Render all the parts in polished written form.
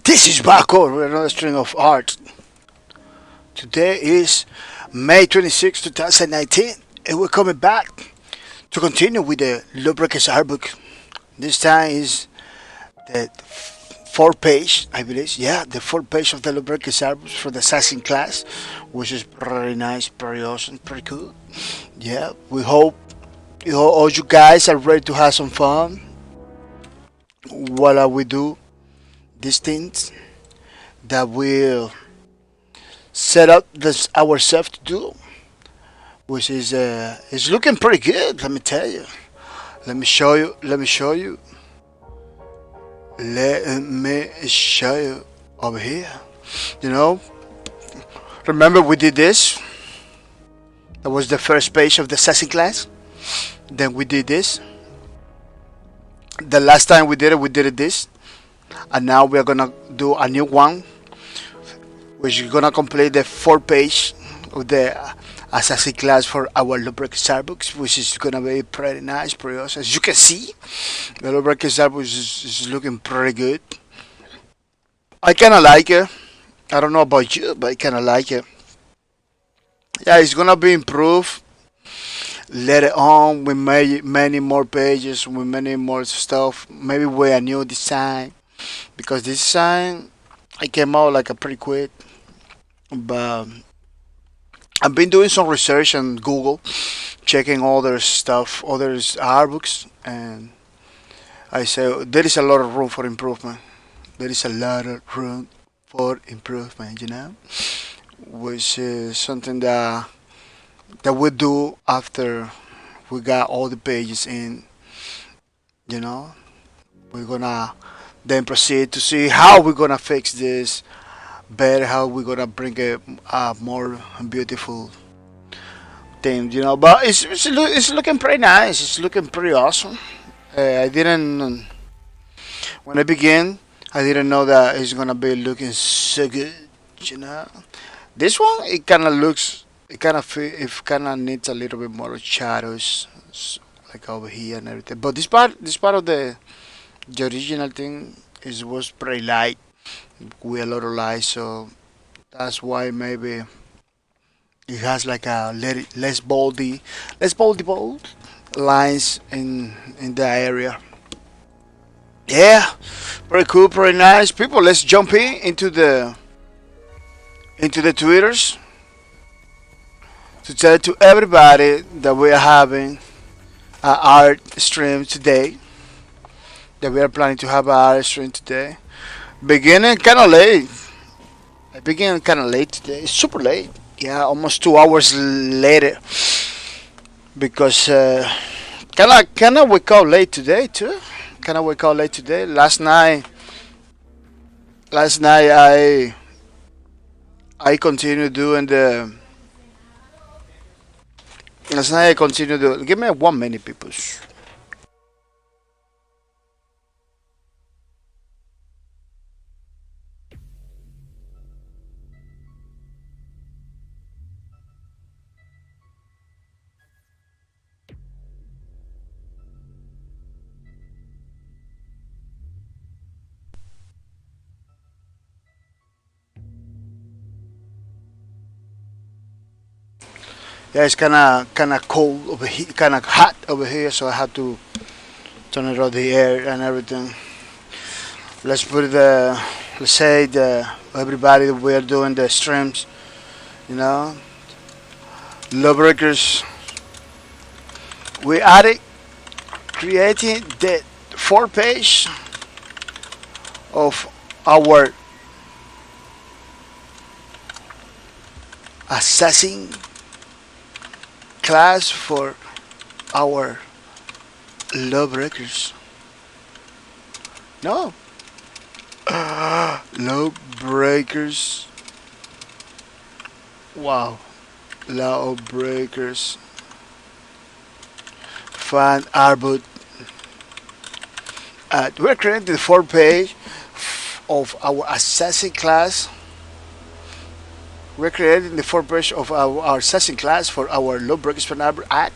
This is bahcorp with another string of art. Today is May 26, 2019, and we're coming back to continue with the Lubricants art book. This time is the fourth page, I believe. Yeah, the fourth page of the Lubricants art book for the assassin class, which is pretty nice, pretty awesome, pretty cool. Yeah, we hope all you guys are ready to have some fun while we do these things that will set up this ourselves to do, which is looking pretty good. Let me tell you. Let me show you. Let me show you. Let me show you over here. You know, remember we did this. That was the first page of the assassin class. Then we did this. The last time we did it this, and now we are gonna do a new one, which is gonna complete the fourth page of the assassin class for our lubricant Starbucks, which is gonna be pretty nice, pretty awesome. As you can see, the lubricant Starbucks is looking pretty good. I kinda like it. I don't know about you, but I kinda like it. Yeah, it's gonna be improved later on with many more pages, with many more stuff. Maybe with a new design, because this design I came out like a pretty quick, but I've been doing some research on Google, checking other stuff, others art books, and I say there is a lot of room for improvement. There is a lot of room for improvement, which is something that we do after we got all the pages in. You know, we're gonna then proceed to see how we're gonna fix this better, how we're gonna bring a more beautiful thing. But it's looking pretty nice. It's looking pretty awesome. I didn't when I began. I didn't know that it's gonna be looking so good. You know, this one it kind of looks. It kind of needs a little bit more shadows, like over here and everything. But this part of the original thing was pretty light with a lot of light, so that's why maybe it has like a less boldy bold lines in the area. Yeah, pretty cool, pretty nice. People, let's jump into the Twitters to tell to everybody that we are having an art stream today. That we are planning to have an art stream today. Beginning kind of late. I began kind of late today. Super late. Yeah, almost 2 hours later. Because kind of wake up late today too. Kind of wake up late today. Last night I continued doing the. Last night I continued doing. Give me 1 minute, people. Yeah, it's kind of cold over here, kind of hot over here, so I had to turn it on the air and everything. Let's put it. Let's say everybody that we are doing the streams, you know, lawbreakers. We added creating the fourth page of our assessing class for our lawbreakers. No, lawbreakers. Wow, lawbreakers. Fan arbut. We're creating the fourth page of our assessing class. We're creating the fourth page of our assessing class for our lawbreakers fan arbut at.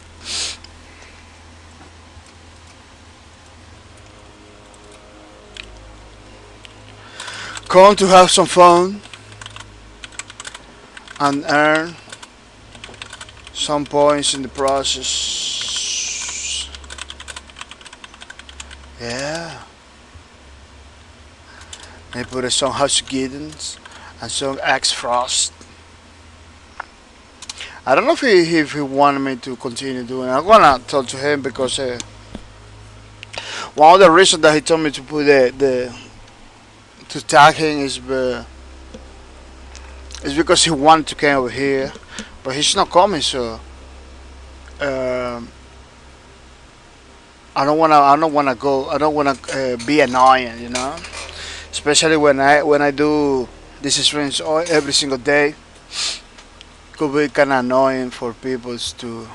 come to have some fun and earn some points in the process. Yeah. They put some House Giddens and some X Frost. I don't know if he wanted me to continue doing it. I'm gonna talk to him because one of the reasons that he told me to put to tag him is because he wanted to come over here, but he's not coming. So I don't wanna go. I don't wanna be annoying, you know. Especially when I do these streams every single day. Could be kind of annoying for people to.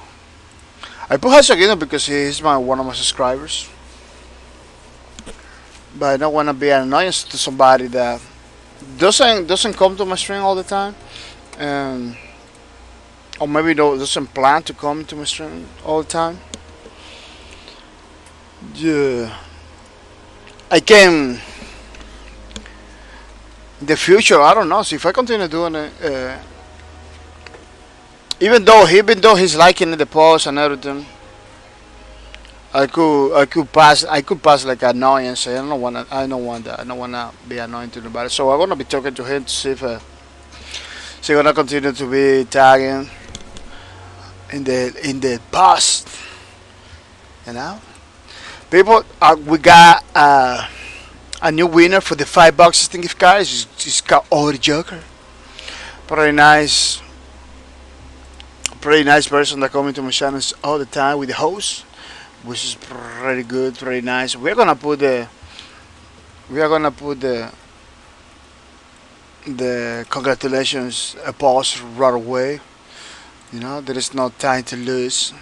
I put Hasagino because he's one of my subscribers, but I don't want to be an annoyance to somebody that doesn't come to my stream all the time, or maybe doesn't plan to come to my stream all the time. Yeah, I can. In the future, I don't know. So if I continue doing it. Even though he's liking the post and everything, I could pass like annoyance. I don't want that. I don't wanna be annoying to anybody. So I'm gonna be talking to him to see if he's gonna continue to be tagging in the post. You know, people. We got a new winner for the $5 gift card. It's got all the Joker. Pretty nice person that come into my channels all the time with the host, which is pretty good, pretty nice. We are gonna put the congratulations post right away. You know, there is no time to lose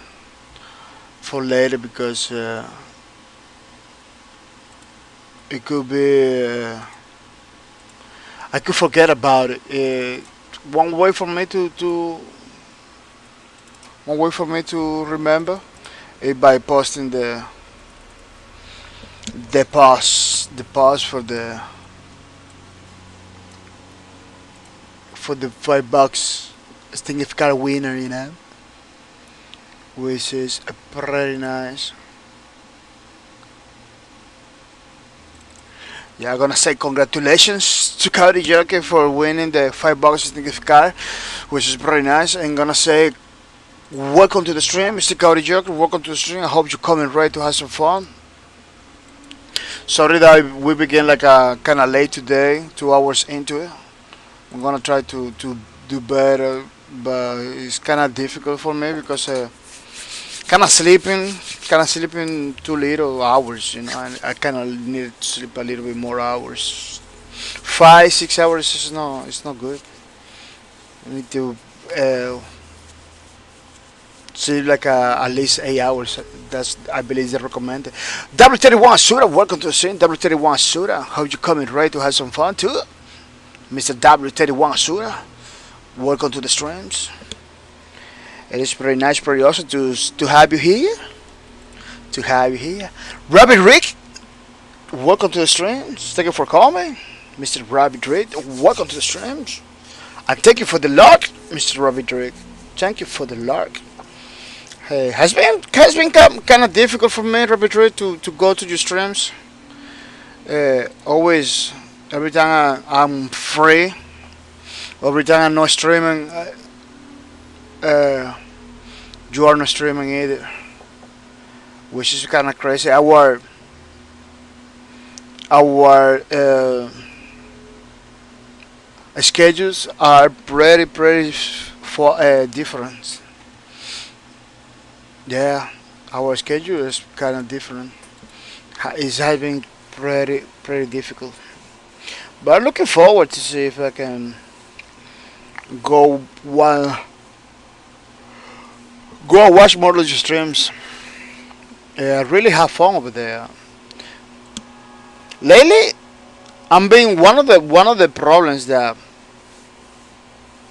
for later because it could be I could forget about it. One way for me to remember is by posting the post for the $5 gift card winner, you know, which is pretty nice. Yeah, I'm gonna say congratulations to Cody Joker for winning the $5 gift card, which is pretty nice. I'm gonna say welcome to the stream, Mr. Cody Joker. Welcome to the stream. I hope you're coming ready to have some fun. Sorry that we began like kind of late today, 2 hours into it. I'm gonna try to do better, but it's kind of difficult for me because kind of sleeping too little hours. You know, I kind of need to sleep a little bit more hours. 5-6 hours is it's not good. I need to. Sleep like at least 8 hours. That's I believe they recommended. W31 Suda, welcome to the scene. W31 Suda, hope you coming ready to have some fun too, Mr. W31 Suda. Welcome to the streams. It is pretty nice, pretty awesome to have you here. Rabbit Rick, welcome to the streams. Thank you for coming, Mr. Rabbit Rick. Welcome to the streams. And thank you for the luck, Mr. Rabbit Rick. Thank you for the luck. Hey, has been kind of difficult for me, Rabbit, to go to your streams. Always, every time I'm free, every time I'm not streaming, you are not streaming either, which is kind of crazy. Our schedules are pretty different. Yeah, our schedule is kind of different. It's having pretty difficult. But I'm looking forward to see if I can go and watch more of your streams. I really have fun over there. Lately, I'm being one of the problems that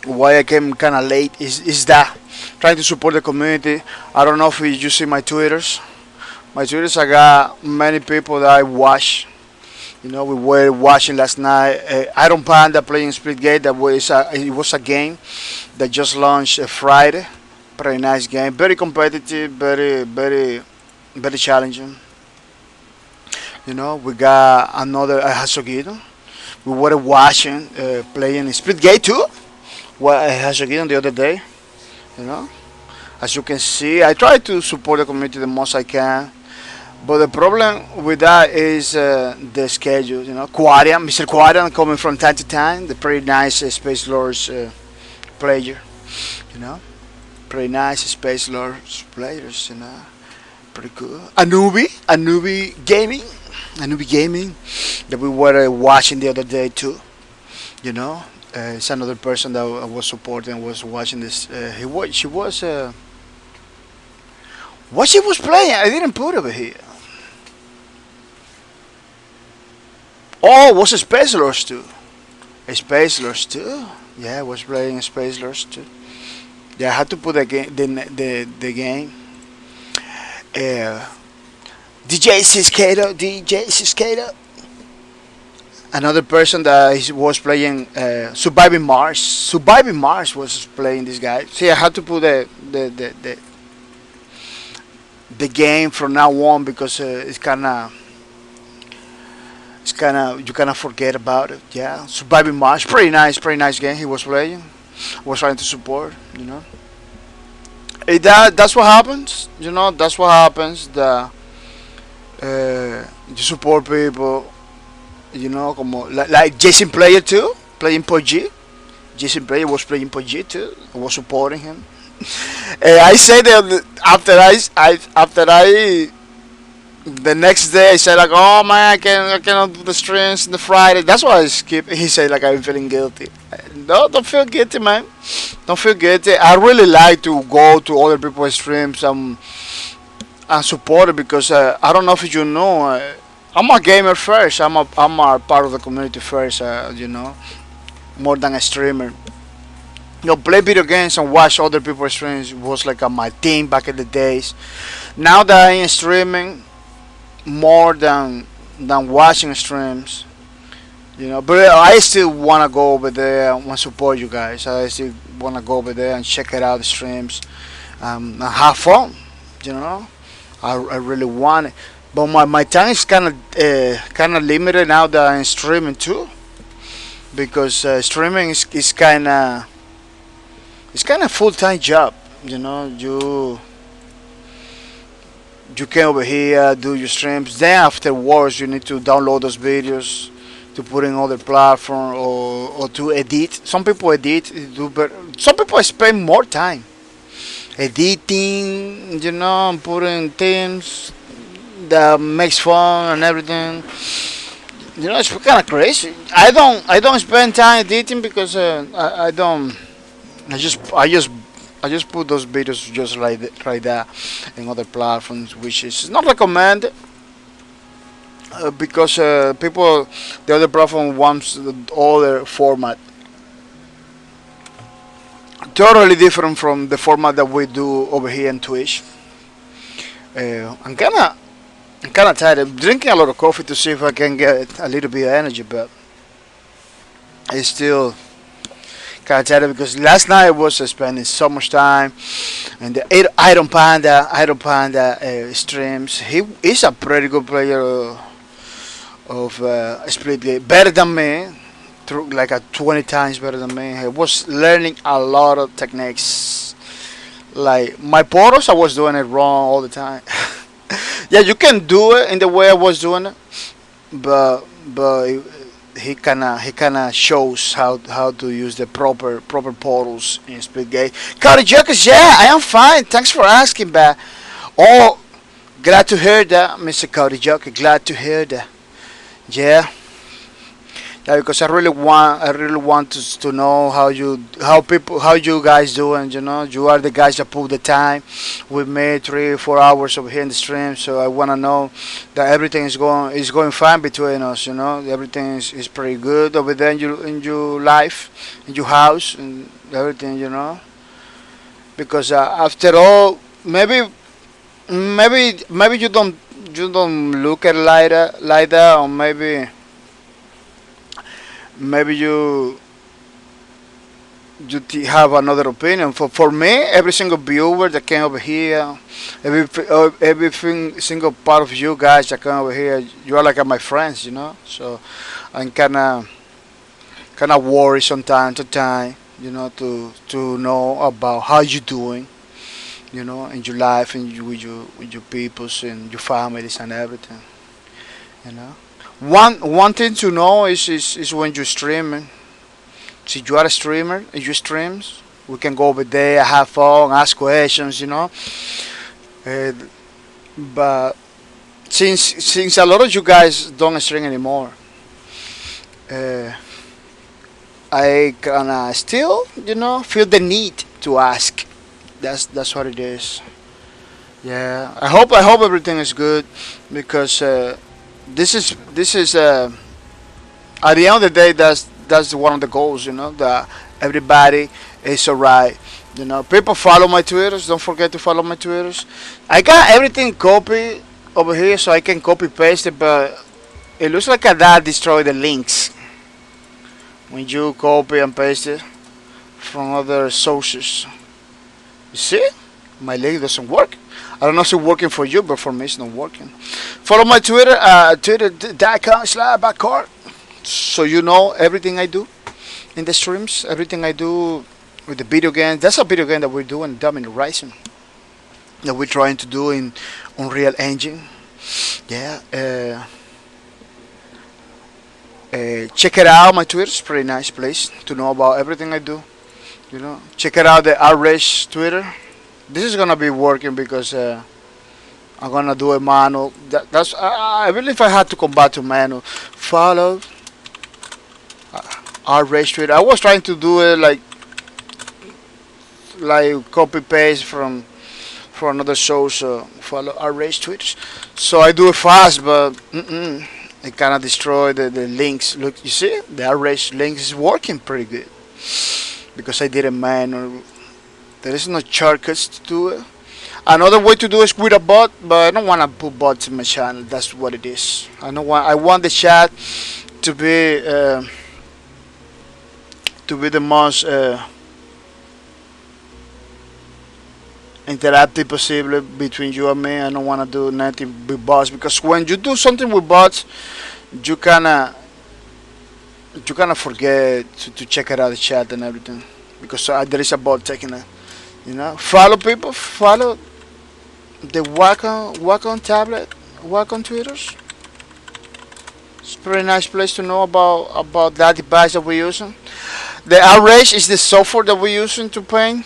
why I came kind of late is that trying to support the community. I don't know if you see my Twitters. I got many people that I watch You know, we were watching last night Iron Panda playing Splitgate. It was a game that just launched Friday. Pretty nice game, very competitive, very challenging. You know, we got another Hasogido. We were watching playing Splitgate too. What Hasogido the other day. You know, as you can see, I try to support the community the most I can. But the problem with that is the schedule. You know, Quarian, Mr. Quarian coming from time to time, the pretty nice Space Lords player. You know, pretty nice Space Lords players. You know, pretty cool. Anubi Gaming, that we were watching the other day too. You know, it's another person that I was supporting, was watching this. She was. What she was playing? I didn't put over here. Oh, it was a Space Lords too. A Space Lords too. Yeah, I was playing Space Lords too. Yeah, I had to put the game. Uh, DJ Siskato. Another person that was playing Surviving Mars. Surviving Mars was playing this guy. See, I had to put the game from now on because it's kind of you kind of forget about it. Yeah, Surviving Mars, pretty nice game he was playing. Was trying to support, you know. That's what happens, you know. That's what happens. You support people, you know, como like Jason Player too, playing PUBG. Jason Player was playing PUBG too. I was supporting him. I say that after I the next day I said like, oh man, I cannot do the streams on the Friday. That's why I skip. He said like, I'm feeling guilty. No, don't feel guilty, man. Don't feel guilty. I really like to go to other people's streams and support it because I don't know if you know. I'm a gamer first. I'm a part of the community first. You know, more than a streamer. You know, play video games and watch other people's streams was like my thing back in the days. Now that I am streaming more than watching streams, you know, but I still wanna go over there and want to support you guys. I still wanna go over there and check it out the streams, and have fun. You know, I really want it, but my time is kind of limited now that I'm streaming too, because streaming is kind of it's kind of full time job. You know, you can over here do your streams. Then afterwards, you need to download those videos to put in other platform or to edit. Some people edit, do better. Some people spend more time editing, you know, and putting things that makes fun and everything. You know, it's kind of crazy. I don't spend time editing because I don't. I just put those videos just right there in other platforms, which is not recommended because people, the other platform wants the other format, totally different from the format that we do over here in Twitch. I'm kind of tired. I'm drinking a lot of coffee to see if I can get a little bit of energy, but it's still kind of tired because last night I was spending so much time and the Iron Panda streams. He is a pretty good player of split game, better than me, through like a 20 times better than me. He was learning a lot of techniques. Like my portals, I was doing it wrong all the time. Yeah, you can do it in the way I was doing it, but he kinda shows how to use the proper portals in Splitgate. Cody Jokers, yeah, I am fine. Thanks for asking, but oh, glad to hear that, Mr. Cody Joker. Glad to hear that. Yeah. Yeah, because I really want to know how you guys doing. You know, you are the guys that put the time with me 3 4 hours over here in the stream. So I want to know that everything is going fine between us. You know, everything is pretty good over there in your life, in your house, and everything. You know, because after all, maybe you don't look at it like that, or maybe. maybe have another opinion. For me, every single viewer that came over here, every single part of you guys that come over here, you are like my friends, you know. So I'm kind of worried from time to time, you know, to know about how you doing, you know, in your life and with your peoples and your families and everything, you know. One thing to know is when you're streaming. So you are a streamer and you streams, we can go over there, have fun, ask questions, you know. Uh, but since a lot of you guys don't stream anymore, uh, I kinda still, you know, feel the need to ask. That's what it is. Yeah, I hope everything is good because this is at the end of the day that's one of the goals, you know, that everybody is alright. You know, people follow my Twitters. Don't forget to follow my Twitters. I got everything copied over here, so I can copy paste it, but it looks like that destroy the links when you copy and paste it from other sources. You see, my link doesn't work. I don't know if it's working for you, but for me it's not working. Follow my Twitter, twitter.com/bahcorp, so you know everything I do in the streams, everything I do with the video game. That's a video game that we're doing, Domino Rising, that we're trying to do in Unreal Engine. Yeah. Check it out. My Twitter is a pretty nice place to know about everything I do. You know, check it out, the Outrage Twitter. This is gonna be working because I'm gonna do a manual. I believe I had to come back to manual. Follow Outrage Twitter. I was trying to do it like copy paste from another source. Follow Outrage Twitter. So I do it fast, but it kind of destroy the links. Look, you see, the Outrage links is working pretty good because I did a manual. There is no shortcuts to do it. Another way to do it is with a bot, but I don't want to put bots in my channel. That's what it is. I want the chat to be the most interactive possible between you and me. I don't want to do nothing with bots because when you do something with bots, you kind of forget to check it out the chat and everything because there is a bot taking it. You know, follow people, follow the Wacom tablet, Wacom Twitters. It's a pretty nice place to know about that device that we're using. The Outrage is the software that we're using to paint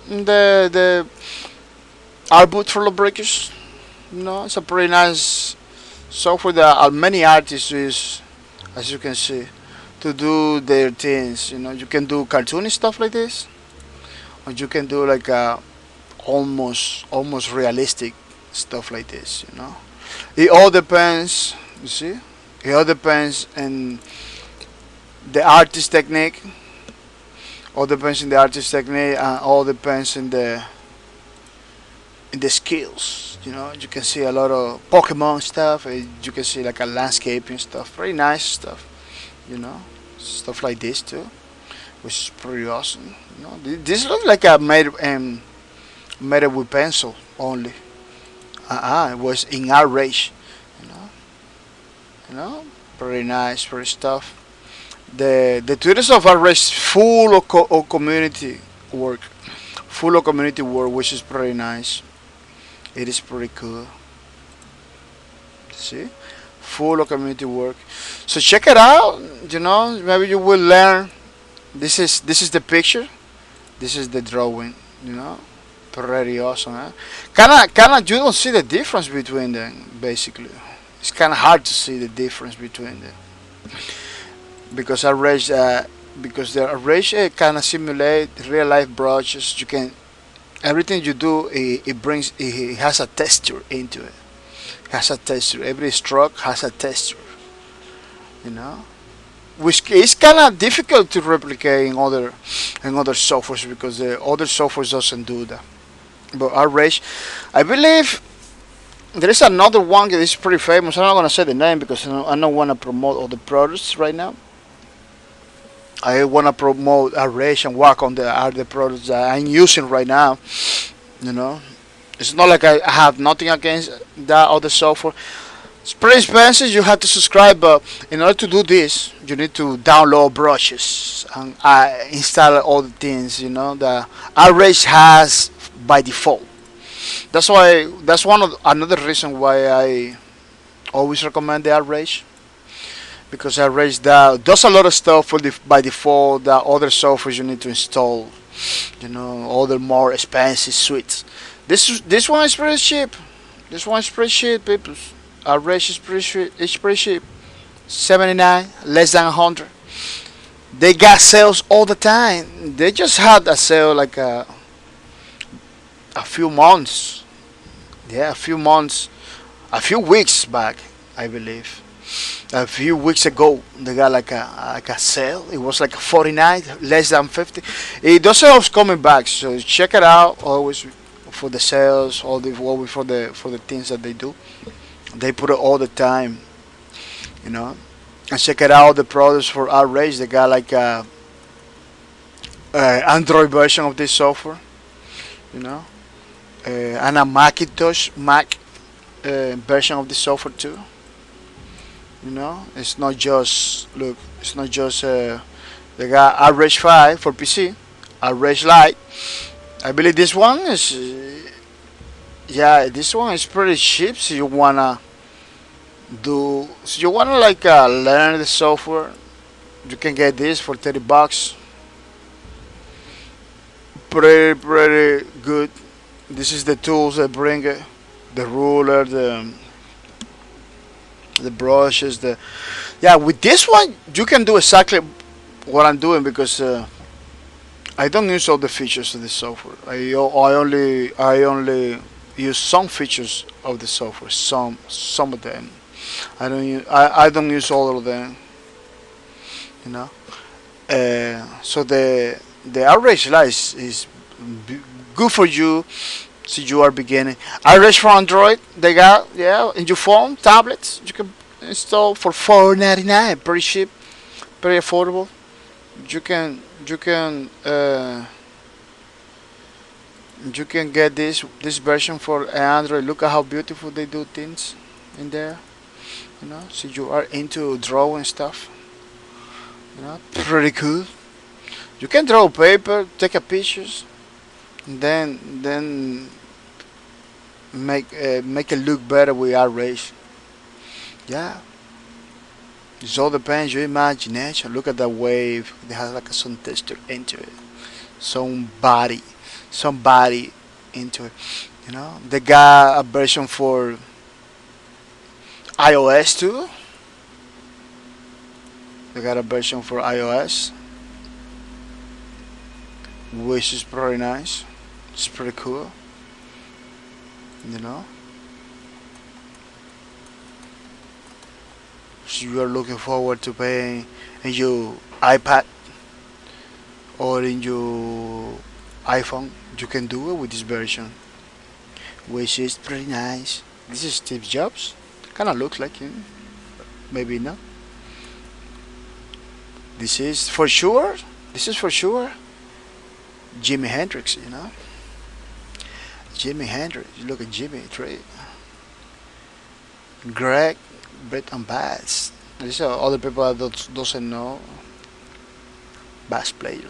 the output for the breakers. You know, it's a pretty nice software that many artists use, as you can see, to do their things. You know, you can do cartoony stuff like this, or you can do like almost realistic stuff like this. You know, it all depends. You see, it all depends on the artist technique. All depends on the artist technique, and all depends in the skills. You know, you can see a lot of Pokemon stuff. You can see like a landscaping stuff, very nice stuff. You know, stuff like this too, which is pretty awesome. You know, this looks like I made it with pencil only. It was in Outrage. You know, pretty nice, pretty stuff. The Twitters of Outrage full of community work, which is pretty nice. It is pretty cool. See, full of community work. So check it out. You know, maybe you will learn. This is the picture. This is the drawing. You know, pretty awesome. Huh? Kinda. You don't see the difference between them. Basically, it's kind of hard to see the difference between them because the Outrage kind of simulate real life brushes. You can everything you do. It has a texture into it. Has a texture. Every stroke has a texture. You know, which is kind of difficult to replicate in other softwares because the other softwares doesn't do that. But Outrage, I believe there is another one that is pretty famous. I'm not gonna say the name because I don't want to promote all the products right now. I want to promote Arrange and work on the other products that I'm using right now. You know, it's not like I have nothing against that other software. It's pretty expensive. You have to subscribe, but in order to do this, you need to download brushes and install all the things. You know that Arrange has by default. That's why. That's one of another reason why I always recommend the Arrange, because Arrange that does a lot of stuff for the by default that other softwares you need to install. You know, other more expensive suites. This one is pretty cheap. This one is pretty cheap, people. Arrange is pretty cheap. It's pretty cheap. 79, less than 100. They got sales all the time. They just had a sale like a few months. Yeah, a few weeks back, I believe. A few weeks ago, they got like a sale. It was like 49, less than 50. Those sales coming back, so check it out. Always for the sales, always for the things that they do. They put it all the time, you know. And check it out. The products for Outrage, they got like a Android version of this software, you know, and a Mac version of the software too. You know, it's not just look. It's not just they got Average 5 for PC, Average Lite. I believe this one is yeah. This one is pretty cheap. So you wanna like learn the software. You can get this for $30. Pretty good. This is the tools that bring it. The ruler, the brushes, the yeah. With this one, you can do exactly what I'm doing because I don't use all the features of the software. I only use some features of the software. Some of them. I don't use all of them. You know. So the average life is good for you. So you are beginning. Average for Android, they got in your phone, tablets. You can install for $4.99. Pretty cheap, pretty affordable. You can get this version for Android. Look at how beautiful they do things in there. You know, so you are into drawing stuff. You know, pretty cool. You can draw paper, take a pictures, and then make it look better with our race. Yeah, it all depends your imagination. Look at that wave. It has like some texture into it, somebody into it. You know, they got a version for iOS too. They got a version for iOS, which is pretty nice. It's pretty cool. You know. So you are looking forward to playing in your iPad or in your iPhone. You can do it with this version, which is pretty nice. This is Steve Jobs. Kind of looks like him. Maybe not. This is for sure. Jimi Hendrix, you know. Jimi Hendrix. You look at Jimi Trey. Greg, Brett, and Bass. These are other people that doesn't know. Bass player.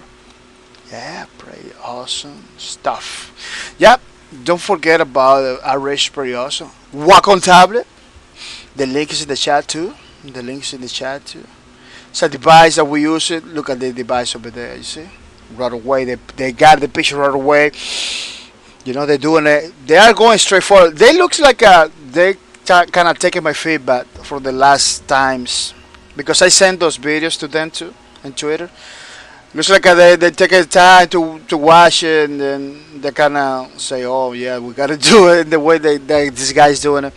Yeah, pretty awesome stuff. Yep. Don't forget about Arrange, pretty awesome. Wacom tablet. The link is in the chat too. It's a device that we use it. Look at the device over there. You see, right away they got the picture right away. You know they're doing it. They are going straight forward. They looks like they kind of taking my feedback for the last times because I sent those videos to them too on Twitter. Looks like they take the time to watch it and then they kind of say, "Oh yeah, we gotta do it the way this guy's doing it."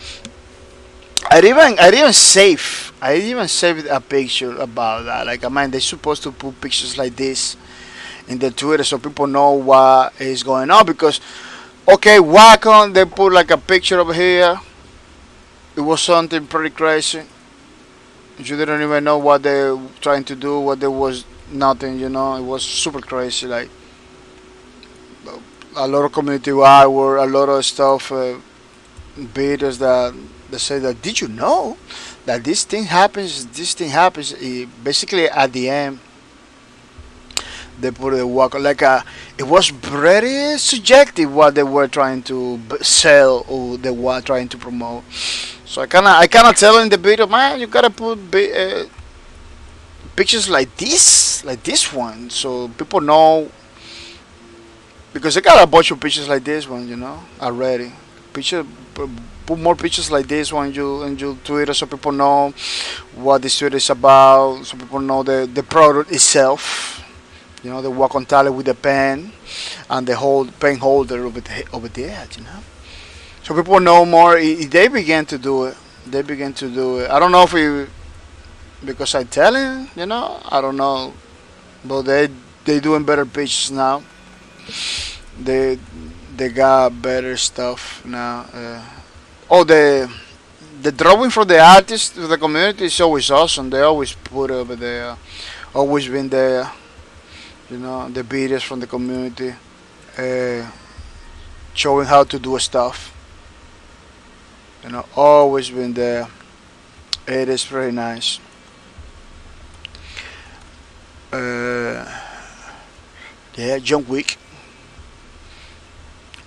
I even saved a picture about that. Like, I mean, they're supposed to put pictures like this in the Twitter so people know what is going on. Because, okay, Wacom, they put like a picture over here. It was something pretty crazy. You didn't even know what they were trying to do, what they was nothing, you know. It was super crazy, like a lot of community hour, a lot of stuff, videos that they say that did you know that this thing happens. Basically, at the end, they put a walk like a. It was very subjective what they were trying to sell or they were trying to promote. So I kinda tell in the video, man, you gotta put pictures like this one, so people know because I got a bunch of pictures like this one, you know, already. Picture, put more pictures like this one in your Twitter, so people know what this Twitter is about. So people know the product itself. You know, the walk on tally with the pen and the whole pen holder over there. You know, so people know more. They begin to do it. They begin to do it. I don't know if because I tell him, you know, I don't know, but they doing better pictures now. They they got better stuff now. Oh, the drawing from the artist to the community is always awesome. They always put over there, always been there. You know, the videos from the community, uh, showing how to do stuff. You know, always been there. It is very nice. Uh, yeah, John Wick.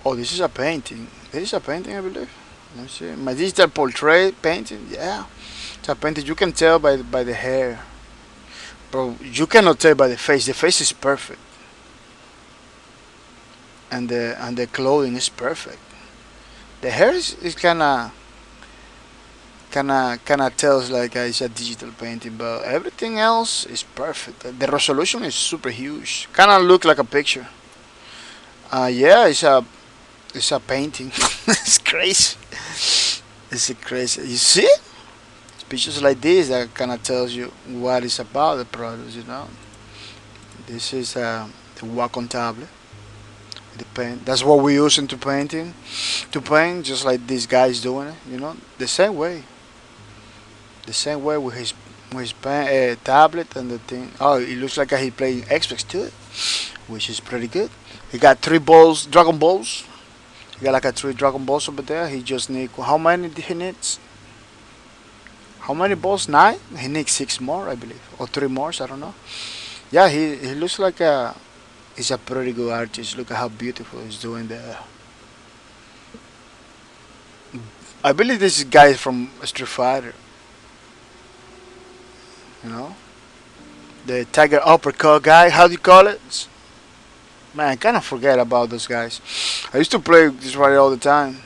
Oh, this is a painting. This is a painting, I believe. Let me see. My digital portrait painting. Yeah, it's a painting. You can tell by the hair, bro. You cannot tell by the face. The face is perfect, and the clothing is perfect. The hair is kinda tells like it's a digital painting, but everything else is perfect. The resolution is super huge. Kinda look like a picture. Yeah, it's a painting. It's crazy. It's crazy. You see? It's pictures like this that kind of tells you what it's about the product. You know, this is the Wacom tablet, the pen. That's what we use into painting, to paint, just like this guy's doing it. You know, the same way with his pen, tablet and the thing. Oh, it looks like he playing Xbox too, which is pretty good. He got three balls, Dragon Balls. He got like a three Dragon Balls over there. He just need how many he needs? How many balls? Nine. He needs six more, I believe, or three more. I don't know. Yeah, he looks like he's a pretty good artist. Look at how beautiful he's doing there. I believe this guy is from Street Fighter. You know, the Tiger Uppercut guy. How do you call it? Man, I kind of forget about those guys. I used to play this right all the time,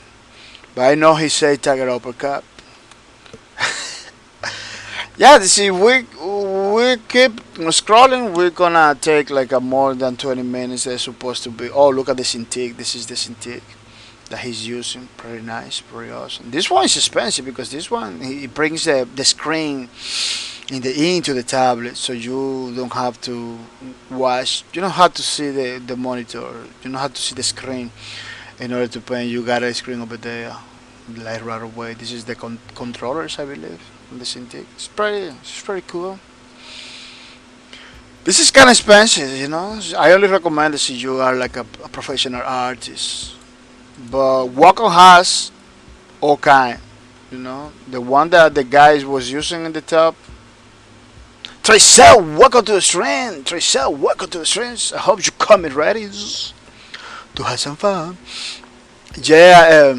but I know he said Tiger Uppercut. Yeah, see, we keep scrolling. We're gonna take like a more than 20 minutes. They're supposed to be. Oh, look at the Cintiq. This is the Cintiq that he's using. Pretty nice, pretty awesome. This one is expensive because this one he brings the screen into the tablet, so you don't have to watch. You don't have to see the monitor. You don't have to see the screen in order to paint. You got a screen over there, like right away. This is the controllers, I believe, on the Cintiq. It's pretty cool. This is kind of expensive, you know. I only recommend this if you are like a professional artist. But Wacom has all kind. You know, the one that the guys was using in the top. Tricel, welcome to the stream. Tricel, welcome to the streams. I hope you coming ready to have some fun. Yeah,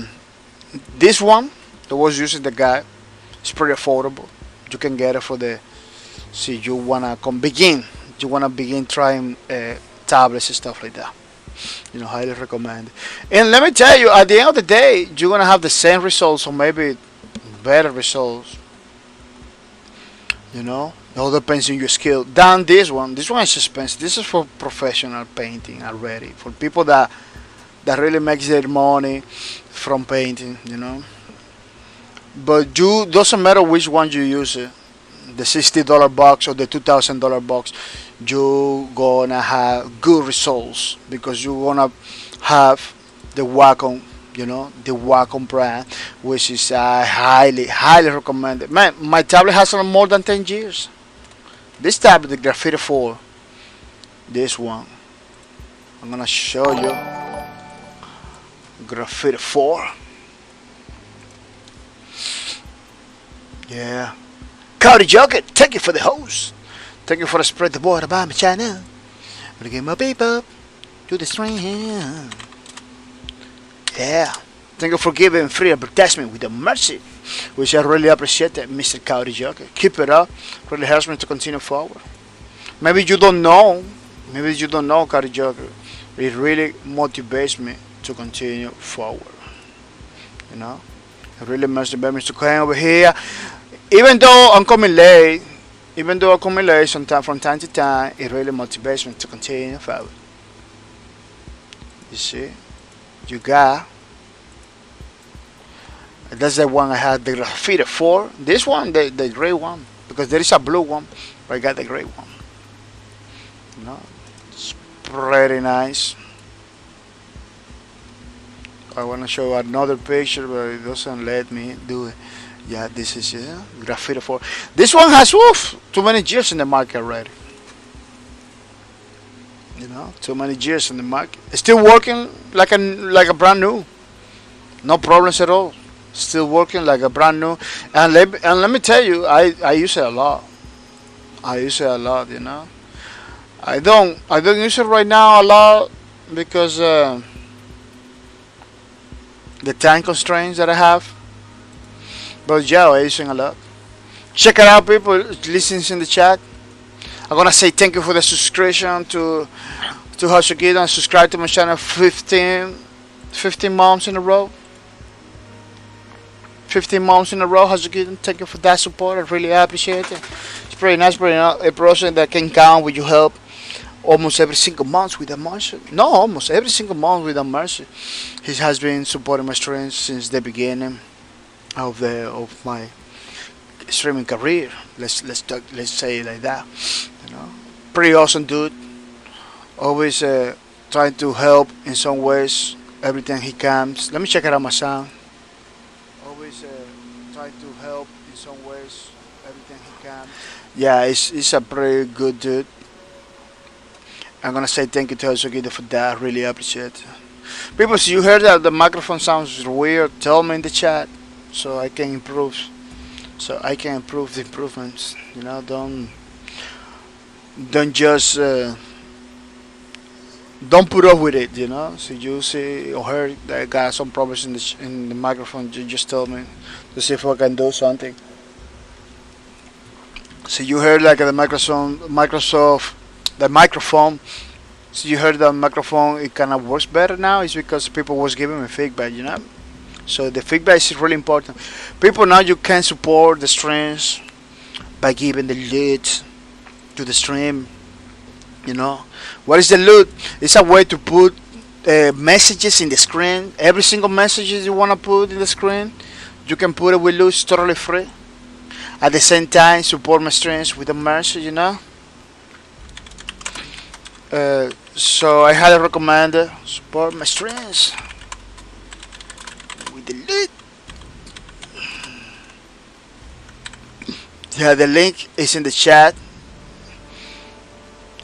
this one that was using the guy is pretty affordable. You can get it for the. See, you wanna begin. You wanna begin trying tablets and stuff like that. You know, highly recommend. And let me tell you, at the end of the day, you're gonna have the same results or maybe better results. You know, it all depends on your skill. Than this one. This one is expensive. This is for professional painting already. For people that really makes their money from painting. You know, but you doesn't matter which one you use it. The $60 box or the $2,000 box, you're gonna have good results because you're gonna have the Wacom, you know, the Wacom brand, which is highly recommended. Man, my tablet has more than 10 years. This tablet, the Graffiti 4, this one. I'm gonna show you Graffiti 4. Yeah. Cody Joker, thank you for the host. Thank you for the spread the word about my channel. Gonna get my people to the stream. Yeah. Thank you for giving free advertisement with the mercy, which I really appreciate it, Mr. Cody Joker. Keep it up. Really helps me to continue forward. Maybe you don't know. Maybe you don't know, Cody Joker. It really motivates me to continue forward. You know? It really motivates me to come over here. Even though I'm coming late, sometimes from time to time, it really motivates me to continue forward. You see? You got. That's the one I had the Graffiti 4. This one, the gray one. Because there is a blue one, but I got the gray one. You know? It's pretty nice. I want to show another picture, but it doesn't let me do it. Yeah, this is Graffiti 4. This one has too many years in the market already. You know, too many years in the market. It's still working like a brand new. No problems at all. Still working like a brand new. And let me tell you, I use it a lot. I use it a lot. You know, I don't use it right now a lot because the time constraints that I have. But yeah, I'm using a lot. Check it out, people. Listen in the chat. I'm gonna say thank you for the subscription to Hashugida and subscribe to my channel 15 months in a row. 15 months in a row, Hashugida. Thank you for that support. I really appreciate it. It's pretty nice, a person that can count with your help almost every single month without mercy. No, almost every single month without mercy. He has been supporting my streams since the beginning of my streaming career. Let's say it like that. You know, pretty awesome dude. Always trying to help in some ways. Everything he comes. Let me check it out my sound. Always trying to help in some ways. Everything he can. Yeah, he's a pretty good dude. I'm gonna say thank you to Hashugida for that. Really appreciate it. People, so you heard that the microphone sounds weird, tell me in the chat so I can improve. So I can improve the improvements. You know, don't just don't put up with it. You know, so you see or heard that I got some problems in the microphone, you just tell me to see if I can do something. So you heard like the microphone. So you heard the microphone, it kind of works better now. It's because people was giving me feedback, you know. So the feedback is really important. People, now you can support the streams by giving the loot to the stream. You know, what is the loot? It's a way to put messages in the screen. Every single message you want to put in the screen, you can put it with loot. It's totally free. At the same time, support my streams with the merch, you know. So I highly recommend support my streams with the link. Yeah, the link is in the chat.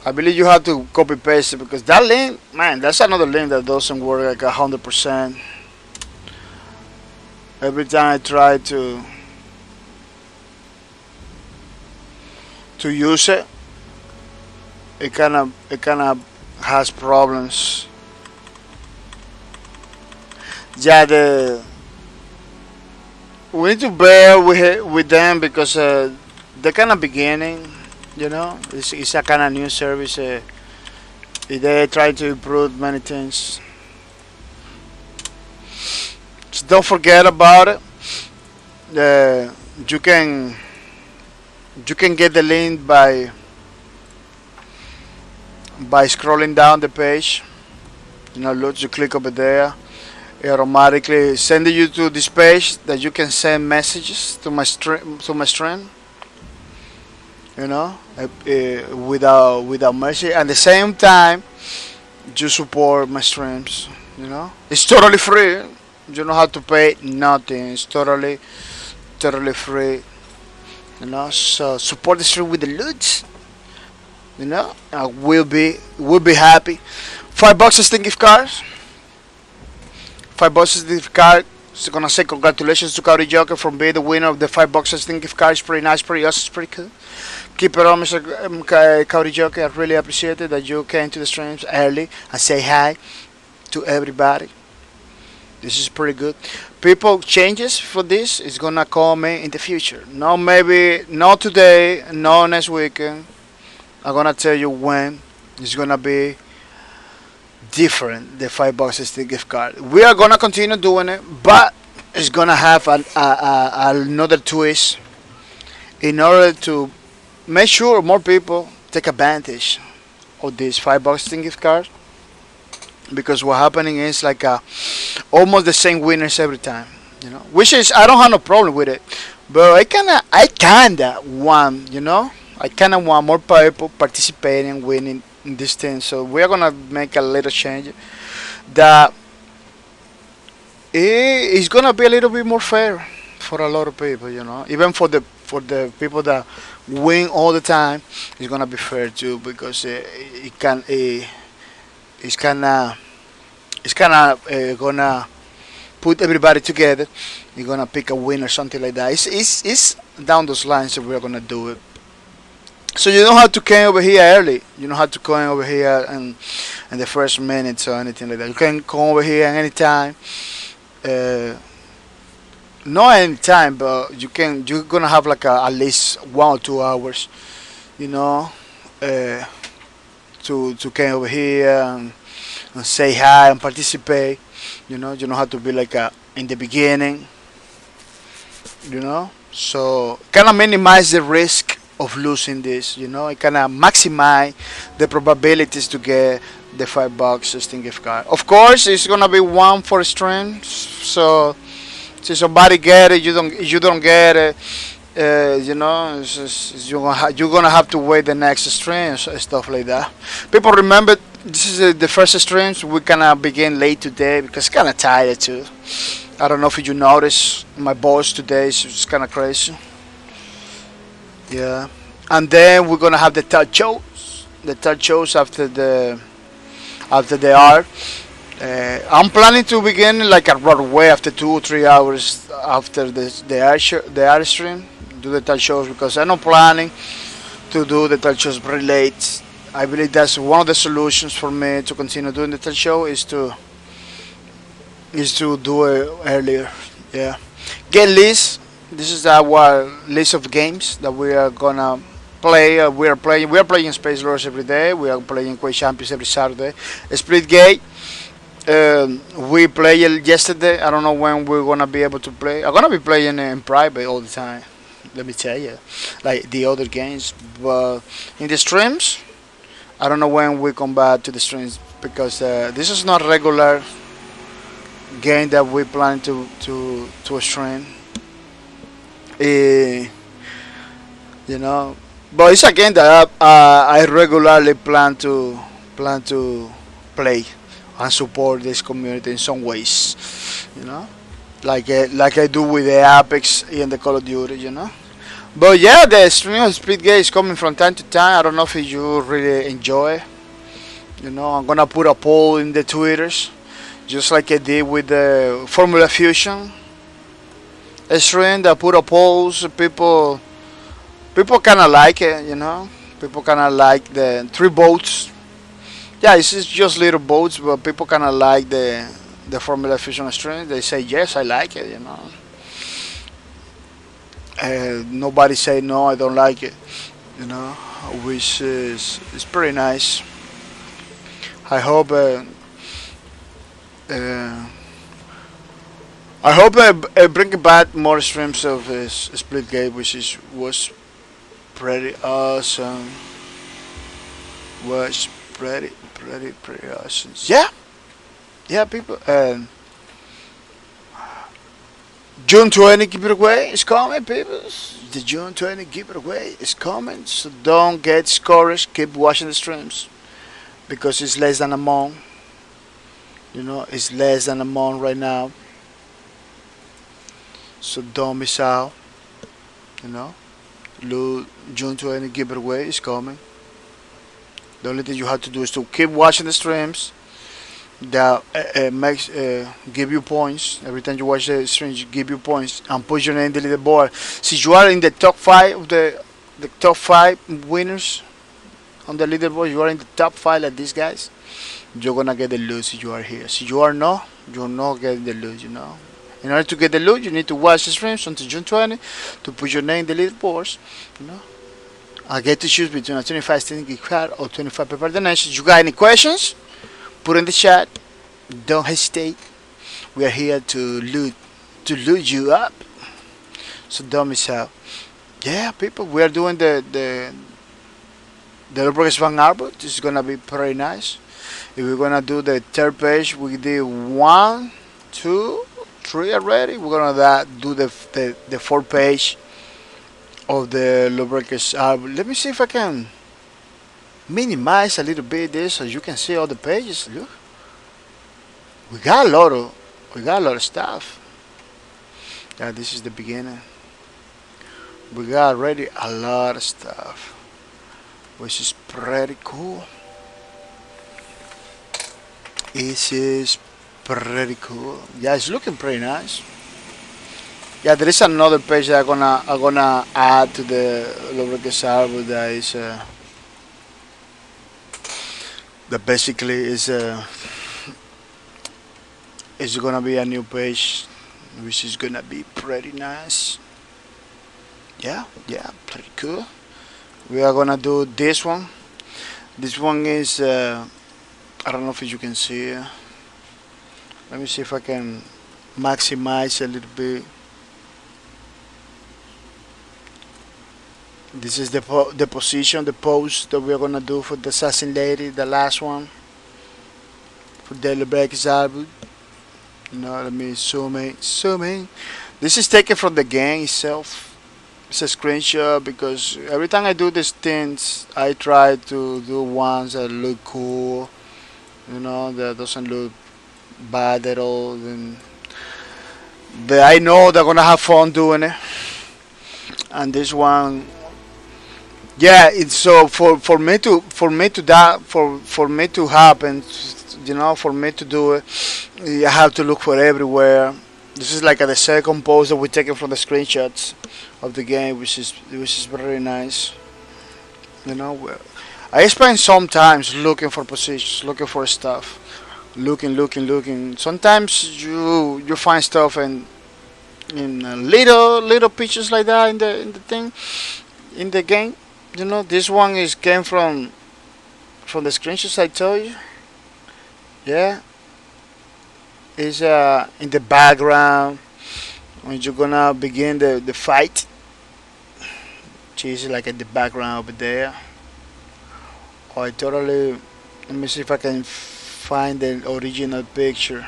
I believe you have to copy paste it because that link, man, that's another link that doesn't work like 100%. Every time I try to use it, it kind of has problems. Yeah, we need to bear with them because they're kind of beginning. You know, it's a kind of new service. They try to improve many things. So don't forget about it. You can get the link by scrolling down the page. You know, look, you click over there. It automatically send you to this page that you can send messages to my stream. You know, without mercy. At the same time, you support my streams. You know, it's totally free. You don't have to pay nothing. It's totally free. You know, so support the stream with the loot. You know, we'll be happy. $5 still gift cards. $5 gift card. So gonna say congratulations to Cody Joker from being the winner of the $5 still gift card. It's pretty nice, pretty awesome, it's pretty cool. Keep it on, Mr. Cody Joker. I really appreciate it that you came to the streams early and say hi to everybody. This is pretty good. People changes for this is gonna call me in the future. No, maybe not today, no next weekend. I'm gonna tell you when it's gonna be different. The $5 still gift card. We are gonna continue doing it, but it's gonna have another twist in order to make sure more people take advantage of this $5 still gift card. Because what happening is like almost the same winners every time, which is I don't have no problem with it, but I kinda want, I kinda want more people participating, winning in this thing. So we are gonna make a little change that is gonna be a little bit more fair for a lot of people, even for the people that win all the time, it's gonna be fair too because it's kind of gonna put everybody together. You're gonna pick a winner, something like that. It's down those lines that we're gonna do it. So you don't have to come over here early. You don't have to come over here in the first minutes or anything like that. You can come over here anytime. Uh, Not anytime, but You're gonna have like at least 1 or 2 hours, you know, uh, to come over here and say hi and participate. You don't have to be like in the beginning. So kind of minimize the risk of losing this. It kind of maximize the probabilities to get the $5 Steam gift card. Of course, it's gonna be one for stream. So if somebody get it, you don't get it. You're gonna have to wait the next stream and stuff like that. People remember this is the first streams. We kinda begin late today because it's kinda tired too. I don't know if you notice my voice today is just kinda crazy. Yeah, and then we're gonna have the third shows. The third shows after the art. I'm planning to begin like a right away after 2 or 3 hours after the art stream. Do the third shows because I'm not planning to do the third shows very late. I believe that's one of the solutions for me to continue doing the third show is to do it earlier. Yeah. Get list. This is our list of games that we are gonna play. We are playing Space Lords every day. We are playing Quake Champions every Saturday. Split Gate. We played it yesterday. I don't know when we're gonna be able to play. I'm gonna be playing in private all the time. Let me tell you, like the other games. But in the streams, I don't know when we come back to the streams because this is not regular game that we plan to stream. Eh, you know, but it's a game that I regularly plan to play and support this community in some ways. You know, like I do with the Apex and the Call of Duty. But yeah, the stream of Split Gate is coming from time to time. I don't know if you really enjoy. I'm gonna put a poll in the Twitters, just like I did with the Formula Fusion stream. That put a polls. People kind of like it. People kind of like the 3 votes. Yeah, it's just little boats, but people kind of like the Formula Fusion stream. They say yes, I like it. Nobody say no, I don't like it. You know, which is it's pretty nice. I hope. Uh, I hope bring back more streams of Split Gate, which was pretty awesome. Was pretty awesome. Yeah, yeah, people. June 20 giveaway is coming, people. The June 20 giveaway is coming, so don't get discouraged. Keep watching the streams because it's less than a month. It's less than a month right now, so don't miss out. You know, June 20 giveaway is coming. The only thing you have to do is to keep watching the streams. That makes give you points every time you watch the streams. Give you points and put your name in the leaderboard. Since you are in the top five of the top five winners on the leaderboard, you are in the top five like these guys. You're gonna get the loot if you are here. So you are not, you're not getting the loot. In order to get the loot, you need to watch the streams until June 20 to put your name in the leaderboards. I get to choose between a 25 cent gift card or 25 paper donations. You got any questions? Put in the chat. Don't hesitate. We are here to loot you up. So don't miss out. Yeah, people, we are doing the Roblox Van Arbor. This is gonna be pretty nice. If we're gonna do the third page, we did 1, 2, 3 already. We're gonna do the fourth page of the Roblox album. Let me see if I can minimize a little bit this so you can see all the pages. Look, we got a lot of stuff. Yeah, this is the beginning. We got already a lot of stuff, which is pretty cool. This is pretty cool. Yeah, it's looking pretty nice. Yeah, there is another page that I'm gonna add to the Roblox album that is that basically is gonna be a new page, which is gonna be pretty nice. Yeah, pretty cool. We are gonna do this one. This one is I don't know if you can see. Let me see if I can maximize a little bit. This is the position, the pose that we are gonna do for the assassin lady, the last one for Daily Breakers album. Let me zoom in. This is taken from the game itself. It's a screenshot because every time I do these things, I try to do ones that look cool. That doesn't look bad at all. But I know they're gonna have fun doing it. And this one. Yeah, it's so for me to happen, for me to do it, I have to look for everywhere. This is like the second pose that we taken from the screenshots of the game, which is very nice. I spend some times looking for positions, looking for stuff, looking. Sometimes you find stuff in little pictures like that in the game. This one came from the screenshots I told you. Yeah, it's in the background when you're gonna begin the fight. She's like in the background over there. Let me see if I can find the original picture.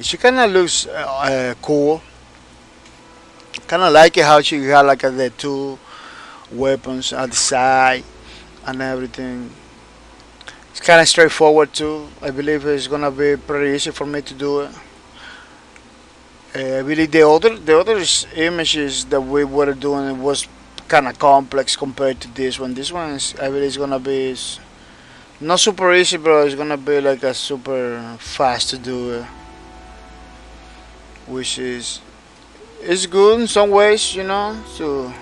She kind of looks cool. Kind of like it how she got like the two weapons at the side and everything. It's kind of straightforward too. I believe it's gonna be pretty easy for me to do it. I believe the other images that we were doing was kind of complex compared to this one. This one I believe is gonna be not super easy, but it's gonna be like a super fast to do it, which is. It's good in some ways, So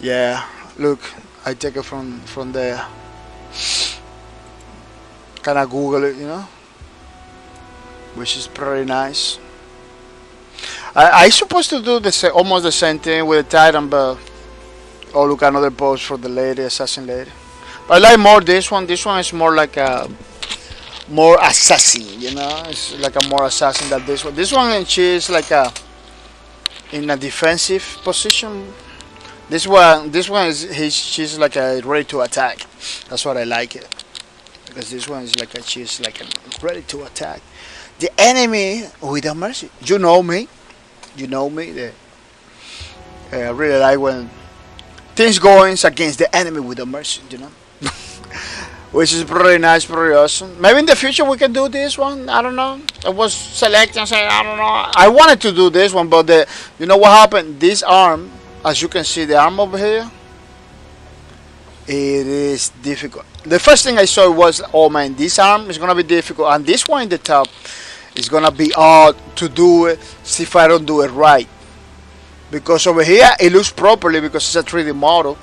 yeah, look, I take it from there. Kind of Google it, which is pretty nice. I supposed to do almost the same thing with the Titan, but look, another post for the lady, assassin lady. But I like more this one. This one is more like a more assassin, It's like a more assassin than this one. This one she is like in a defensive position. This one she's like ready to attack. That's what I like it, because this one is like she's like ready to attack the enemy without mercy. You know me. I really like when things going against the enemy without mercy. Which is pretty nice, pretty awesome. Maybe in the future we can do this one. I don't know. I was selecting and saying, I don't know. I wanted to do this one, but what happened? This arm, as you can see, the arm over here, It is difficult. The first thing I saw was, oh man, this arm is gonna be difficult, and this one in the top is gonna be hard to do it. See if I don't do it right, because over here it looks properly because it's a 3D model.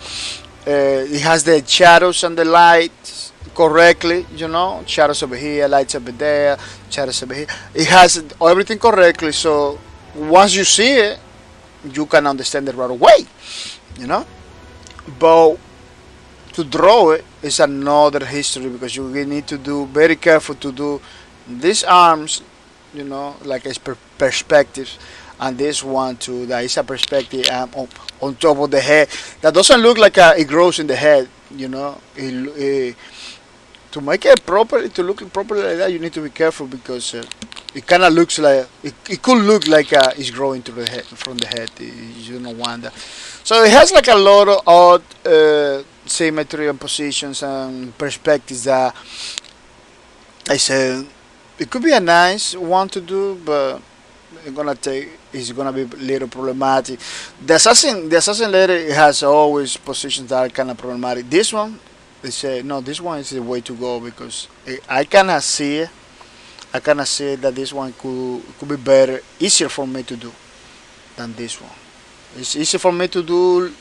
It has the shadows and the lights correctly, you know, shadows over here, lights over there, shadows over here. It has everything correctly, so once you see it, you can understand it right away, you know. But to draw it is another history because you need to do very careful to do these arms, you know, like a perspective, and this one too. That is a perspective on top of the head. That doesn't look like it grows in the head, you know. To make it properly, to look properly like that, you need to be careful because it kind of looks like it could look like it's growing to the head from the head. You don't want that. So it has like a lot of odd symmetry and positions and perspectives that I said it could be a nice one to do, but it's gonna be a little problematic. The assassin lady has always positions that are kind of problematic. This one, they say no, this one is the way to go because I cannot see it. I cannot see that this one could be better, easier for me to do than this one. It's easy for me to do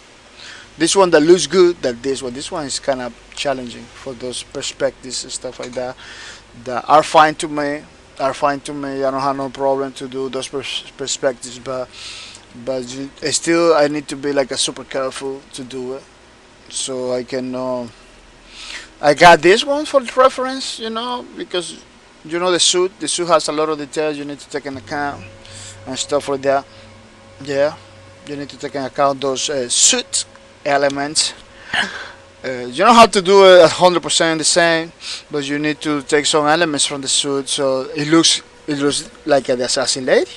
this one that looks good than this one. This one is kind of challenging for those perspectives and stuff like that. That are fine to me. Are fine to me. I don't have no problem to do those perspectives, but still I need to be like a super careful to do it, so I can. I got this one for reference, you know, because you know the suit. The suit has a lot of details you need to take into account and stuff like that. Yeah, you need to take into account those suit elements. You don't have to do it 100% the same, but you need to take some elements from the suit so it looks like an assassin lady.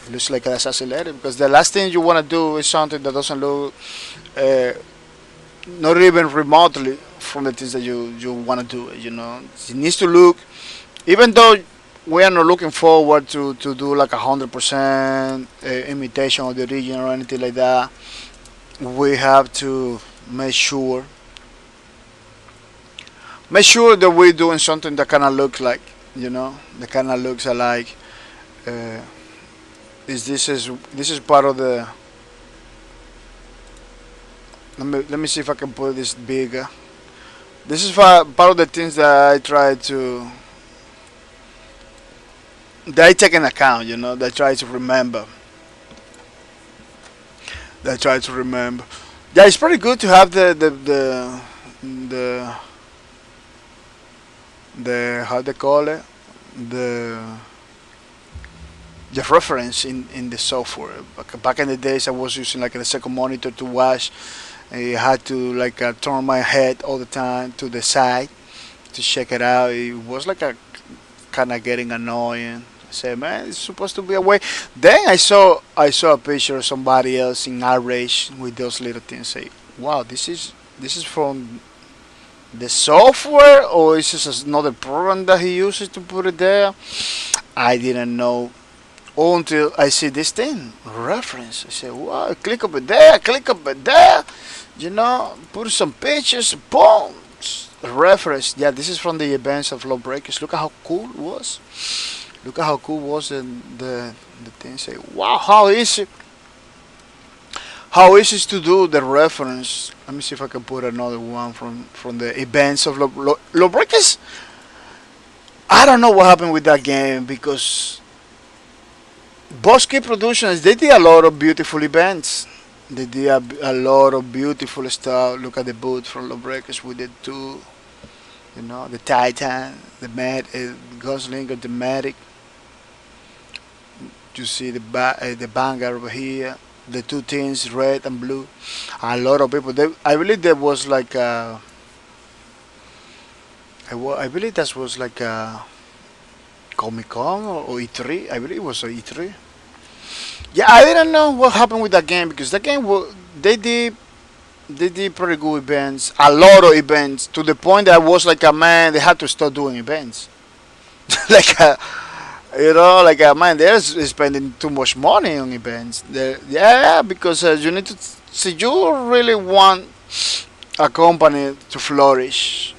It looks like an assassin lady because the last thing you want to do is something that doesn't look not even remotely from the things that you want to do. You know, it needs to look, even though we are not looking forward to do like 100% imitation of the original or anything like that. We have to make sure that we're doing something that kind of looks like, you know, that kind of looks alike. Uh, this is part of the. Let me see if I can put this bigger. This is part of the things that I try to that I take in account, you know, that I try to remember. That I try to remember. Yeah, it's pretty good to have the how they call it, the the reference in the software. Back in the days, I was using like a second monitor to watch. I had to like turn my head all the time to the side to check it out. It was like a kind of getting annoying. I said, man, it's supposed to be a way. Then I saw a picture of somebody else in outrage with those little things. Say, wow, this is from the software, or is this another program that he uses to put it there? I didn't know until I see this thing reference. I say, wow, click up it there, click up it there. You know, put some pictures, boom, reference. Yeah, this is from the events of Lawbreakers. Look at how cool it was. Look at how cool was the thing. Say, wow, how easy is to do the reference. Let me see if I can put another one from the events of Lawbreakers. I don't know what happened with that game because Bosque Productions, they did a lot of beautiful events. They did a lot of beautiful stuff. Look at the boot from Lawbreakers with the two, you know, the Titan, the Gunslinger, the Medic. You see the Vanguard over here, the two teams, red and blue. A lot of people. I believe there was like I believe that was like a Comic Con or E3. I believe it was a E3. Yeah, I didn't know what happened with that game because that game they did pretty good events, a lot of events to the point that I was like a man. They had to start doing events, like like a man. They're spending too much money on events. Yeah, because you need to see you really want a company to flourish,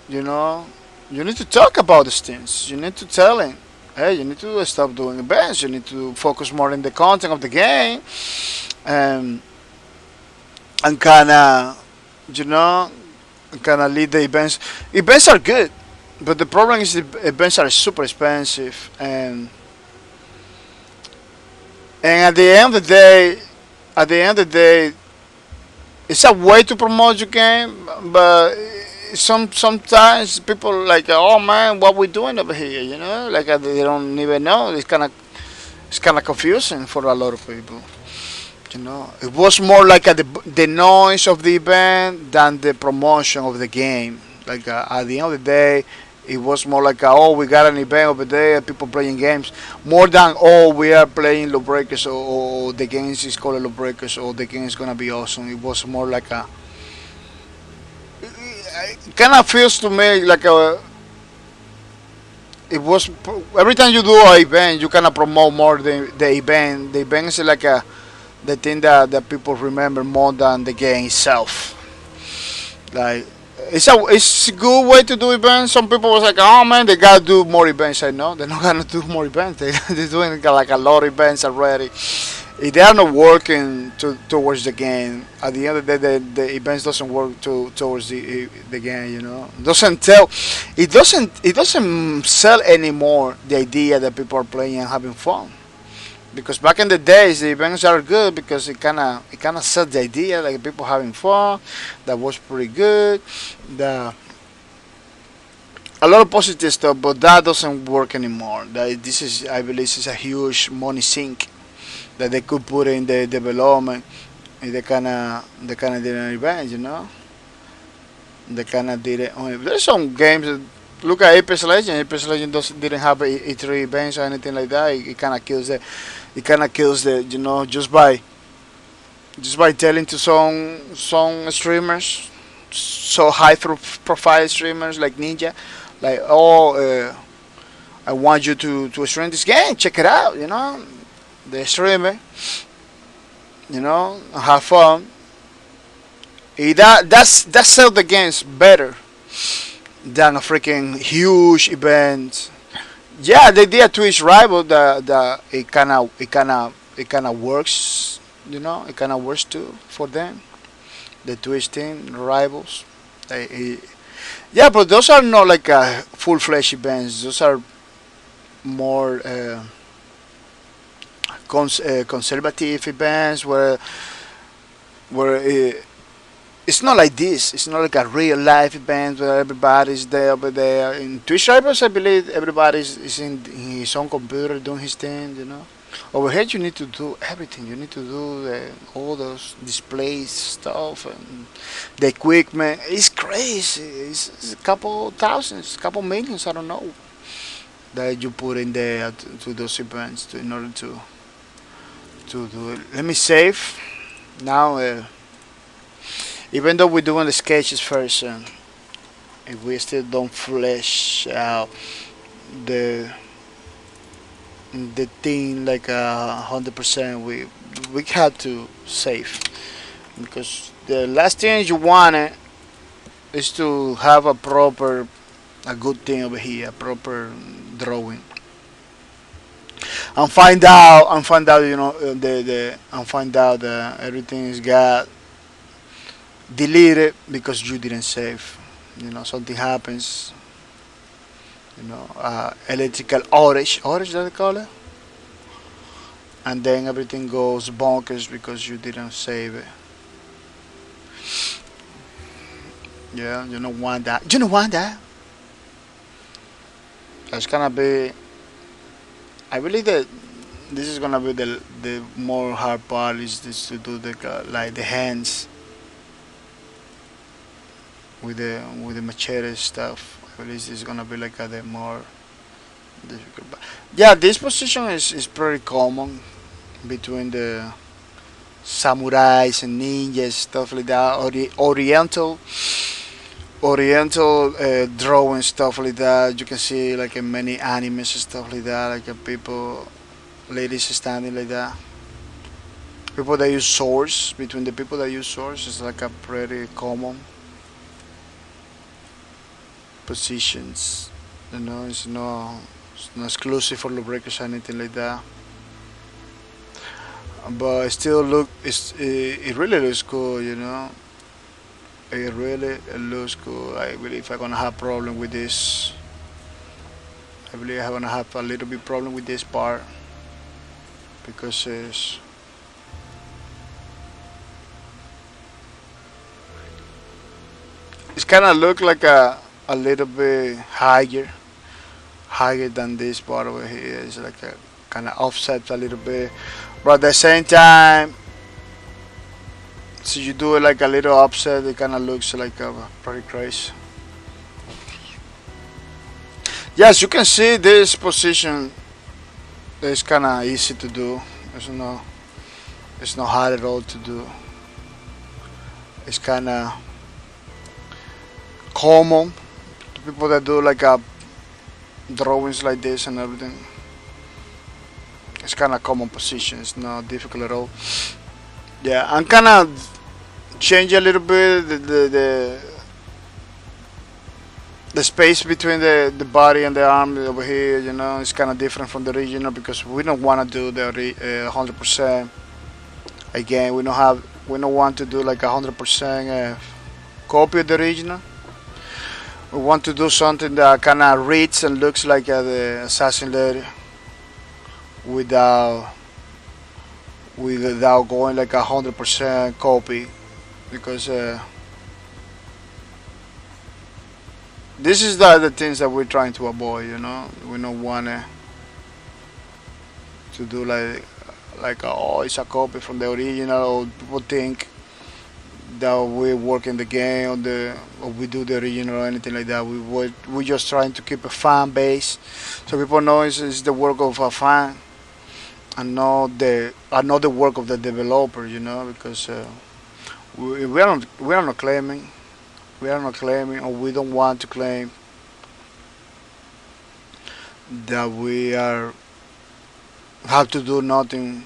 you know, you need to talk about these things. You need to tell him, hey, you need to stop doing events. You need to focus more on the content of the game, and kind of, you know, kind of lead the events. Events are good, but the problem is the events are super expensive, and at the end of the day, at the end of the day, it's a way to promote your game, but sometimes people like, oh man, what we doing over here? You know, like they don't even know. It's kind of confusing for a lot of people. You know, it was more like the noise of the event than the promotion of the game. Like at the end of the day, it was more like oh, we got an event over there, people playing games, more than oh, we are playing Lawbreakers, or the game is called Lawbreakers, or the game is gonna be awesome. It was more like a, it kind of feels to me like a, it was every time you do an event, you kind of promote more the event. The event is like a the thing that people remember more than the game itself. Like it's a good way to do events. Some people was like, oh man, they gotta do more events. I know they're not gonna do more events. They're doing like a lot of events already. If they are not working towards the game, at the end of the day, the events doesn't work towards the game. You know, doesn't tell, it doesn't sell anymore the idea that people are playing and having fun. Because back in the days, the events are good because it kind of set the idea like people having fun. That was pretty good. The a lot of positive stuff, but that doesn't work anymore. That this is, I believe, is a huge money sink that they could put in the development. And they kind of did an event, you know. They kind of did it. There's some games that look at Apex Legends. Apex Legends didn't have E3 events or anything like that. It kind of kills the, you know, just by telling to some streamers, so high profile streamers like Ninja, like oh, I want you to stream this game. Check it out, you know. They stream it, you know, have fun. That sell the games better than a freaking huge event. Yeah, the idea Twitch rival the it kind of works, you know, it kind of works too for them. The Twitch team rivals, yeah, but those are not like full fledged events. Those are more conservative events where it's not like this. It's not like a real life event where everybody's there over there. In Twitch Rivals, I believe everybody is in his own computer doing his thing, you know. Over here, you need to do everything. You need to do all those displays stuff and the equipment. It's crazy. It's a couple thousands, couple millions. I don't know that you put in there to those events in order to do it. Let me save now. Even though we're doing the sketches first, if we still don't flesh out the thing like 100%, we have to save, because the last thing you want is to have a good thing over here, a proper drawing, and find out, you know, and find out that everything is got deleted because you didn't save. You know, something happens. You know, electrical outage that they call it, and then everything goes bonkers because you didn't save it. Yeah, you don't want that. You don't want that. That's gonna be. I believe that this is gonna be the more hard part is this to do the like the hands with the machete stuff. I believe this is gonna be like the more difficult. But yeah, this position is pretty common between the samurais and ninjas, stuff like that. Oriental drawing stuff like that. You can see like in many animes and stuff like that, like people, ladies standing like that. People that use source, between the people that use source, is like a pretty common positions. It's not exclusive for lawbreakers or anything like that. But it still it really looks cool, It really looks cool. I believe I'm gonna have problem with this. I believe I'm gonna have a little bit problem with this part because it's kind of look like a little bit higher than this part over here. It's like a kind of offset a little bit, but at the same time, so you do it like a little offset, it kind of looks like a pretty crazy. Yes, you can see this position is kind of easy to do. It's not hard at all to do. It's kind of common to people that do like drawings like this and everything. It's kind of common position. It's not difficult at all. Yeah, I'm kind of change a little bit the space between the body and the arm over here. It's kind of different from the original because we don't want to do the 100%. Again, we don't want to do like 100% copy of the original. We want to do something that kind of reads and looks like the assassin lady without going like 100% copy because this is the things that we're trying to avoid. We don't want to do like oh, it's a copy from the original, or people think that we work in the game or we do the original or anything like that. We're just trying to keep a fan base so people know it's the work of a fan and not the work of the developer, because we are not claiming, or we don't want to claim that we have to do nothing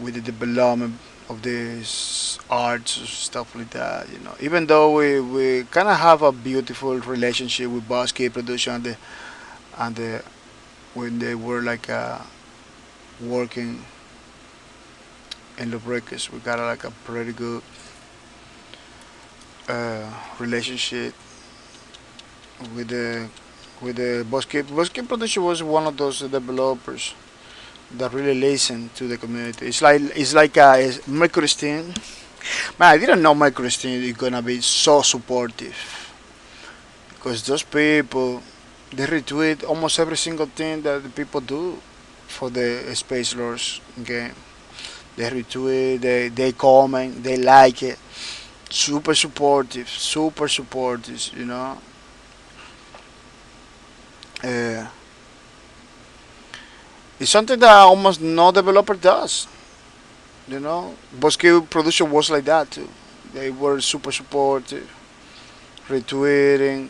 with the development of these arts or stuff like that. Even though we kind of have a beautiful relationship with Basket Production and when they were like working in the breakers, we got like a pretty good relationship with the Basket Production was one of those developers that really listen to the community. It's like a Mercury Steam. Man, I didn't know Mercury Steam is gonna be so supportive because those people they retweet almost every single thing that the people do for the Space Lords game. They retweet, they comment, they like it. Super supportive, super supportive. Uh, it's something that almost no developer does. Bosque production was like that too. They were super supportive, retweeting,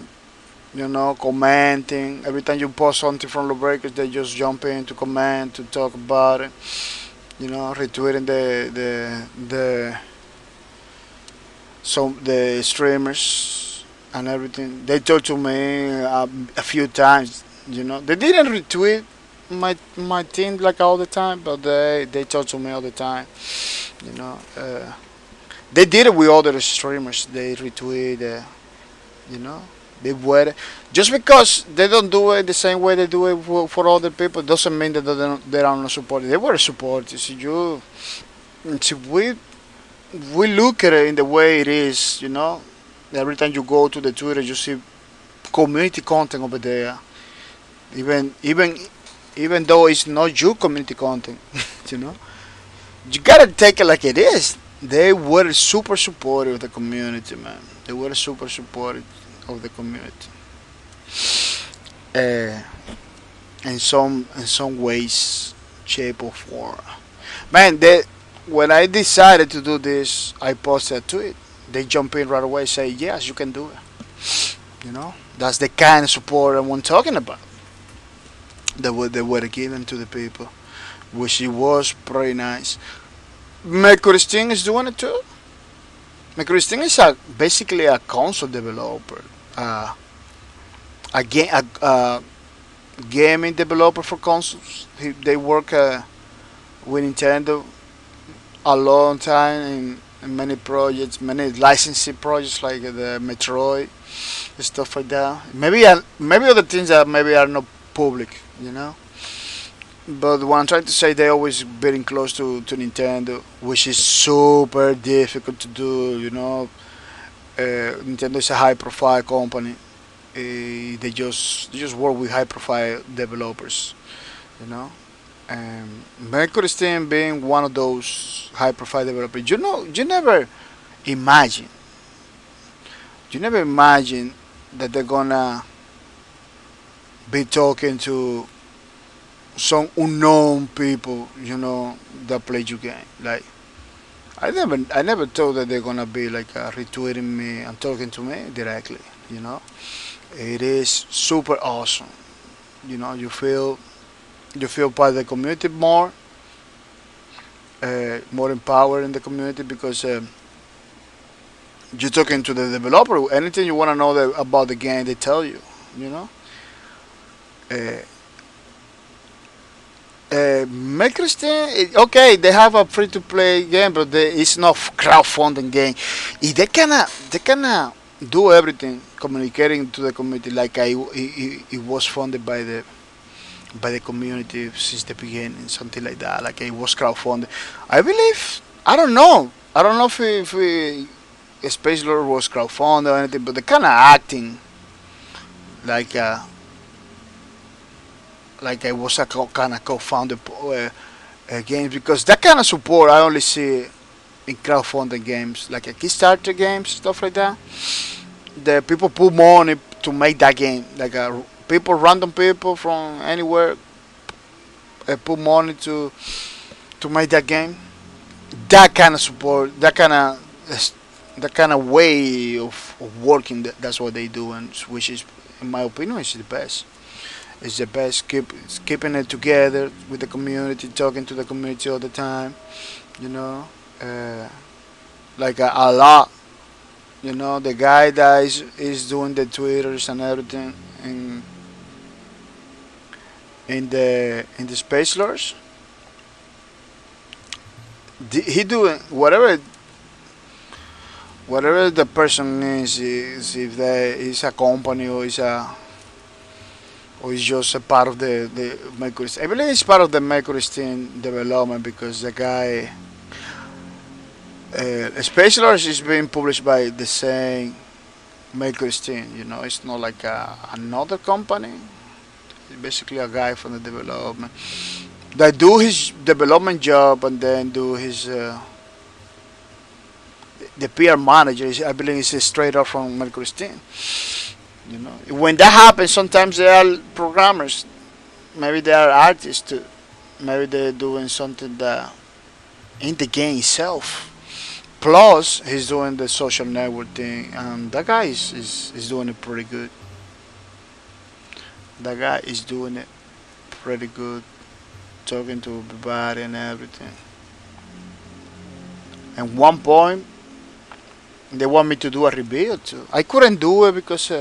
commenting. Every time you post something from the breakers, they just jump in to comment, to talk about it. Retweeting the streamers and everything. They talked to me a few times. They didn't retweet my team like all the time, but they talk to me all the time. They did it with other streamers. They retweet. You know, they were just because they don't do it the same way they do it for other people doesn't mean that they are not supported. They were supported. See, we look at it in the way it is. Every time you go to the Twitter, you see community content over there. Even even though it's not your community content, you know, you gotta take it like it is. They were super supportive of the community, man. They were super supportive of the community. Uh, in some ways, shape or form. Man, when I decided to do this, I posted a tweet. They jump in right away, say yes, you can do it. That's the kind of support I'm talking about. They were given to the people, which it was pretty nice. Mercury is doing it too. Mercury is basically a console developer, uh, a gaming developer for consoles. They work with Nintendo a long time in many projects, many licensing projects like the Metroid and stuff like that. Maybe other things that maybe are not public, you know. But what I'm trying to say, they always getting close to Nintendo, which is super difficult to do. You know, Nintendo is a high-profile company. They just work with high-profile developers. You know, and Mercury Steam being one of those high-profile developers. You know, imagine, you never imagine that they're gonna be talking to some unknown people, you know, that play your game. Like I never thought that they're gonna be like retweeting me and talking to me directly. You know, it is super awesome. You know, you feel part of the community more, more empowered in the community because you're talking to the developer. Anything you want to know about the game, they tell you. You know. Uh, Microstin, okay, they have a free-to-play game, but it's not crowdfunding game. They cannot do everything, communicating to the community like it was funded by the community since the beginning, something like that. Like it was crowdfunded. I believe. I don't know. I don't know if Space Lord was crowdfunded or anything, but they kind of acting like. Like I was a kind of co-founder games because that kind of support I only see in crowdfunding games like a Kickstarter games stuff like that. The people put money to make that game like random people from anywhere put money to make that game. That kind of support, that kind of way of working. That's what they do, and which is, in my opinion, is the best. It's the best. Keeping it together with the community, talking to the community all the time. You know, uh, like a lot. You know, the guy that is doing the twitters and everything in the space lords. He doing whatever the person is if they is a company or is just a part of the Mercury. I believe it's part of the Mercury team development because the guy Space Lords is being published by the same Mercury team. You know, it's not like another company. It's basically a guy from the development that do his development job and then do his the PR manager. I believe is straight up from Mercury team. You know, when that happens, sometimes they are programmers. Maybe they are artists too. Maybe they're doing something that in the game itself. Plus, he's doing the social network thing, and that guy is doing it pretty good. That guy is doing it pretty good, talking to everybody and everything. And one point, they want me to do a review too. I couldn't do it because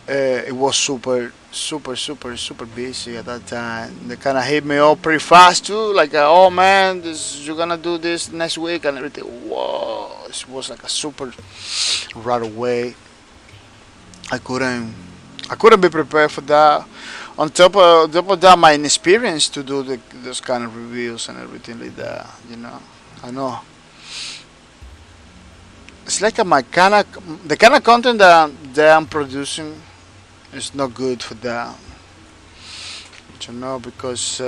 it was super busy at that time. They kind of hit me up pretty fast too, like oh man, you're gonna do this next week and everything. Whoa, it was like a super right away. I couldn't I couldn't be prepared for that. On top of that, my inexperience to do those kind of reviews and everything like that. I know it's like my kind of the kind of content that I'm producing is not good for that. Because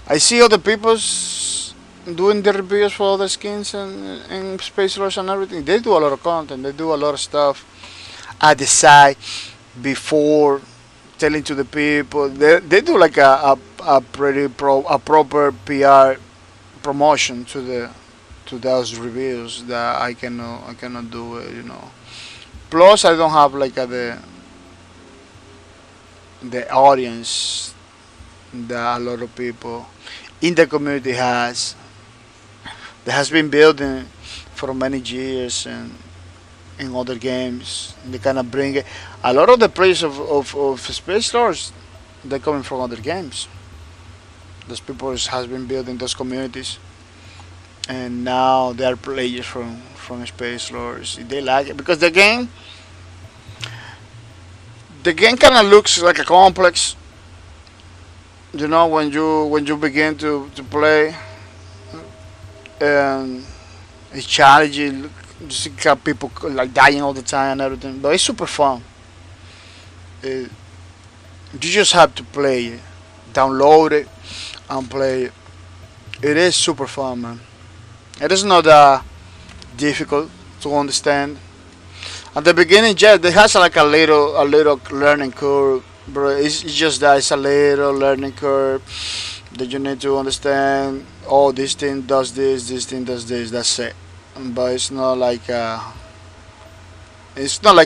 I see other people's doing the reviews for other skins and Space Rush and everything. They do a lot of content. They do a lot of stuff at the site before telling to the people. They do like a proper PR promotion to those reviews that I cannot do it. Plus, I don't have like the audience that a lot of people. in the community has that has been building for many years and in other games. They kind of bring it. A lot of the players of Space Lords, they're coming from other games. Those people has been building those communities, and now they are players from Space Lords. They like it because the game kind of looks like a complex. You know, when you begin to play, and it's challenging. You see how people like dying all the time and everything, but it's super fun. You just have to play it, download it, and play it. It is super fun, man. It is not difficult to understand. At the beginning, yeah, it has like a little learning curve, bro. It's just that it's a little learning curve that you need to understand. Oh, this thing does this thing does this. That's it. But it's not like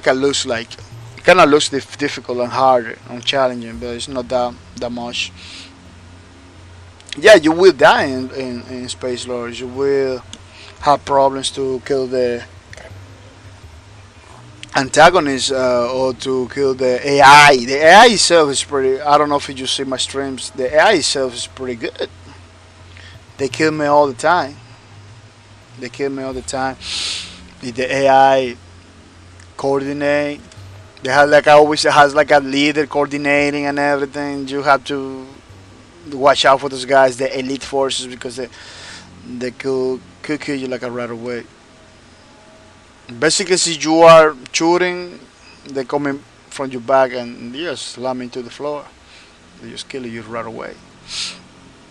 it looks like. It kind of looks difficult and hard and challenging, but it's not that much. Yeah, you will die in Space Lords. You will have problems to kill the antagonist or to kill the AI. The AI itself is pretty. I don't know if you see my streams. The AI itself is pretty good. They kill me all the time. They kill me all the time. If the AI coordinate, they have like always has like a leader coordinating and everything. You have to watch out for those guys, the elite forces, because they could kill you like a right away. Basically, if you are shooting, they coming from your back and you just slam into the floor. They just kill you right away.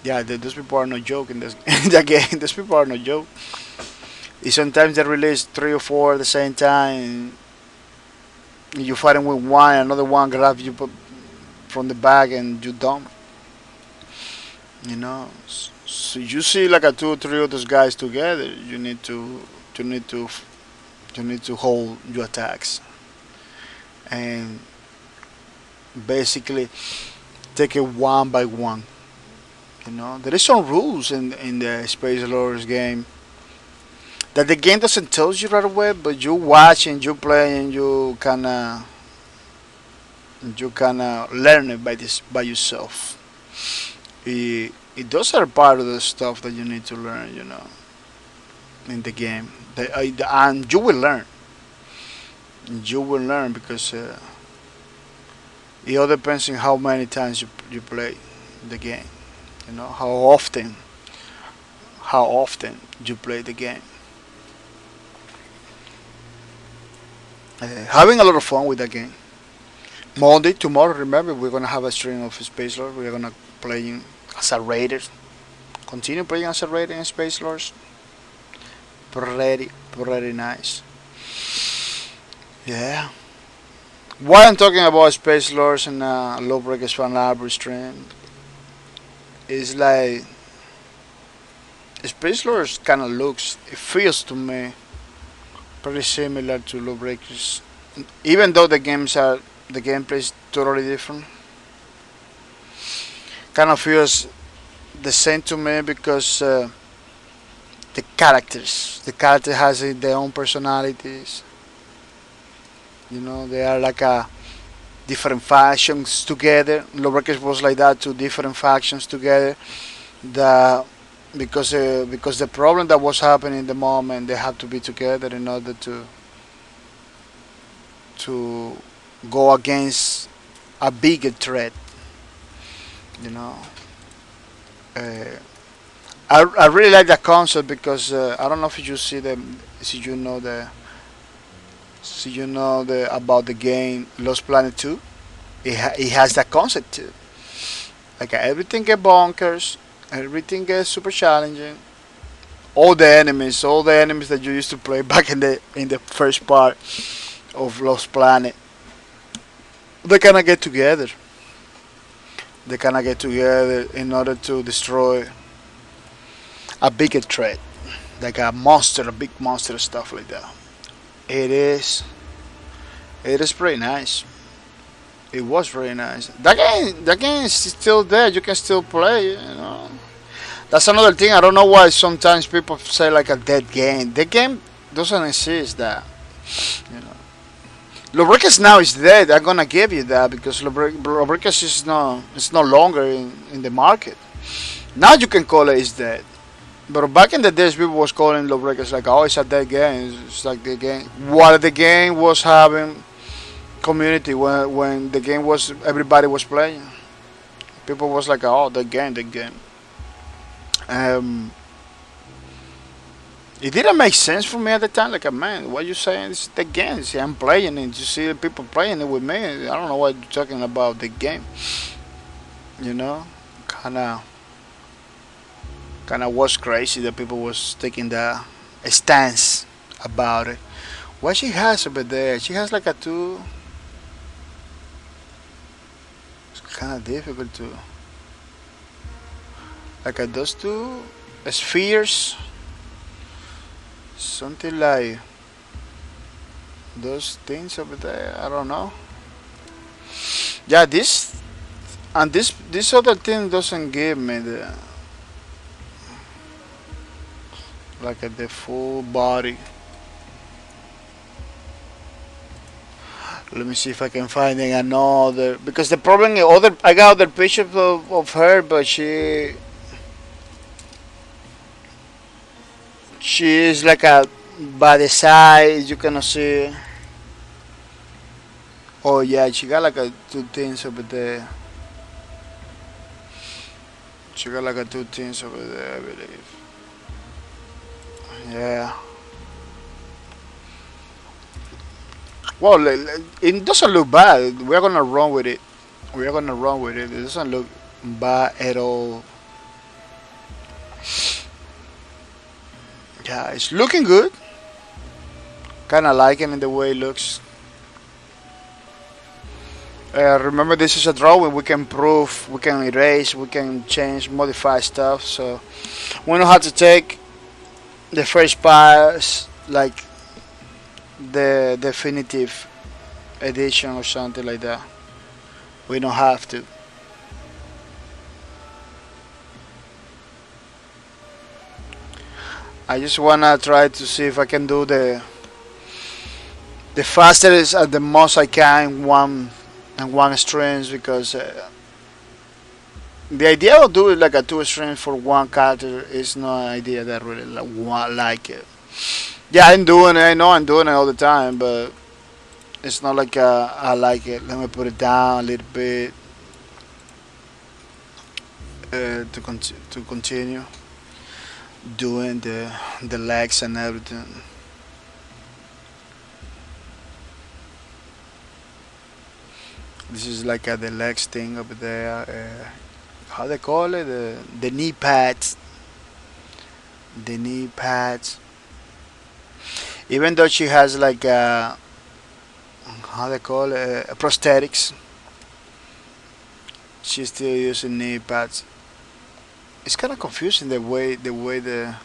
Yeah, those people are no joke in this in that game. Those people are no joke. Sometimes they release three or four at the same time. You fighting with one, another one grabs you from the back, and you dump. You know, so you see like a two or three of those guys together. You need to you need to hold your attacks and basically take it one by one. You know, there is some rules in the Space Lords game that the game doesn't tell you right away, but you watch and you play and you kinda learn it by yourself. Those are part of the stuff that you need to learn, in the game. And you will learn. You will learn because it all depends on how many times you play the game. You know how often you play the game. Having a lot of fun with that game. Monday, tomorrow, remember, we're gonna have a stream of Space Lord. We're gonna playing as a raider. Continue playing as a raider in Space Lords. Pretty nice. Yeah. Why I'm talking about Space Lords and Lawbreakers Fan Library stream is like Space Lords kind of it feels to me pretty similar to Lawbreakers, even though the gameplay is totally different. Kind of feels the same to me because the character has their own personalities. They are like a different factions together. Lawbreakers was like that, two different factions together. The because the problem that was happening in the moment, they have to be together in order to go against a bigger threat. You know, uh, I really like that concept because I don't know if you see them, if you know the about the game Lost Planet 2. It has that concept too. Like everything get bonkers, everything gets super challenging. All the enemies that you used to play back in the first part of Lost Planet, they kind of get together. They kind of get together in order to destroy a bigger threat, like a big monster, stuff like that. It is, it is pretty nice. It was very nice. That game is still there. You can still play. That's another thing. I don't know why sometimes people say like a dead game. The game doesn't exist. That, you know, Lubricus now is dead. I'm gonna give you that because Lubricus is no, it's no longer in the market. Now you can call it is dead. But back in the days, people was calling Lubricus like, oh, it's a dead game. It's like the game. While the game was having community, when the game was everybody was playing, people was like, oh, the game, the game. Um, it didn't make sense for me at the time. Like, man, what you saying? It's the game. See, I'm playing it. You see people playing it with me. I don't know what you're talking about. The game, you know, kind of was crazy that people was taking the stance about it. What she has over there? She has like a two. It's kind of difficult to like those two spheres. Something like those things over there. I don't know. Yeah, this and this other thing doesn't give me the like the full body. Let me see if I can find another because the problem is other I got other pictures of her, but she is like a by the side you cannot see. Oh yeah, she got like a two things over there. She got like a two things over there, I believe. Yeah. Well, it doesn't look bad. We're gonna run with it. We're gonna run with it. It doesn't look bad at all. Yeah, it's looking good. Kind of liking it the way it looks. Remember, this is a drawing. We can improve, we can erase, we can change, modify stuff. So we know how to take the first pass, like the definitive edition or something like that. We don't have to. I just wanna try to see if I can do the fastest and the most I can in one strings because the idea of doing like a two strings for one character is not an idea that really like it. Yeah, I'm doing it. I know I'm doing it all the time, but it's not like I like it. Let me put it down a little bit to continue doing the legs and everything. This is like the legs thing over there. How they call it? The knee pads. The knee pads. Even though she has like how they call it prosthetics, she's still using knee pads. It's kind of confusing the way the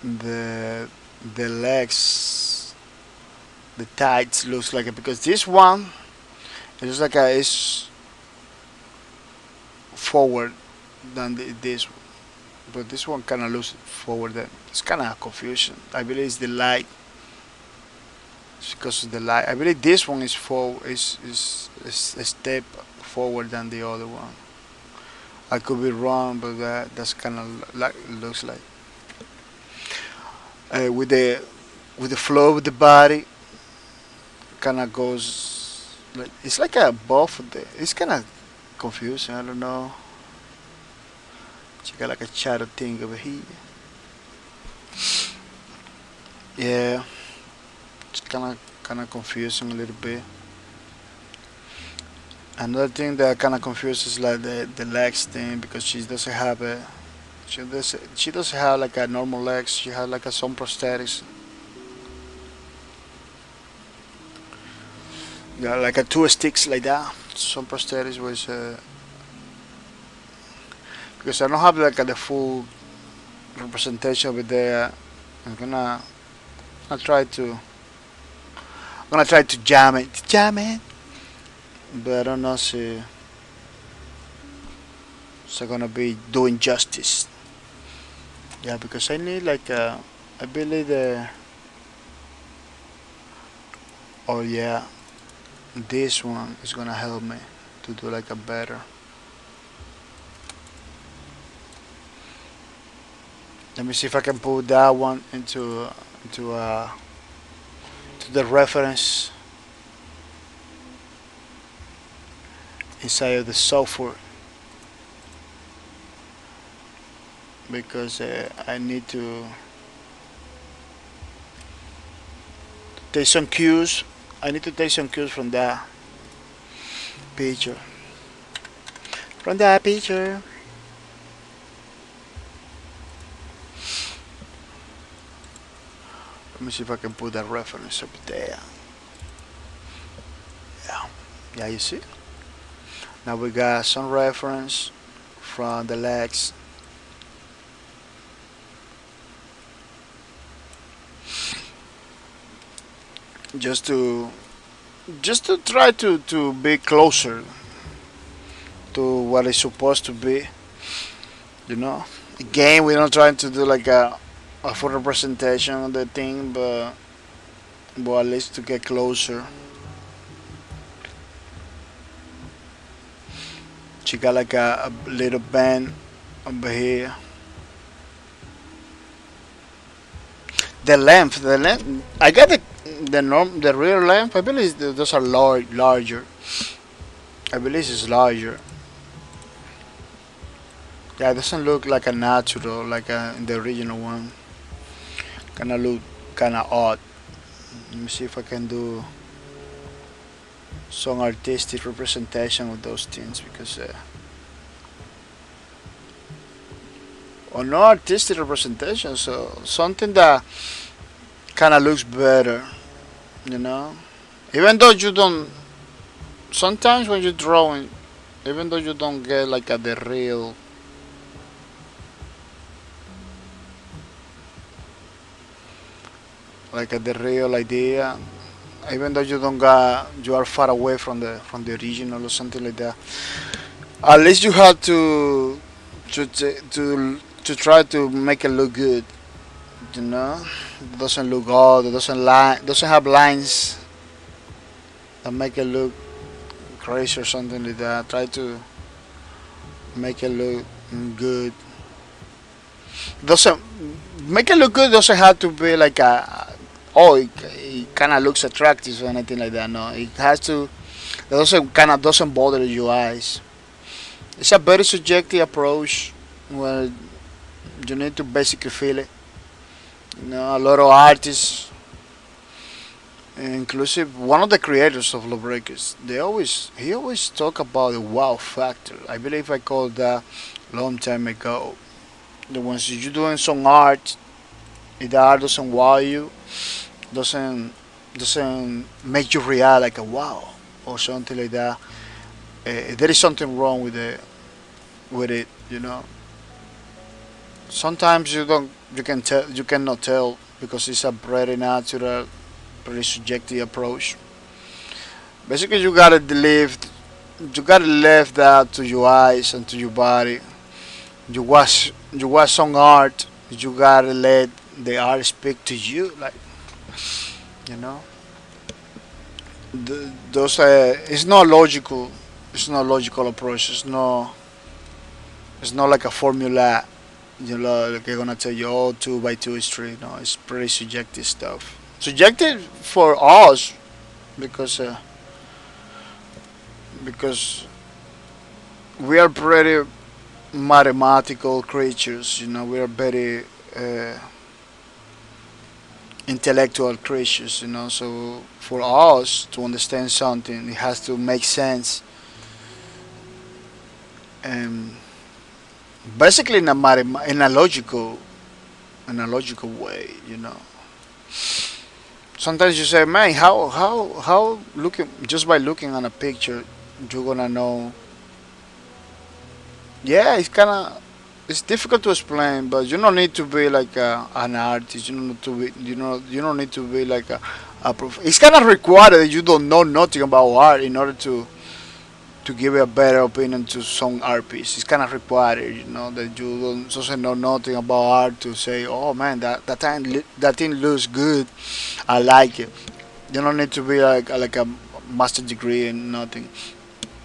the legs, the tights looks like it because this one it looks like it's forward than this, but this one kind of looks forward. It's kind of confusion. I believe it's the light. It's because of the light. I believe this one is is a step forward than the other one. I could be wrong, but that's kind of like looks like with the flow of the body, kind of goes like it's like a buff. It's kind of confusing. I don't know. She got like a shadow thing over here. Yeah, it's kind of confusing a little bit. Another thing that kind of confuses like the legs thing because she doesn't have like a normal legs. She has like some prosthetics. Yeah, like a two sticks like that. Some prosthetics was because I don't have like the full representation over there. I'm gonna I try to I'm gonna try to jam it, but I don't know. so gonna be doing justice. Yeah, because I need like I believe the oh yeah, this one is gonna help me to do like a better. Let me see if I can put that one into to the reference inside of the software, because I need to take some cues. I need to take some cues from that picture. From that picture. Let me see if I can put that reference up there. Yeah, yeah, you see. Now we got some reference from the legs. Just to try to be closer to what it's supposed to be, you know. Again, we're not trying to do like a full representation of the thing, but at least to get closer. She got like a little band over here. The length. I got the real length. I believe those are larger. I believe it's larger. Yeah, it doesn't look like a natural like in the original one. Kinda look kinda odd. Let me see if I can do some artistic representation with those things, because or no artistic representation, so something that kind of looks better, you know. Even though you don't, sometimes when you're drawing, even though you don't get like the real, like the real idea, even though you don't got, you are far away from the original or something like that. At least you have to try to make it look good, you know. It doesn't look odd. It doesn't have lines that make it look crazy or something like that. Try to make it look good. Doesn't make it look good. Doesn't have to be like a oh it kind of looks attractive or anything like that. No, it has to. It doesn't bother your eyes. It's a very subjective approach where you need to basically feel it. You know, a lot of artists, inclusive one of the creators of Lawbreakers, he always talk about the wow factor. I believe I called that long time ago. The ones you're doing some art, if the art doesn't wow you, doesn't make you react like a wow or something like that. There is something wrong with it, you know. Sometimes you cannot tell, because it's a very natural, very subjective approach. Basically, you gotta leave that to your eyes and to your body. You watch some art. You gotta let the art speak to you, like, you know. Those it's not logical. It's not logical approach. It's not like a formula. You know, like they're gonna tell you, oh, 2 by 2 is 3. No, it's pretty subjective stuff. Subjective for us, because because we are pretty mathematical creatures. You know, we are very intellectual creatures. You know, so for us to understand something, it has to make sense. And basically in a logical way, you know. Sometimes you say, man, how looking, just by looking at a picture, you're gonna know. Yeah, it's difficult to explain, but you don't need to be like an artist. You don't need to be, you don't need to be like a prof. It's kind of required that you don't know nothing about art in order to to give a better opinion to some art piece. It's kind of required, that you don't also know nothing about art to say, oh man, that thing looks good. I like it. You don't need to be like a master degree and nothing.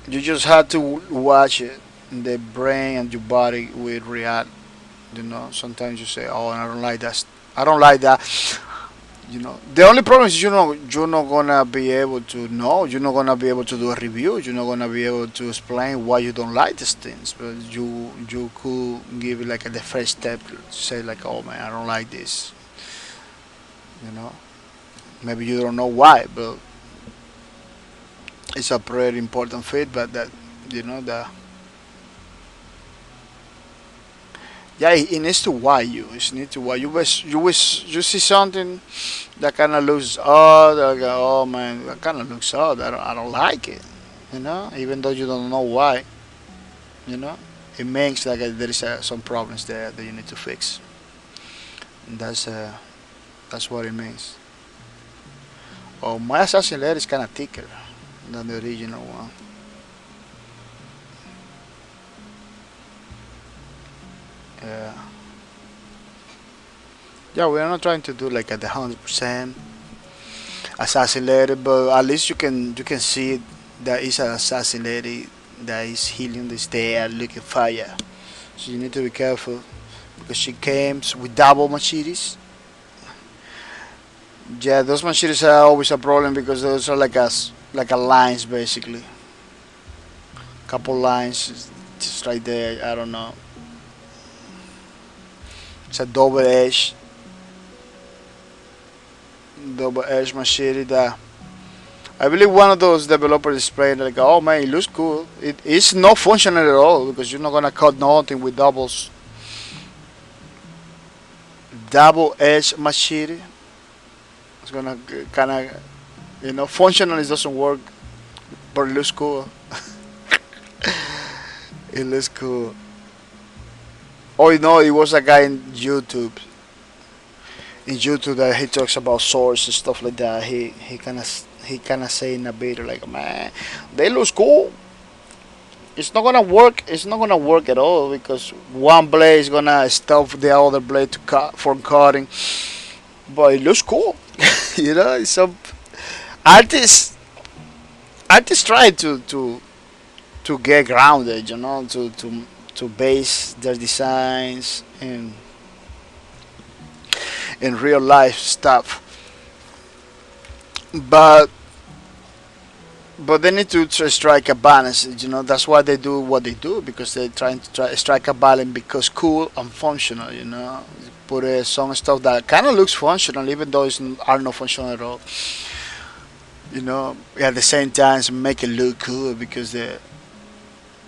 You just have to watch it. The brain and your body will react. Sometimes you say, oh, I don't like that. I don't like that. The only problem is you're not gonna be able to know. You're not gonna be able to do a review. You're not gonna be able to explain why you don't like these things. But you could give it like the first step. Say like, oh man, I don't like this. You know, maybe you don't know why, but it's a pretty important feedback that that. Yeah, it needs to why you. It needs to why you see something that kind of looks odd. Like, oh man, that kind of looks odd. I don't like it. Even though you don't know why. You know, it makes like there is some problems there that you need to fix. And that's what it means. Oh, my assassin layer is kind of thicker than the original one. Yeah. Yeah, we are not trying to do like at the 100% assassinated, but at least you can see that is an assassinated that is healing the stair looking fire. So you need to be careful because she comes with double machetes. Yeah, those machetes are always a problem because those are like a lines basically, couple lines just right there. I don't know. It's a double edge machete that I believe one of those developers displayed like, oh man, it looks cool. It is not functional at all because you're not gonna cut nothing with double edge machete. It's gonna kind of functional. It doesn't work, but it looks cool. It looks cool. Oh, it was a guy in YouTube. In YouTube, that he talks about swords and stuff like that. He kind of say in a video like, man, they look cool. It's not gonna work. It's not gonna work at all because one blade is gonna stop the other blade to cut from cutting. But it looks cool. Some artists artists try to get grounded. To base their designs in real life stuff. But they need to strike a balance. That's why they do what they do because they're trying to strike a balance because cool and functional. Put some stuff that kind of looks functional even though it's are not functional at all. At the same time make it look cool because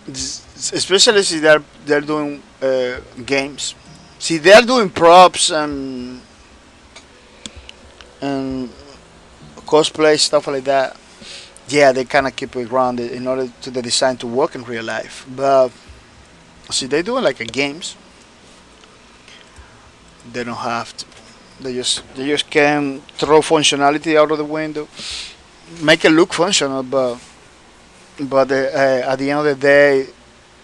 especially if they're doing games. See, they're doing props and cosplay stuff like that. Yeah, they kind of keep it grounded in order to the design to work in real life. But see, they doing like a games. They don't have to. They just can throw functionality out of the window, make it look functional, but at the end of the day,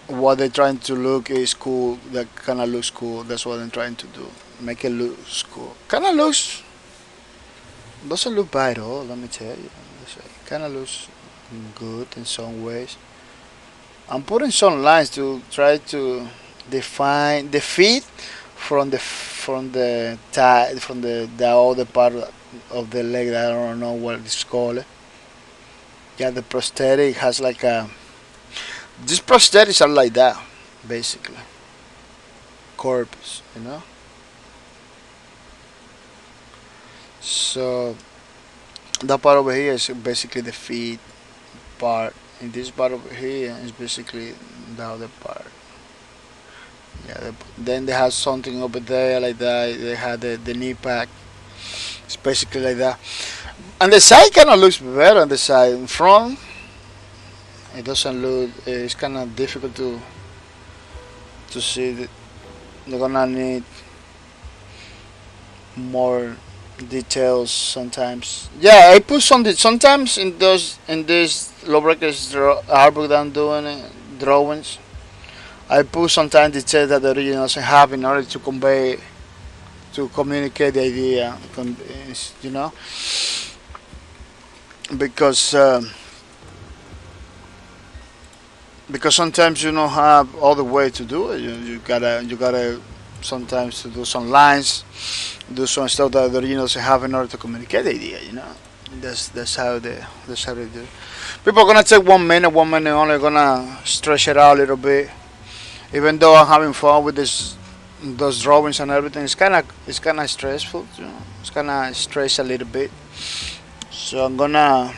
what they're trying to look is cool. That kind of looks cool. That's what I'm trying to do. Make it look cool. Kind of looks doesn't look bad at all. Let me tell you. Kind of looks good in some ways. I'm putting some lines to try to define the feet from the tie from the other part of the leg that I don't know what it's called. Yeah, the prosthetic has like a. These prosthetics are like that, basically. Corpus. So that part over here is basically the feet part, and this part over here is basically the other part. Yeah. Then they have something over there like that. They have the knee pack. It's basically like that. And the side kind of looks better on the side. In front, it doesn't look. It's kind of difficult to see. They're gonna need more details sometimes. Yeah, I put some sometimes in these lawbreakers hardbook that I'm doing drawings. I put sometimes details that the original doesn't have in order to convey to communicate the idea. You know, because because sometimes you don't have all the way to do it. You gotta sometimes to do some lines, do some stuff that the original doesn't have in order to communicate the idea. You know, that's how they do. People are gonna take 1 minute, 1 minute only gonna stretch it out a little bit. Even though I'm having fun with this, those drawings and everything, it's kind of stressful. You know? It's kind of stress a little bit. So I'm gonna.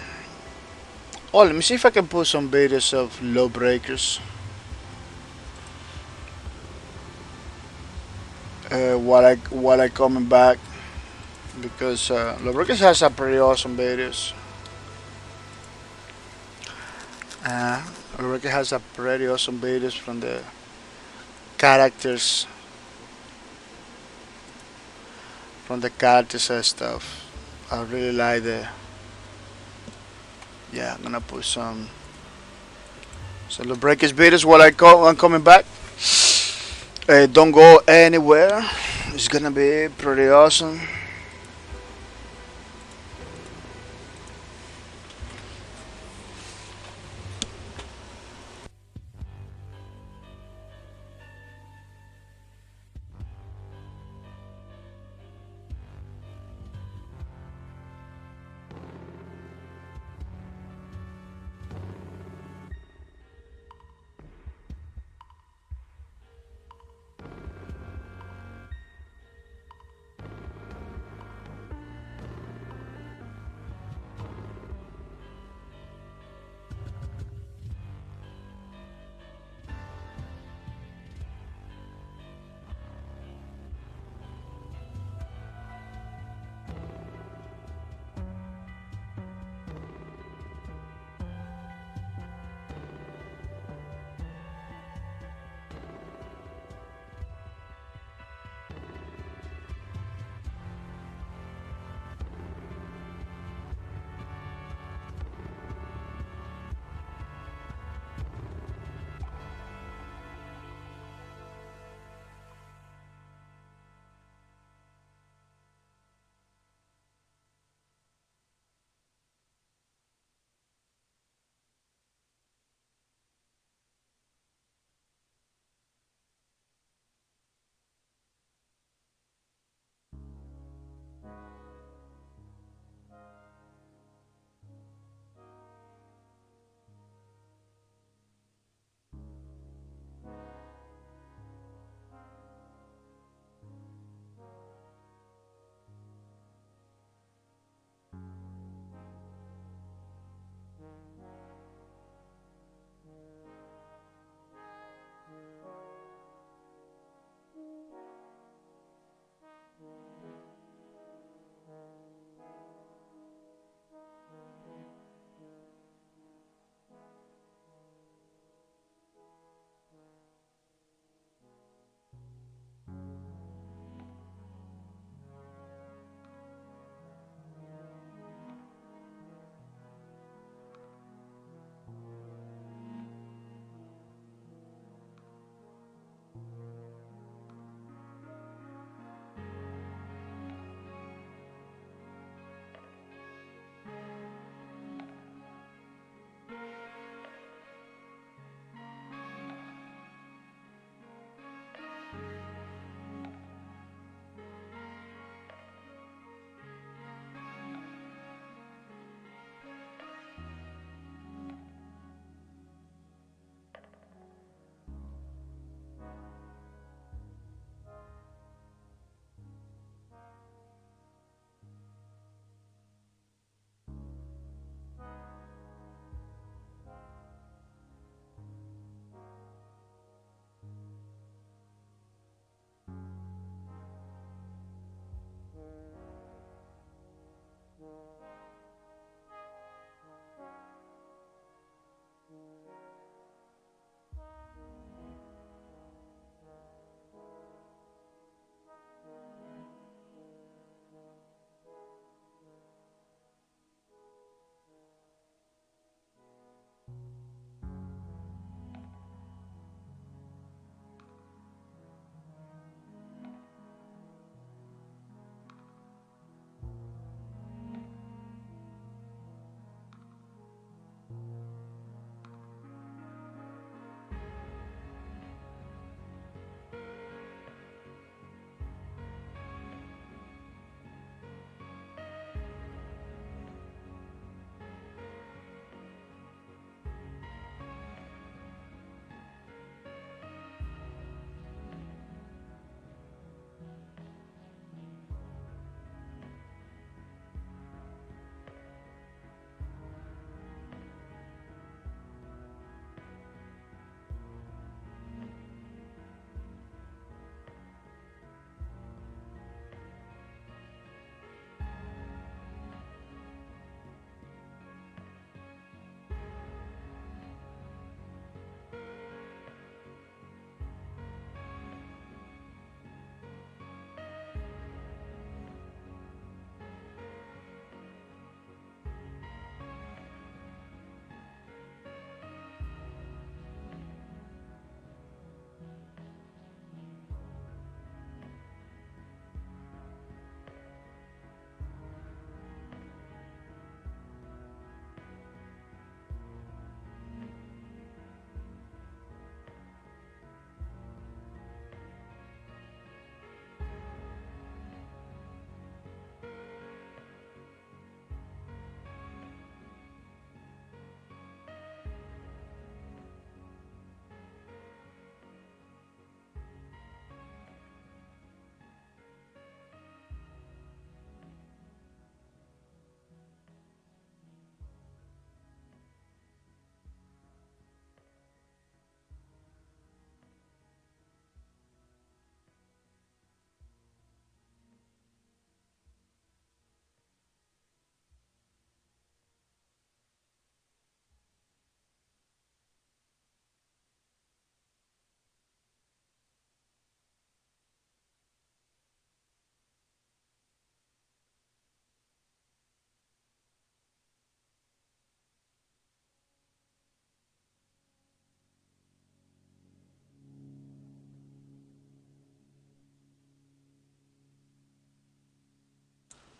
Oh, let me see if I can put some videos of low breakers. While I coming back because low breakers has a pretty awesome videos. Uh, low breakers has a pretty awesome videos from the characters and stuff. I really like the. Yeah, I'm gonna put some low breakers videos while I'm coming back. Don't go anywhere. It's gonna be pretty awesome.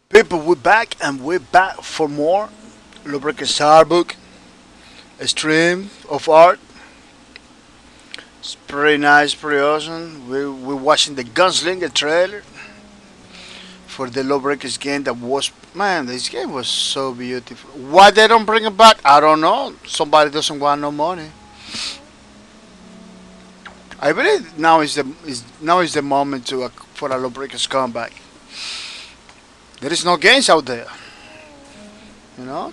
People, we're back and we're back for more Lubricant Starbook, a stream of art. It's pretty nice, pretty awesome. We're watching the Gunslinger trailer for the Lawbreakers game that was, man, this game was so beautiful. Why they don't bring it back, I don't know. Somebody doesn't want no money. I believe now is the moment to for a Lawbreakers comeback. There is no games out there, you know.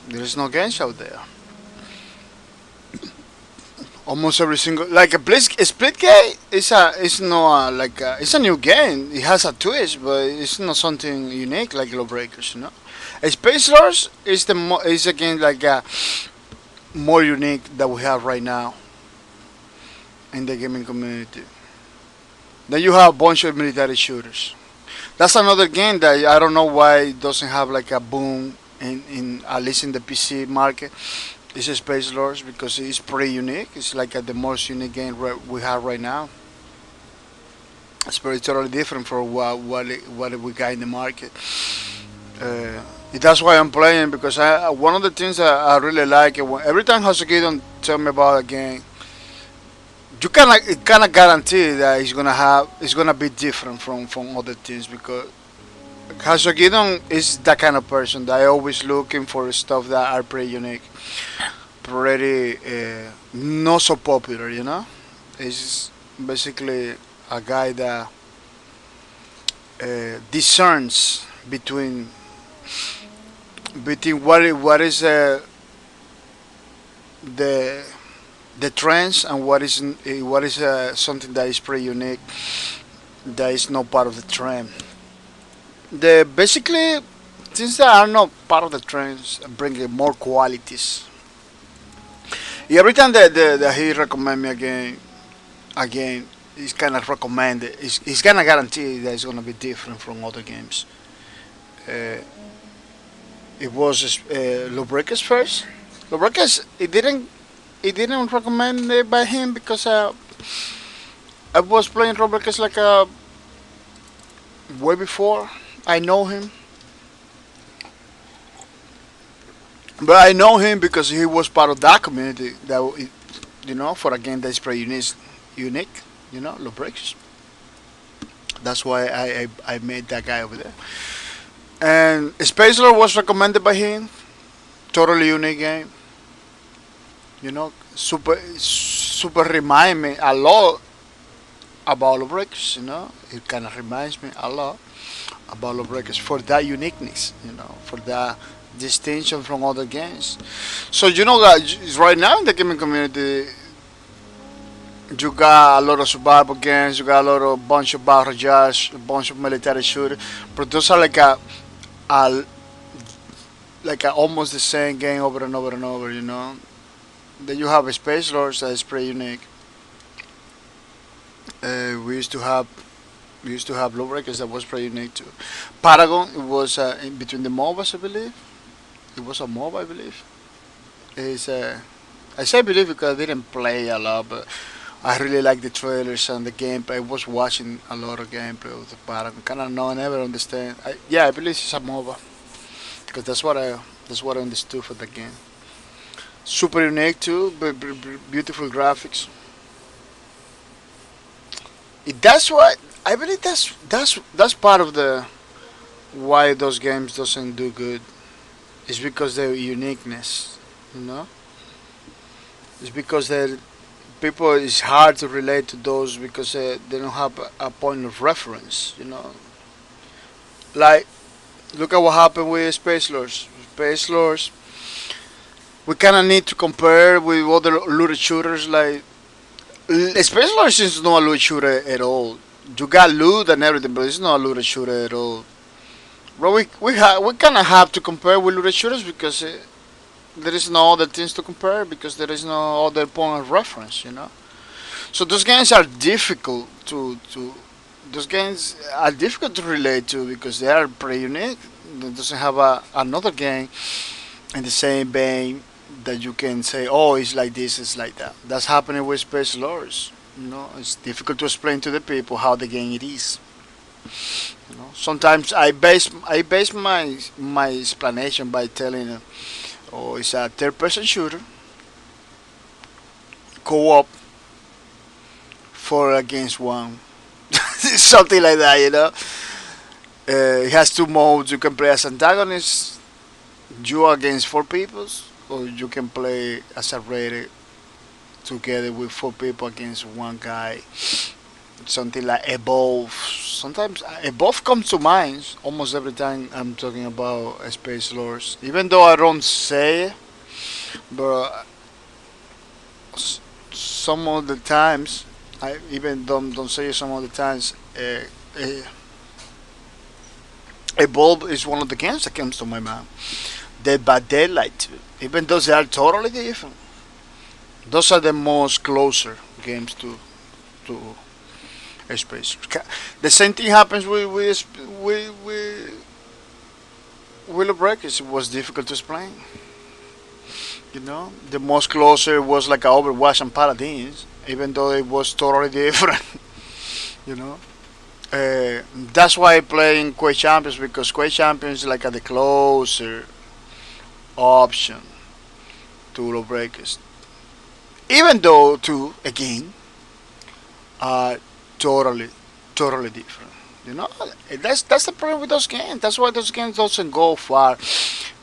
There is no games out there. Almost every single like a split game is a it's not like it's a new game. It has a twist, but it's not something unique like Lawbreakers, you know. A Space Lords is is a game like more unique that we have right now in the gaming community. Then you have a bunch of military shooters. That's another game that I don't know why it doesn't have like a boom in at least in the PC market. It's a Space Lords because it's pretty unique. It's like the most unique game we have right now. It's pretty totally different from what we got in the market. That's why I'm playing because one of the things that I really like every time Hasukidon tell me about a game, you kind of guarantee that it's gonna be different from other things because Hasukidon is that kind of person that I always looking for stuff that are pretty unique, pretty not so popular. You know, it's basically a guy that discerns between what is the the trends and what is something that is pretty unique that is not part of the trend. The basically things that are not part of the trends bring more qualities. Every time that he recommend me again, he's kind of recommended. He's kind of guarantee that it's gonna be different from other games. Uh, it was Lawbreakers first. Lawbreakers it didn't recommend it by him because I was playing Lawbreakers like way before I know him, but I know him because he was part of that community you know, for a game that's pretty unique, you know, Lawbreakers. That's why I made that guy over there. And Space Lord was recommended by him. Totally unique game. You know, super remind me a lot about Lawbreakers. You know, it kind of reminds me a lot about Lawbreakers for that uniqueness. You know, for that distinction from other games. So you know that right now in the gaming community, you got a lot of survival games. You got a lot of bunch of battle royales, a bunch of military shooters, but those are a almost the same game over and over and over. You know. Then you have a Space Lords that is pretty unique. We used to have Lawbreakers that was pretty unique too. Paragon it was in between the MOBAs I believe. It was a MOBA I believe. It's I say believe because I didn't play a lot, but I really like the trailers and the gameplay. I was watching a lot of gameplay of the Paragon. Kind of know, I never understand. Yeah, I believe it's a MOBA because that's what I understood for the game. Super unique too, beautiful graphics. That's what I believe. That's part of the why those games doesn't do good. It's because their uniqueness, you know. It's because they people it's hard to relate to those because they don't have a point of reference, you know. Like look at what happened with Space Lords. Space Lords. We kind of need to compare with other looter shooters like Space Lords is not a looter shooter at all. You got loot and everything, but it's not a looter shooter at all. Bro, we kind of have to compare with looter shooters because there is no other things to compare because there is no other point of reference, you know. So those games are difficult to those games are difficult to relate to because they are pretty unique. It doesn't have another game in the same vein that you can say, oh, it's like this, it's like that. That's happening with Space Lords. You know, it's difficult to explain to the people how the game it is. You know, sometimes I base my explanation by telling, oh, it's a third-person shooter, co-op, 4 against 1, something like that. It has two modes. You can play as antagonist, you against 4 people, or you can play as a rated together with 4 people against one guy. Something like Evolve. Sometimes Evolve comes to mind almost every time I'm talking about space lords. Even though I don't say it, but some of the times, I even don't say it some of the times. Uh, Evolve is one of the games that comes to my mind. Dead by Daylight too. Even though they are totally different, those are the most closer games to space. The same thing happens with Breakers. It was difficult to explain. The most closer was like Overwatch and Paladins, even though it was totally different. you know. That's why I play in Quake Champions, because Quake Champions is like the closer option to Lawbreakers. Even though two again are totally totally different. You know, that's the problem with those games. That's why those games doesn't go far,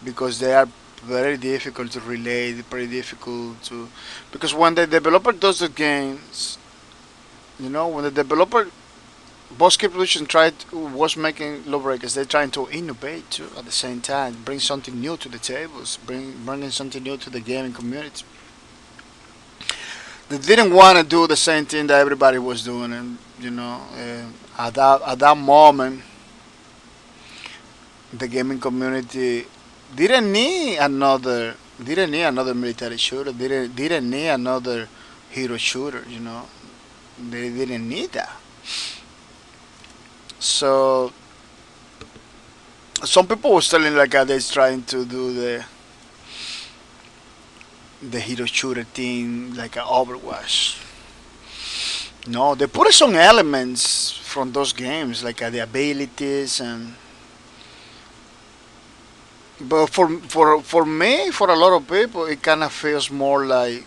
because they are very difficult to relate, very difficult to, because when the developer does the games, when the developer Basket Production was making Lawbreakers, they're trying to innovate too at the same time, bring something new to the tables, bringing something new to the gaming community. They didn't want to do the same thing that everybody was doing, and at that moment, the gaming community didn't need another military shooter, didn't need another hero shooter. They didn't need that. So some people was telling like they're trying to do the hero shooter thing like an Overwatch. No, they put some elements from those games, like the abilities, but for me, for a lot of people, it kind of feels more like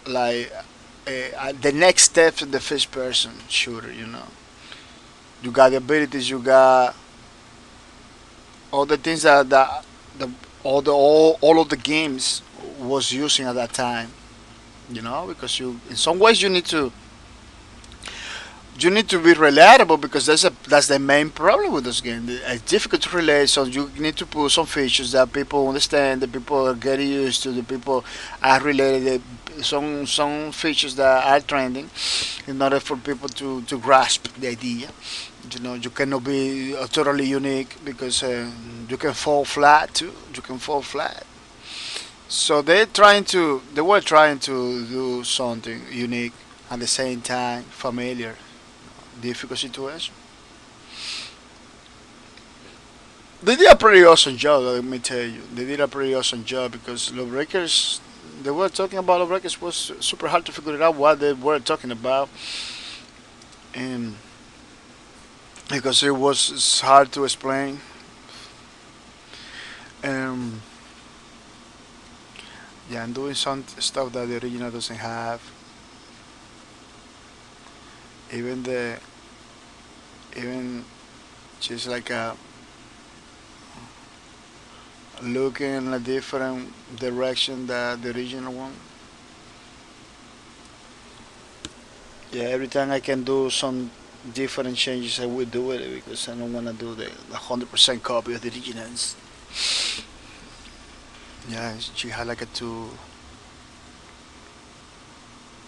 the next step in the first person shooter. You got the abilities, you got all the things that the all of the games was using at that time. Because in some ways you need to be relatable, because that's the main problem with this game. It's difficult to relate, so you need to put some features that people understand, that people are getting used to, the people are related. Some features that are trending, in order for people to grasp the idea. You cannot be totally unique, because you can fall flat too. You can fall flat. So they were trying to do something unique, at the same time familiar. Difficult situation. They did a pretty awesome job, let me tell you. They did a pretty awesome job, because Lawbreakers, they were talking about Lawbreakers, was super hard to figure out what they were talking about, and because it was it's hard to explain. Um, yeah, I'm doing some stuff that the original doesn't have. Even even just like looking in a different direction than the original one. Yeah, every time I can do some different changes, I will do it, because I don't want to do the 100% copy of the originals. Yeah, she had like a two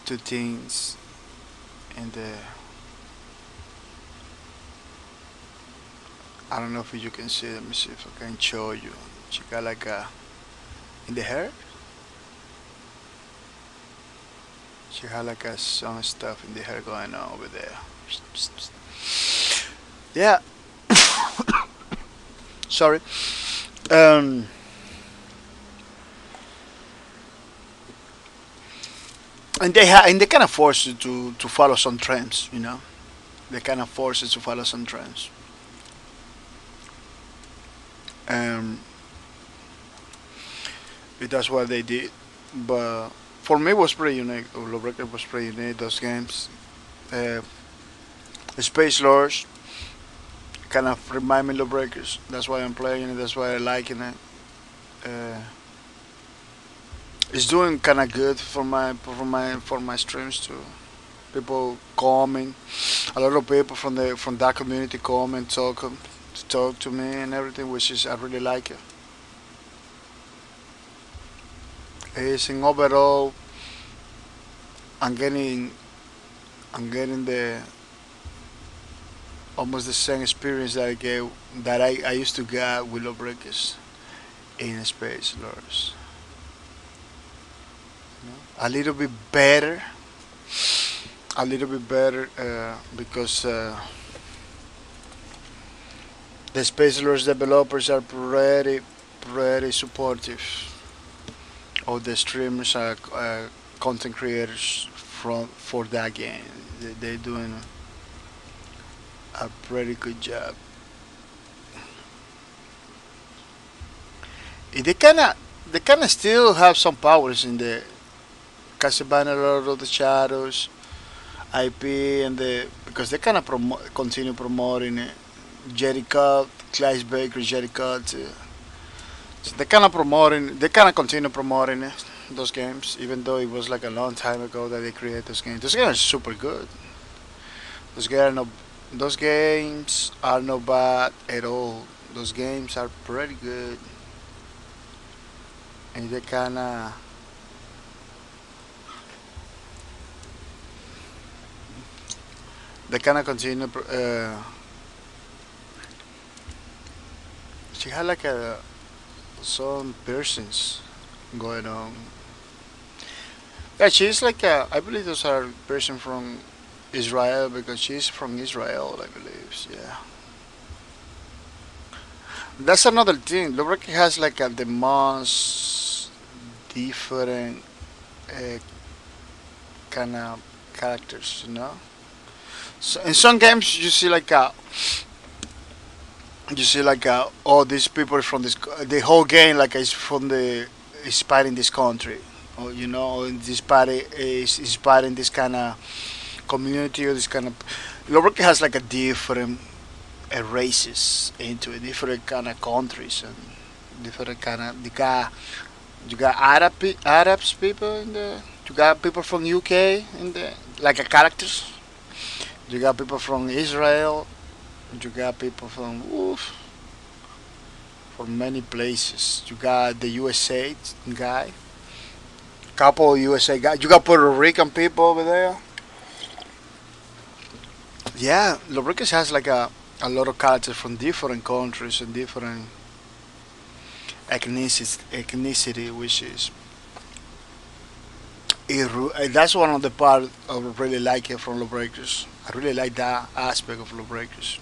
things, and I don't know if you can see. Let me see if I can show you. She got like in the hair. She had like some stuff in the hair going on over there. Yeah, sorry. Um, and they kind of force you to follow some trends. They kind of force us to follow some trends. And that's what they did. But for me, it was pretty unique. Lawbreaker was pretty unique. Those games, uh, Space Lords, kind of remind me of Lawbreakers. That's why I'm playing it. That's why I liking it. Uh, it's doing kind of good for my streams too. People comment. A lot of people from that community comment, talk to me and everything, which is I really like it. It's in overall, I'm getting I'm getting the almost the same experience that I used to get with Lawbreakers in Space Lords. A little bit better, because the Space Lords developers are pretty supportive of the streamers, content creators for that game. They're doing a pretty good job. They kind of still have some powers in the Castlevania Lord of the Shadows IP, and because they kind of continue promoting it. Jerry Cut, Clash Baker, Jerry Cut. So they kind of continue promoting it, those games, even though it was like a long time ago that they created those games. Those games are super good. Those games are no, those games are not bad at all. Those games are pretty good, and they kind of continue. She had like some persons going on. Yeah, she's like I believe those are person from Israel, because she's from Israel, I believe. Yeah, that's another thing. Lubrak has like the most different uh, kind of characters, you know. So in some games you see like all these people from the whole game like is from the inspiring this country, or this party is inspiring this kind of community, or this kind of Lubrak has like a different races into it, different kind of countries, and different kind of you got Arabs people in the you got people from UK in the like a characters. You got people from Israel. You got people from many places. You got the USA guy, couple USA guys. You got Puerto Rican people over there. Yeah, Lubricus has like a lot of characters from different countries and different ethnicity, which is that's one of the part I really like it from Lawbreakers. I really like that aspect of Lawbreakers.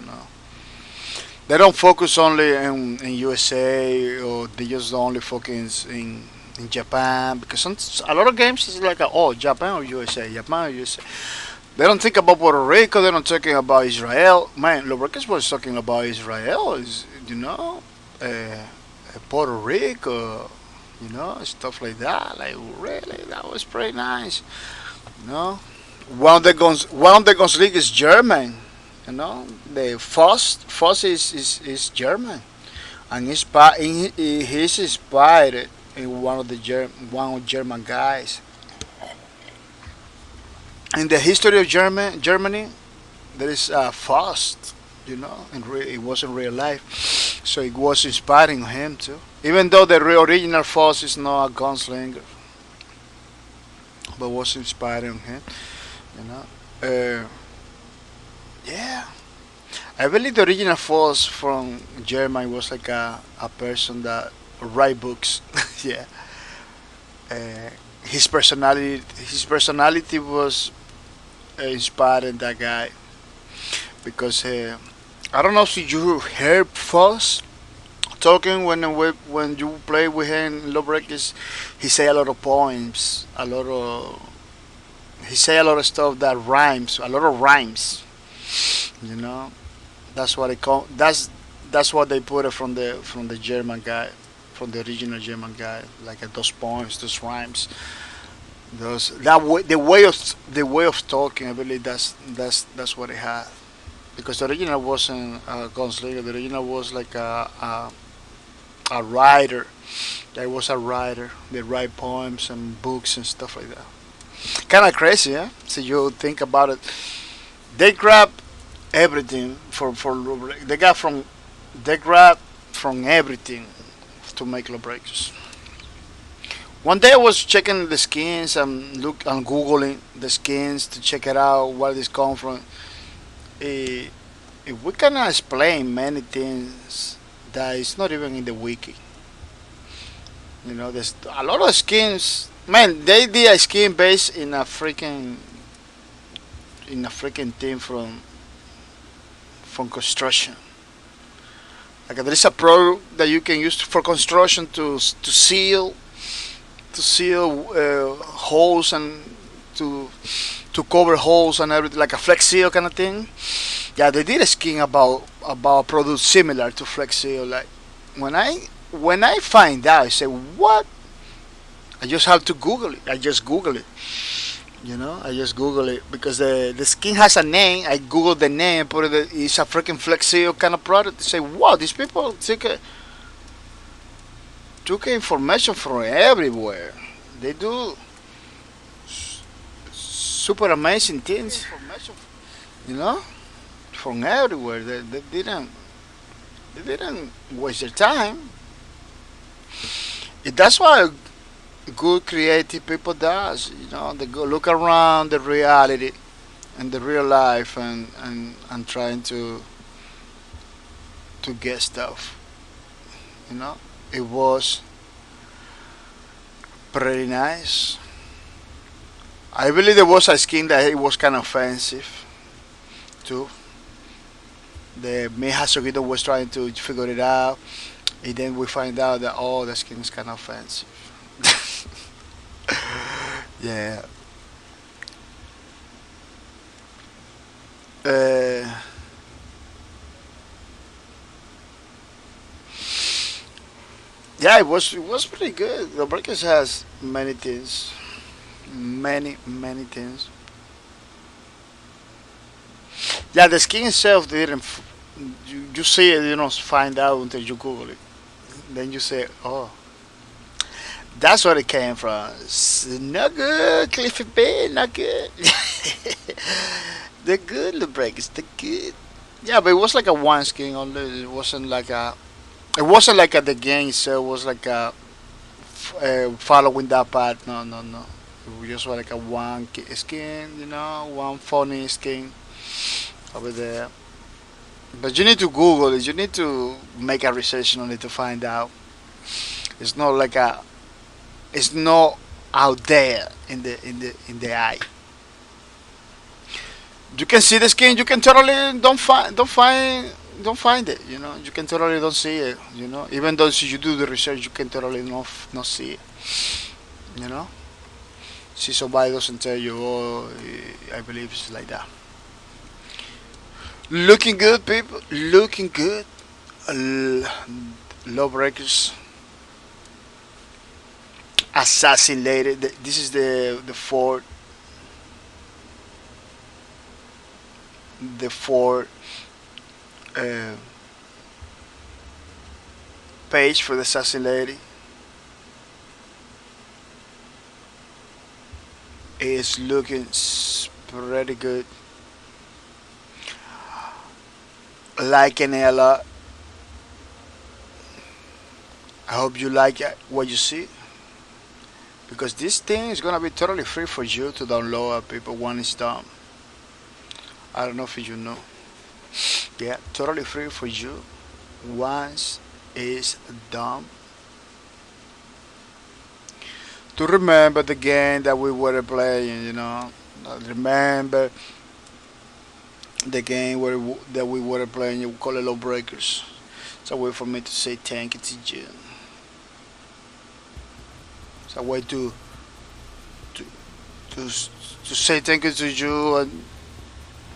They don't focus only in USA, or they just only focus in Japan, because a lot of games is like Japan or USA, Japan or USA. They don't think about Puerto Rico. They're not talking about Israel. Man, Lawbreakers was talking about Israel. Puerto Rico, stuff like that. Like really, that was pretty nice. You know, one of the guns league is German. The Foss is German, and he's inspired in one of German guys. In the history of Germany, there is Faust. It was in real life, so it was inspiring him too. Even though the original Faust is not a gunslinger, but was inspiring him. You know, yeah. I believe the original Faust from Germany was like a person that write books. Yeah. Uh, his personality was inspiring that guy, because I don't know if you heard Faust talking when you play with him in Lawbreakers. He say a lot of poems, he say a lot of stuff that rhymes, a lot of rhymes. You know, that's what they call. That's what they put it from the German guy, from the original German guy. Like those poems, those rhymes, those that way, the way of talking. I believe that's what it had. Because the original wasn't a gunslinger. The original was like a writer. There was a writer. They write poems and books and stuff like that. Kind of crazy, yeah. So you think about it. They grab everything for they got from they grab from everything to make lawbreakers. One day I was checking the skins and look and googling the skins to check it out where this come from. Eh, we cannot explain many things that is not even in the wiki. You know, there's a lot of skins. Man, they did a skin based in a freaking thing from construction. Like there is a product that you can use for construction to seal holes and to to cover holes and everything, like a Flex Seal kind of thing. Yeah, they did a skin about a product similar to Flex Seal. Like when I find out, I say what? I just have to Google it. I just Google it. You know, I just Google it because the skin has a name. I Google the name, put it. It's a freaking Flex Seal kind of product. They say, wow, these people took information from everywhere. They do super amazing things. You know, from everywhere. They didn't waste their time. That's why good creative people does. You know, they go look around the reality and the real life and trying to get stuff. You know, it was pretty nice. I believe there was a skin that it was kind of offensive too. The me Hasogito was trying to figure it out, and then we find out that oh, the skin is kind of offensive. Yeah. Uh, yeah, it was pretty good. The Breakers has many things, many things. Yeah, the skin itself didn't. You see it, you know, find out until you Google it. Then you say, oh, that's where it came from. Not good, Cliffy B, not good. The good, the breakers, the good. Yeah, but it was like a one skin only. It wasn't like a. It wasn't like a the game itself. It was like a following that path. No, no, no. It was just like a one skin, you know, one funny skin over there. But you need to Google it. You need to make a research on it to find out. It's not like a. It's not out there in the eye. You can see the skin. You can totally don't find it. You know, you can totally don't see it. You know, even though if you do the research, you can totally not see it. You know, see somebody doesn't tell you. Oh, I believe it's like that. Looking good, people. Looking good. Uh, Lawbreakers, assassinated. This is the fourth uh, page for the assassin lady. Is looking pretty good. Liking it a lot. I hope you like it, what you see because this thing is gonna be totally free for you to download. People when it's done. I don't know if you know. Yeah, totally free for you once it's done. To remember the game that we were playing, you know. Remember the game that we were playing. You call it Lawbreakers. It's a way for me to say thank you to you. It's a way to to say thank you to you and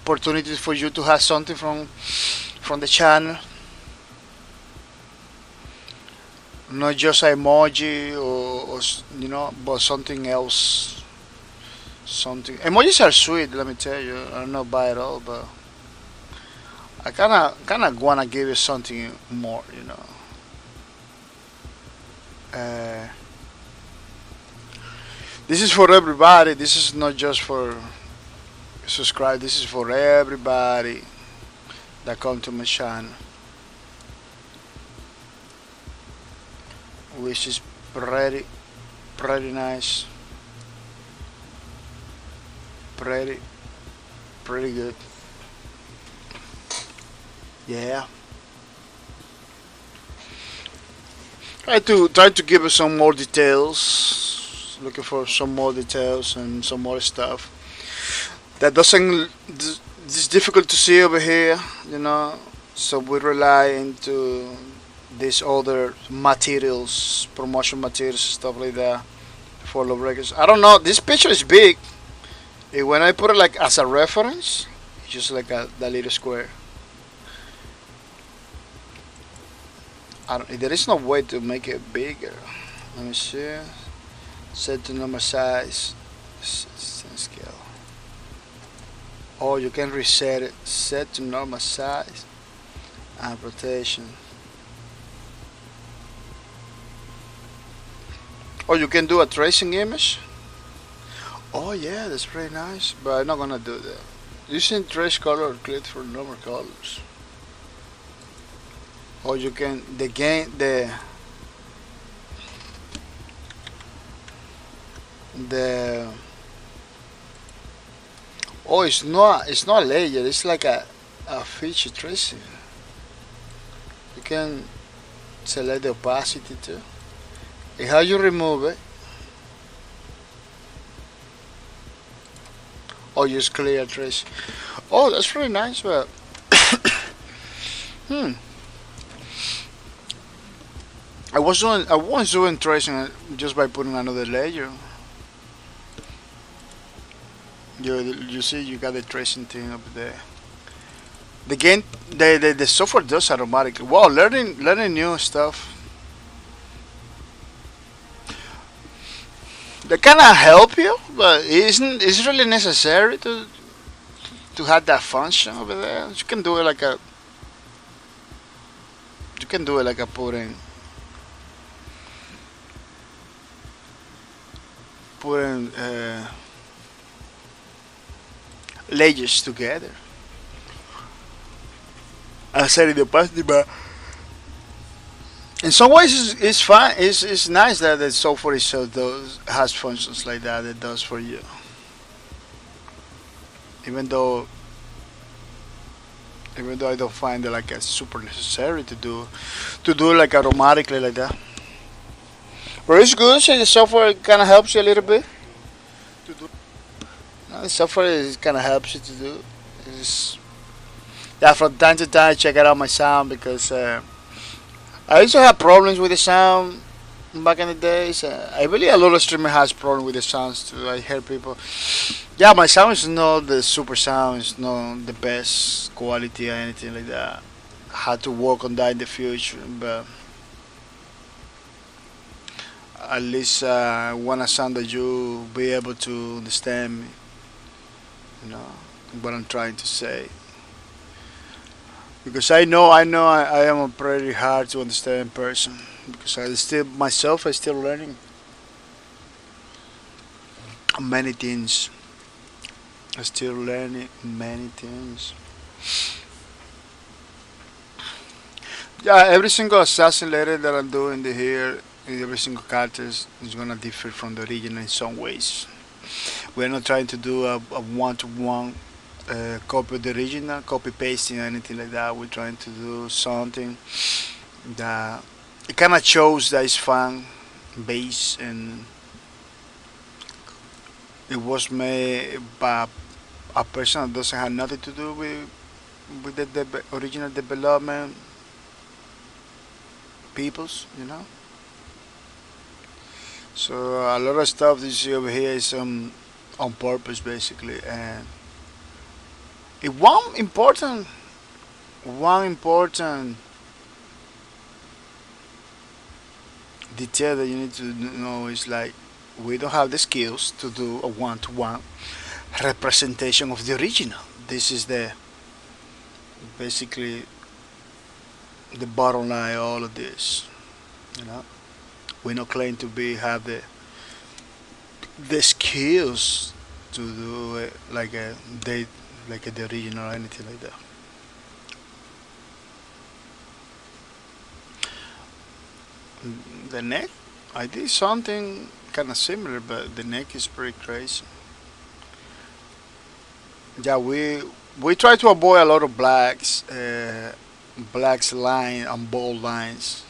opportunities for you to have something from the channel, not just emoji or but something else. Something emojis are sweet. Let me tell you, I don't know about it all, but I kind of wanna give you something more. Uh, this is for everybody. This is not just for subscribe. This is for everybody that come to my channel, which is pretty nice, pretty pretty good. Yeah. Try to give us some more details. Looking for some more details and some more stuff that doesn't. It's difficult to see over here. So we rely into these other materials, promotion materials, stuff like that for low breakers. I don't know. This picture is big. When I put it like as a reference, it's just like that little square. There is no way to make it bigger. Let me see. Set to normal size. Scale. Oh, you can reset it. Set to normal size and rotation. Oh, you can do a tracing image. Oh yeah, that's very nice. But I'm not gonna do that. Using trace color click for normal colors. Or you can the oh, it's not a layer, it's like a feature tracing. You can select the opacity too, and how you remove it, or use clear trace. Oh, that's really nice. But hmm I was doing tracing just by putting another layer. You see, you got the tracing thing up there. The game, the software does automatically. Wow, learning new stuff. They kind of help you, but it's really necessary to have that function over there. You can do it like a putting layers together. I said in the past, but in some ways it's fine. It's nice that the software itself has functions like that. It does for you, even though I don't find it like a super necessary to do like automatically like that. But it's good. So the software kind of helps you a little bit to do. The software kind of helps you to do. It's, yeah, from time to time, I check out my sound because I used to have problems with the sound back in the days. I believe a lot of streamers has problem with the sounds too. I hear people, yeah, my sound is not the super sound, it's not the best quality or anything like that. I had to work on that in the future, but at least I want a sound that you be able to understand me, you know, what I'm trying to say. Because I am a pretty hard to understand person. Because I still learning many things. I still learning many things. Yeah, every single assassin letter that I'm doing here, every single character is gonna differ from the original in some ways. We're not trying to do a one-to-one copy of the original, copy pasting or anything like that. We're trying to do something that it kind of shows that it's fan base and it was made by a person that doesn't have nothing to do with the original development peoples, you know. So a lot of stuff you see over here is on purpose basically, and One important detail that you need to know is like we don't have the skills to do a one-to-one representation of the original. This is the basically the bottom line of all of this. You know, we don't claim to be have the skills to do it like a they like a, the original or anything like that. The neck, I did something kind of similar, but the neck is pretty crazy. Yeah, we try to avoid a lot of blacks line and bold lines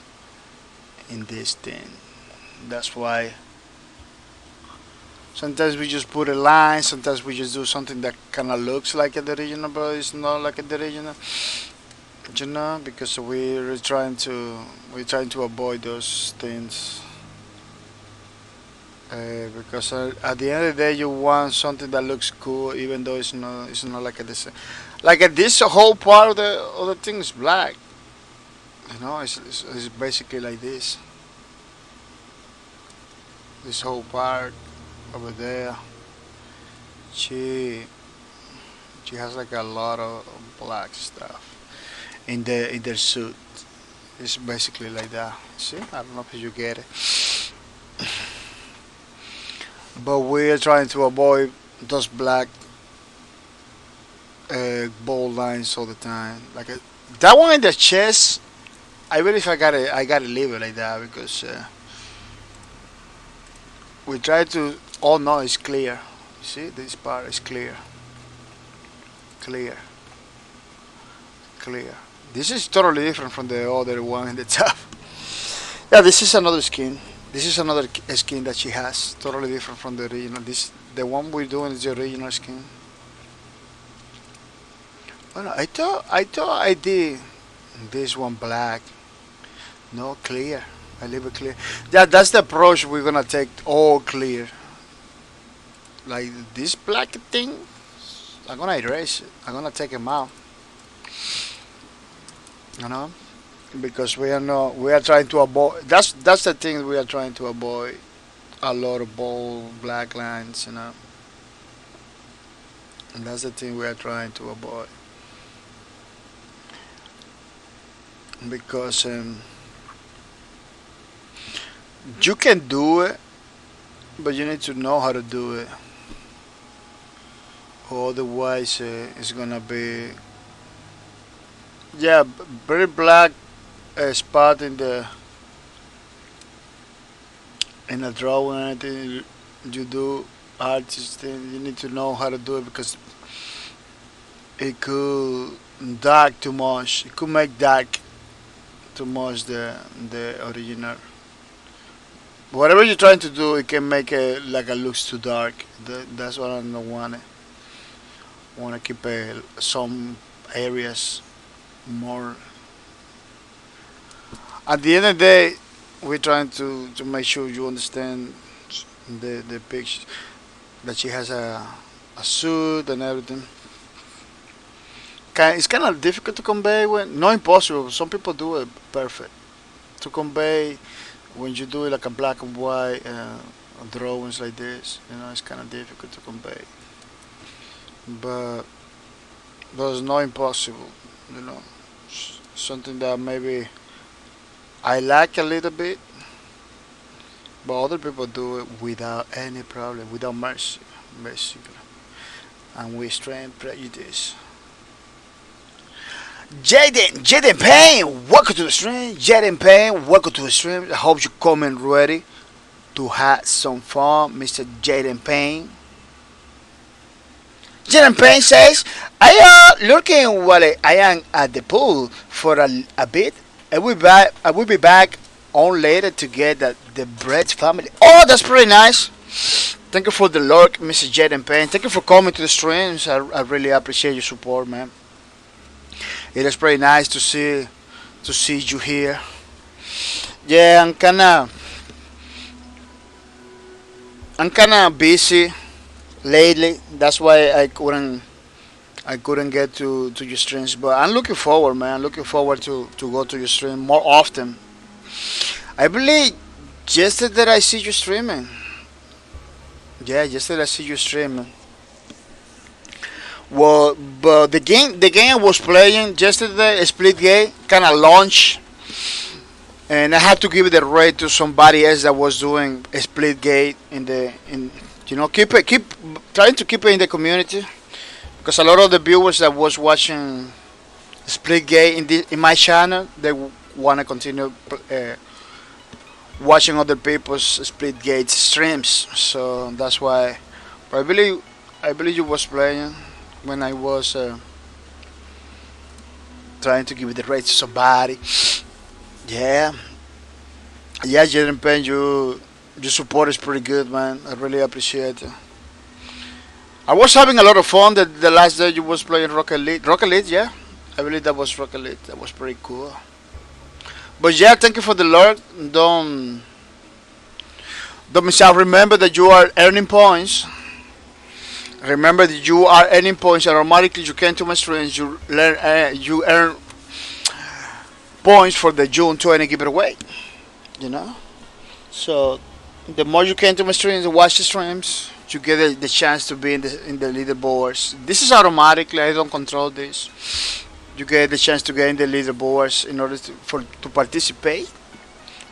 in this thing. That's why sometimes we just put a line. Sometimes we just do something that kind of looks like the original, but it's not like the original. You know, because we're trying to avoid those things. Because at the end of the day, you want something that looks cool, even though it's not like this. Like this whole part of the thing is black. You know, it's basically like this. This whole part over there, she she has like a lot of black stuff in their suit. It's basically like that. See, I don't know if you get it, but we're trying to avoid those black bold lines all the time. Like that one in the chest, I believe I gotta leave it like that because we try to. Oh no, it's clear. You see, this part is clear, clear, clear. This is totally different from the other one in the top. Yeah, this is another skin. This is another skin that she has, totally different from the original. This the one we're doing is the original skin. Oh no, I thought I did this one black. No, clear. I leave it clear. Yeah, that's the approach we're gonna take. All clear. Like this black thing, I'm gonna erase it. I'm gonna take them out. You know, because we are not. We are trying to avoid. That's the thing we are trying to avoid. A lot of bold black lines. You know, and that's the thing we are trying to avoid because you can do it, but you need to know how to do it. Otherwise, it's gonna be yeah, very black spot in a drawing. Anything you do artist thing, you need to know how to do it because it could dark too much. It could make dark too much the original. Whatever you're trying to do, it can make it like it looks too dark. That's what I don't want. Want to keep some areas more. At the end of the day, we're trying to make sure you understand the picture that she has a suit and everything. It's kind of difficult to convey when not impossible. Some people do it perfect to convey when you do it like a black and white drawings like this. You know, it's kind of difficult to convey, but it's not impossible. You know, something that maybe I like a little bit, but other people do it without any problem, without mercy, basically, and we strain prejudice. Jaden Payne, welcome to the stream. Jaden Payne, welcome to the stream. I hope you coming ready to have some fun, Mr. Jaden Payne. Jaden Payne says, I am looking while I am at the pool for a bit. I will be back on later to get the Brett family. Oh, that's pretty nice. Thank you for the lurk, Mr. Jaden Payne. Thank you for coming to the streams. I really appreciate your support, man. It is pretty nice to see you here. Yeah, I'm kinda busy lately. That's why I couldn't get to your streams, but I'm looking forward, man. Looking forward to go to your stream more often. I believe yesterday I see you streaming. Yeah, yesterday I see you streaming. Well, but the game I was playing yesterday, Split Gate, kind of launched, and I had to give it a rate to somebody else that was doing a Split Gate in keep trying to keep it in the community because a lot of the viewers that was watching Split Gate in my channel they want to continue watching other people's Split Gate streams. So that's why. But I believe you was playing when I was trying to give it a rate to somebody. Yeah, yeah, Jaden Pen, your support is pretty good, man. I really appreciate it. I was having a lot of fun the last day you was playing Rocket League. Rocket League, yeah. I believe that was Rocket League. That was pretty cool. But yeah, thank you for the lurk. Don't miss out. Remember that you are earning points. Remember that you are earning points, and automatically you came to my streams. You earn points for the June 20 giveaway. You know. So the more you came to my streams and watch the streams, you get the chance to be in the leaderboards. This is automatically. I don't control this. You get the chance to get in the leaderboards in order to participate.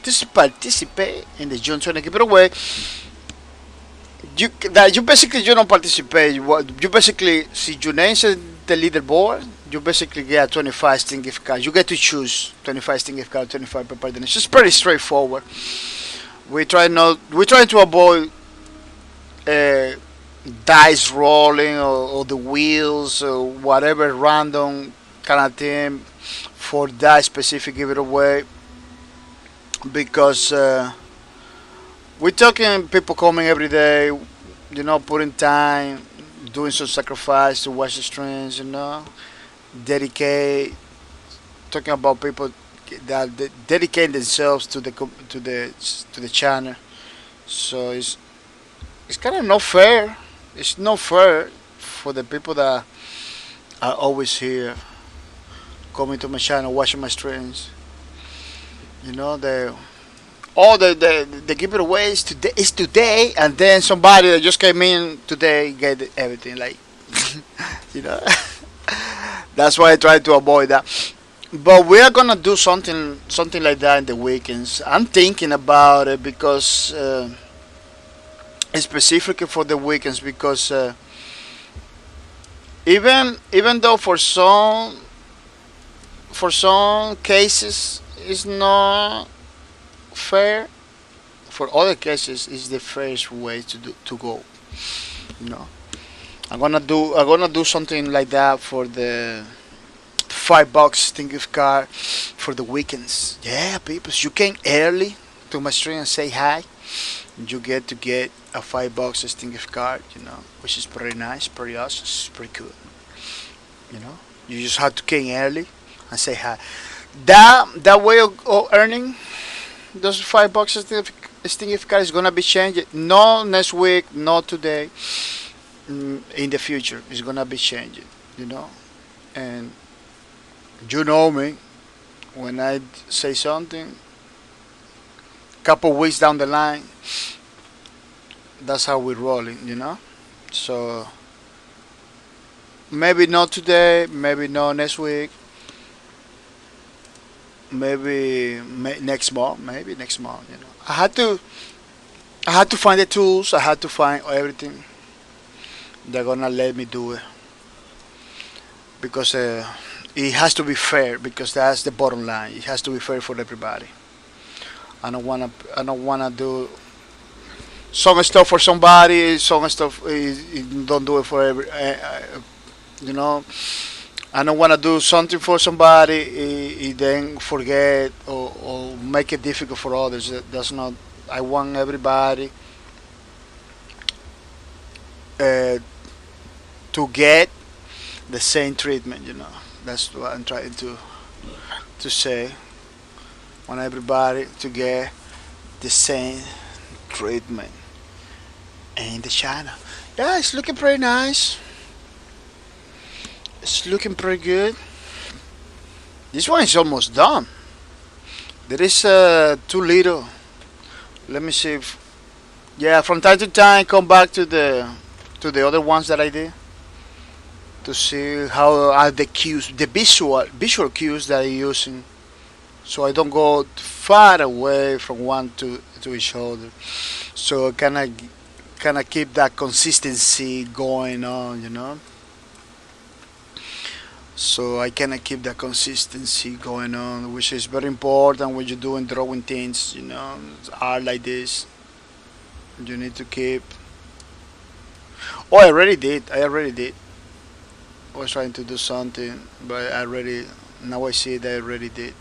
To participate in the June 20 giveaway. You basically you don't participate. You basically see your names in the leaderboard. You basically get 25 Steam gift cards. You get to choose 25 Steam gift cards, 25 per partner. It's just pretty straightforward. We try to avoid dice rolling or the wheels or whatever random kind of thing for that specific giveaway because we're talking people coming every day, putting time, doing some sacrifice to watch the streams, dedicate, talking about people that dedicate themselves to the channel. So it's kind of not fair. It's not fair for the people that are always here, coming to my channel, watching my streams. The all the giveaway is today, and then somebody that just came in today get everything. Like, you know, that's why I try to avoid that. But we are gonna do something like that in the weekends. I'm thinking about it because specifically for the weekends because even though for some cases it's not fair, for other cases it's the fairest way to go. You know, I'm gonna do something like that for the $5 thing gift card for the weekends. Yeah, people, you came early to my stream and say hi. You get a $5 Steam gift card, which is pretty nice, pretty awesome, it's pretty cool. You just have to came early and say hi. That way of earning those $5 Steam gift card is gonna be changed. No next week, not today. In the future, it's gonna be changing. And you know me, when I say something, couple weeks down the line, that's how we're rolling. So maybe not today, maybe not next week, maybe next month, maybe next month. I had to find the tools, I had to find everything. They're gonna let me do it because it has to be fair, because that's the bottom line. It has to be fair for everybody. I don't wanna do some stuff for somebody, some stuff don't do it for every. You know, I don't wanna do something for somebody, then forget or make it difficult for others. That's not. I want everybody uh, to get the same treatment. That's what I'm trying to say. Want everybody to get the same treatment in the channel. Yeah, it's looking pretty nice. it's looking pretty good. This one is almost done. There is too little. Let me see if, yeah, from time to time come back to the other ones that I did to see how are the cues, the visual cues that I'm using, so I don't go far away from one to each other. So kind of keep that consistency going on, you know. So I kind of keep that consistency going on, which is very important when you're doing drawing things, you know, art like this. You need to keep. Oh, I already did. I already did. I was trying to do something, but I already. Now I see that I already did.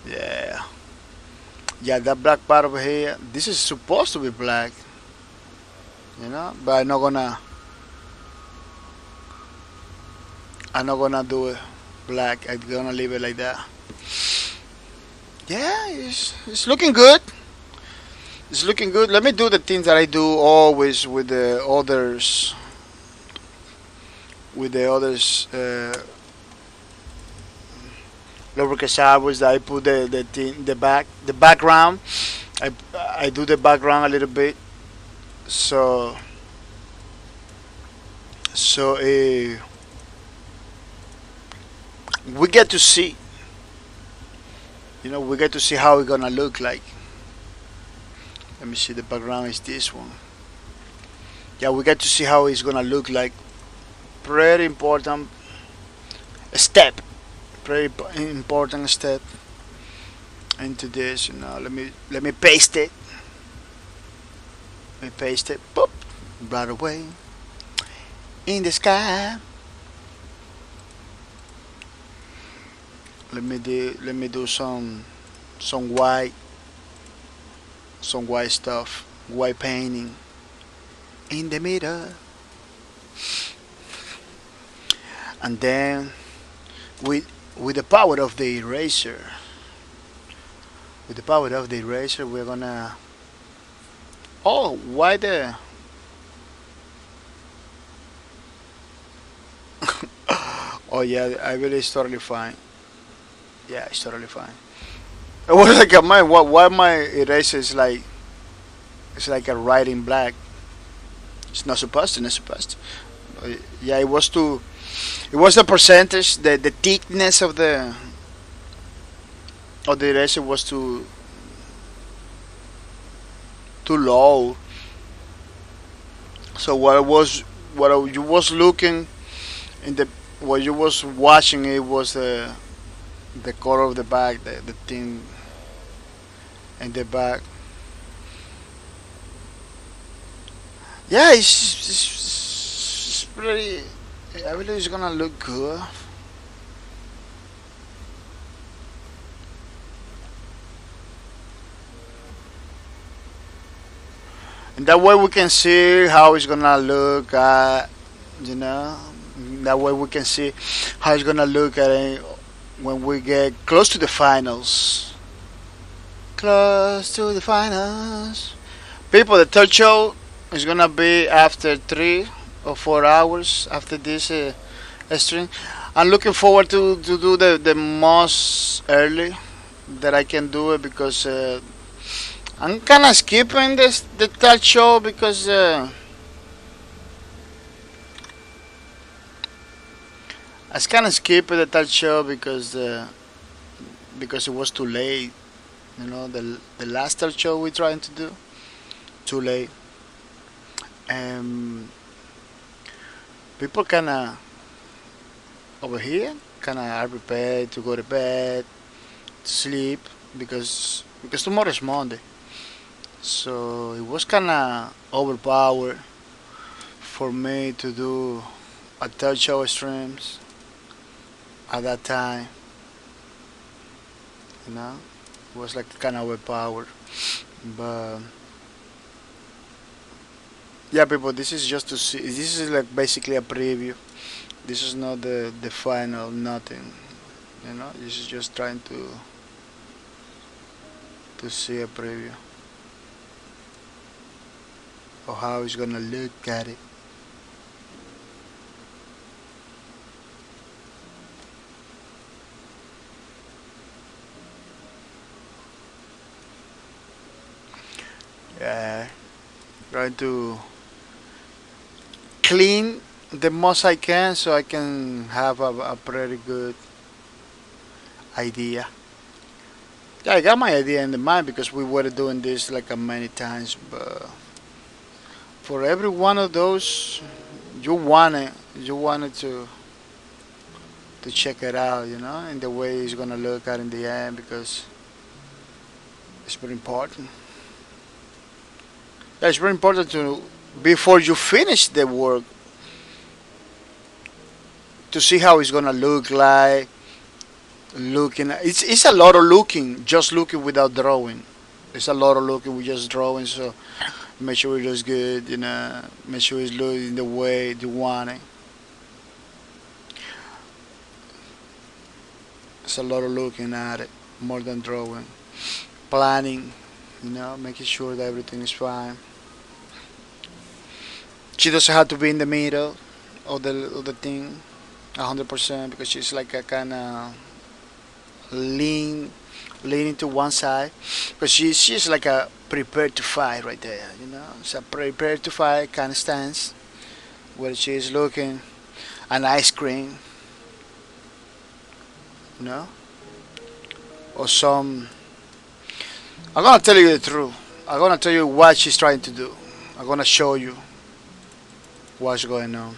Yeah. Yeah, that black part over here. This is supposed to be black, you know, but I'm not gonna. I'm not gonna do it black. I'm gonna leave it like that. Yeah, it's looking good. It's looking good. Let me do the things that I do always with the others lubricants hours that I put the thing, the background. I I do the background a little bit. So so we get to see, you know, we get to see how it's gonna look like. Let me see. The background is this one. Yeah, we get to see how it's gonna look like. Pretty important step. Important step into this. You know, let me paste it. Let me paste it. Boop, right away in the sky. Let me do some white some white stuff, white painting in the middle, and then with with the power of the eraser, with the power of the eraser, we're gonna. Oh, why the? Oh yeah, I believe it's totally fine. Yeah, it's totally fine. It was like a mine. Why my eraser is like it's like a writing black. It's not supposed to. Not supposed to. Yeah, it was too. It was the percentage, the thickness of the eraser was too low. So you was looking in the what you was watching, it was the color of the back, the thing in the back. Yeah, it's pretty. I believe it's gonna look good. And that way we can see how it's gonna look at, you know, that way we can see how it's gonna look at it when we get close to the finals. Close to the finals. People, the third show is gonna be after 3 or 4 hours after this stream. I'm looking forward to do the most early that I can do it because I'm kind of skipping the third show because I was kind of skipping the third show because it was too late. You know, the last third show we trying to do too late. And people kind of over here kind of are prepared to go to bed, to sleep because tomorrow is Monday. So it was kind of overpowered for me to do a third show streams at that time. You know, it was like kind of overpowered. But yeah, people, this is just to see. This is like basically a preview. This is not the final nothing. You know, this is just trying to see a preview of how it's gonna look at it. Yeah, trying to clean the most I can so I can have a pretty good idea. Yeah, I got my idea in the mind because we were doing this like many times, but for every one of those, you wanted to check it out, and the way it's gonna look out in the end because it's very important. Yeah, it's very important to before you finish the work to see how it's gonna look like. Looking, it's a lot of looking, just looking without drawing. It's a lot of looking with just drawing. So make sure it looks good, make sure it's looking the way you want it. It's a lot of looking at it, more than drawing. Planning, making sure that everything is fine. She doesn't have to be in the middle of the thing, 100%, because she's like a kind of leaning to one side, because she's like a prepared to fight right there. It's a prepared to fight kind of stance where she's looking an ice cream, you know, or some. I'm gonna tell you the truth. I'm gonna tell you what she's trying to do. I'm gonna show you what's going on.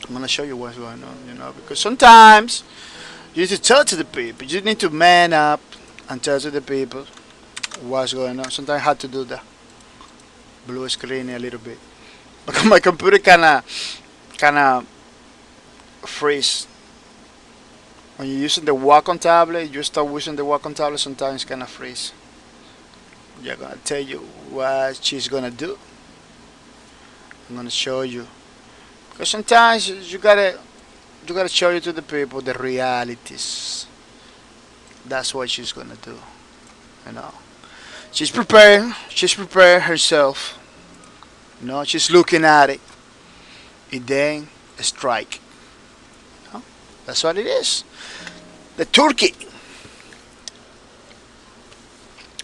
I'm gonna show you what's going on, because sometimes you need to tell to the people. You need to man up and tell to the people what's going on. Sometimes I had to do that. Blue screen a little bit. Because my computer kinda freeze. When you're using the Wacom tablet, you start using the Wacom tablet, sometimes it's kinda freeze. You're gonna tell you what she's gonna do. I'm gonna show you. Because sometimes you gotta show you to the people the realities. That's what she's gonna do. You know. She's prepared. She's prepared herself. She's looking at it. And then a strike. That's what it is. The turkey.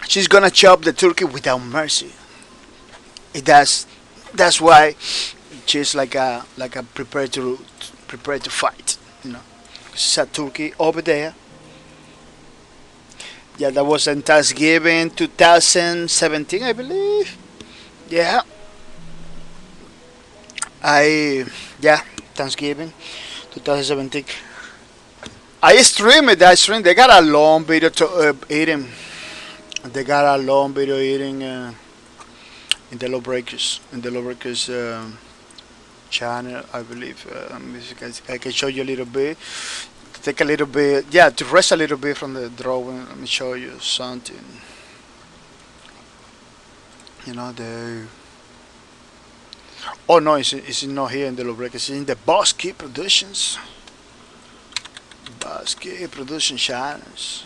She's gonna chop the turkey without mercy. That's why she's like a prepared to fight. She's a turkey over there. Yeah, that was in Thanksgiving 2017, I believe. Yeah, yeah, Thanksgiving 2017. I streamed it. They got a long video to eating. They got a long video eating in the Lawbreakers. In the Lawbreakers channel, I believe. I can show you a little bit. Take a little bit, yeah, to rest a little bit from the drawing. Let me show you something. The. Oh no, it's not here in the Lawbreakers. It's in the bahcorp Productions. bahcorp Production channels.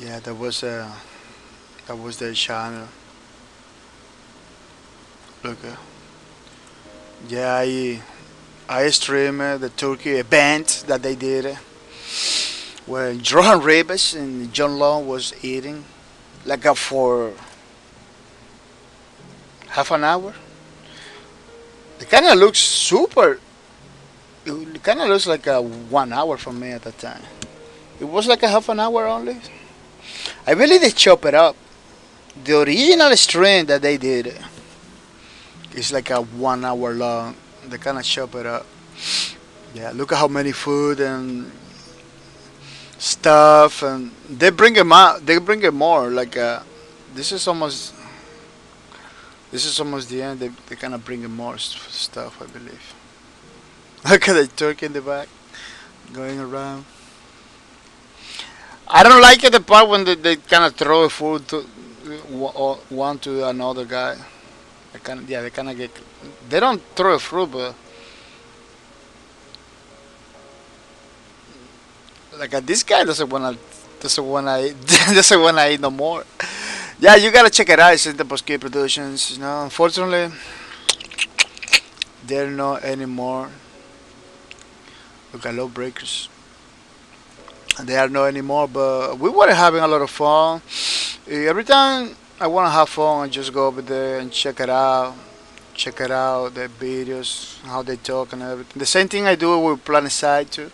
Yeah, that was their channel. Look, yeah, I streamed the Turkey event that they did where Johan Rebus and John Long was eating like for half an hour. It kind of looks super. It kind of looks like a 1 hour for me at that time. It was like a half an hour only. I believe they chop it up. The original stream that they did is like a 1 hour long. They kind of chop it up. Yeah, look at how many food and stuff, and they bring them out. They bring it more. Like this is almost the end. They kind of bring in more stuff, I believe. Look at the turkey in the back going around. I don't like it the part when they kind of throw food to one to another guy. They kind of get. They don't throw fruit, but like this guy doesn't wanna doesn't wanna eat no more. Yeah, you gotta check it out. It's in the Bosque Productions. Unfortunately, they're not anymore. Look at Lawbreakers. They are not anymore, but we were having a lot of fun. Every time I want to have fun, I just go over there and check it out, the videos, how they talk and everything. The same thing I do with Planet Side too.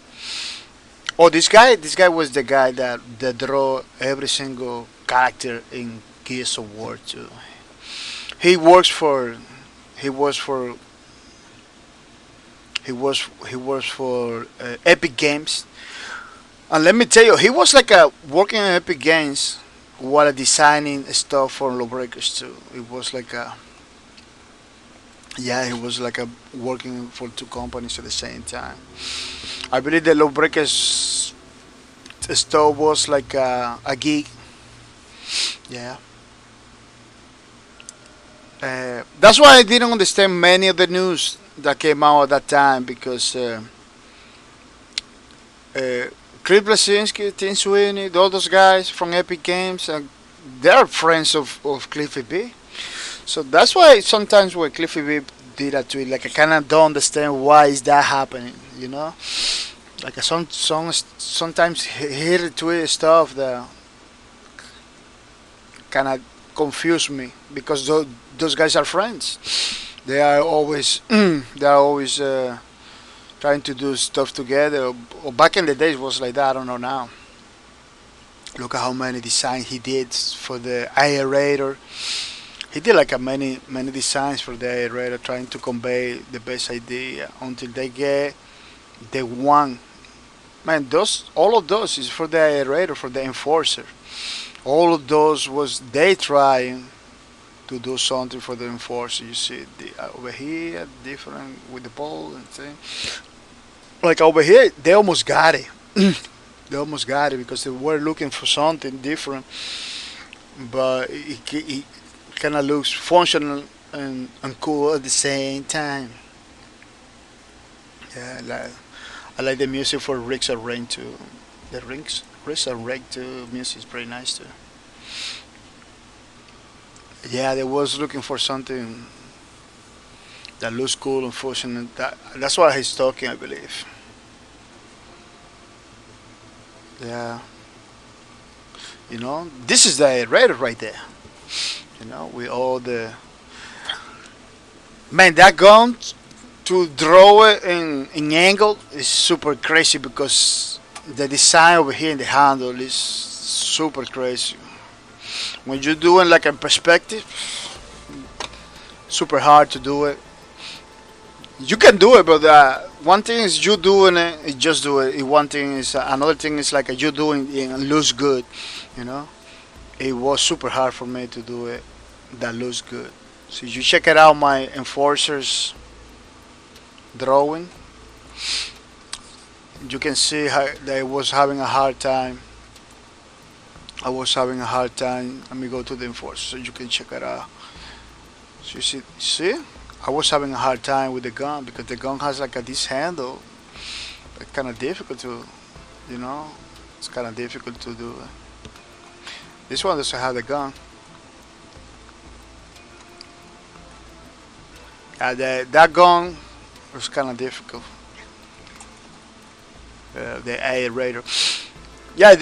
Oh, this guy was the guy that draw every single character in Gears of War too. He works for, he was for, he was for Epic Games. And let me tell you, he was like a working in Epic Games while designing stuff for Lawbreakers too. It was like a, yeah, he was like a working for two companies at the same time. I believe the Lawbreakers stuff was like a gig. Yeah. That's why I didn't understand many of the news that came out at that time because uh, Cliff Blasinski, Tim Sweeney, all those guys from Epic Games, they're friends of Cliffy B. So that's why sometimes when Cliffy B did that tweet, like I kind of don't understand why is that happening, you know? Like sometimes he retweet stuff that kind of confuse me because those guys are friends. They are always they are always trying to do stuff together. Or back in the days was like that. I don't know now. Look at how many designs he did for the aerator. He did like a many designs for the aerator, trying to convey the best idea until they get the one. Man, those all of those is for the aerator, for the enforcer. All of those was they trying to do something for the enforcer. You see over here, different with the ball and thing. Like over here, they almost got it. They almost got it because they were looking for something different, but it kind of looks functional and cool at the same time. Yeah, I like the music for Ricks and Rain too. The Ricks and Rain too music is pretty nice too. Yeah, they was looking for something that looks cool and functional. That's what he's talking, I believe. Yeah, this is the radar right there. With all the man that gun to draw it in angle is super crazy because the design over here in the handle is super crazy. When you're doing like a perspective, super hard to do it. You can do it, but one thing is you doing it, you just do it. One thing is another thing is like you doing it and looks good. You know, it was super hard for me to do it that looks good. So you check it out, my enforcers drawing. You can see how that I was having a hard time. I was having a hard time. Let me go to the enforcer so you can check it out. So you see, I was having a hard time with the gun because the gun has like this handle. It's kind of difficult to, you know, it's kind of difficult to do. This one doesn't have the gun. That gun was kind of difficult. The aerator. Yeah, I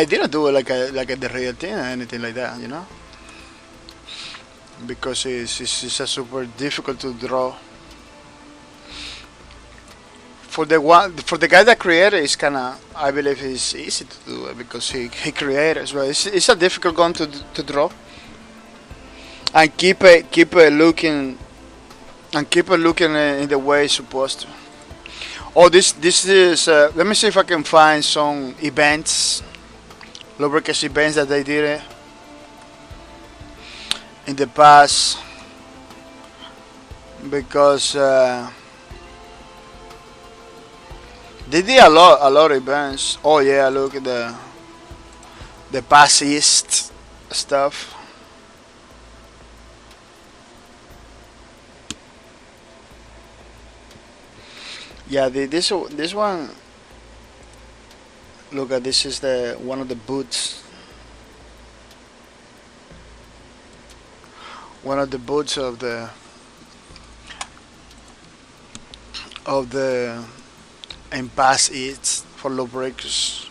didn't do it like a the real thing or anything like that, because it's a super difficult to draw. For the guy that created, it's kind of I believe it's easy to do it because he created as well. It's a difficult gun to draw and keep it looking in the way it's supposed to. Oh, this is. Let me see if I can find some events, lubricants events that they did in the past, because they did a lot of events. Oh yeah, look at the past East stuff. Yeah, this one. Look at this is the one of the boots. One of the boots of the impasse eats for lawbreakers.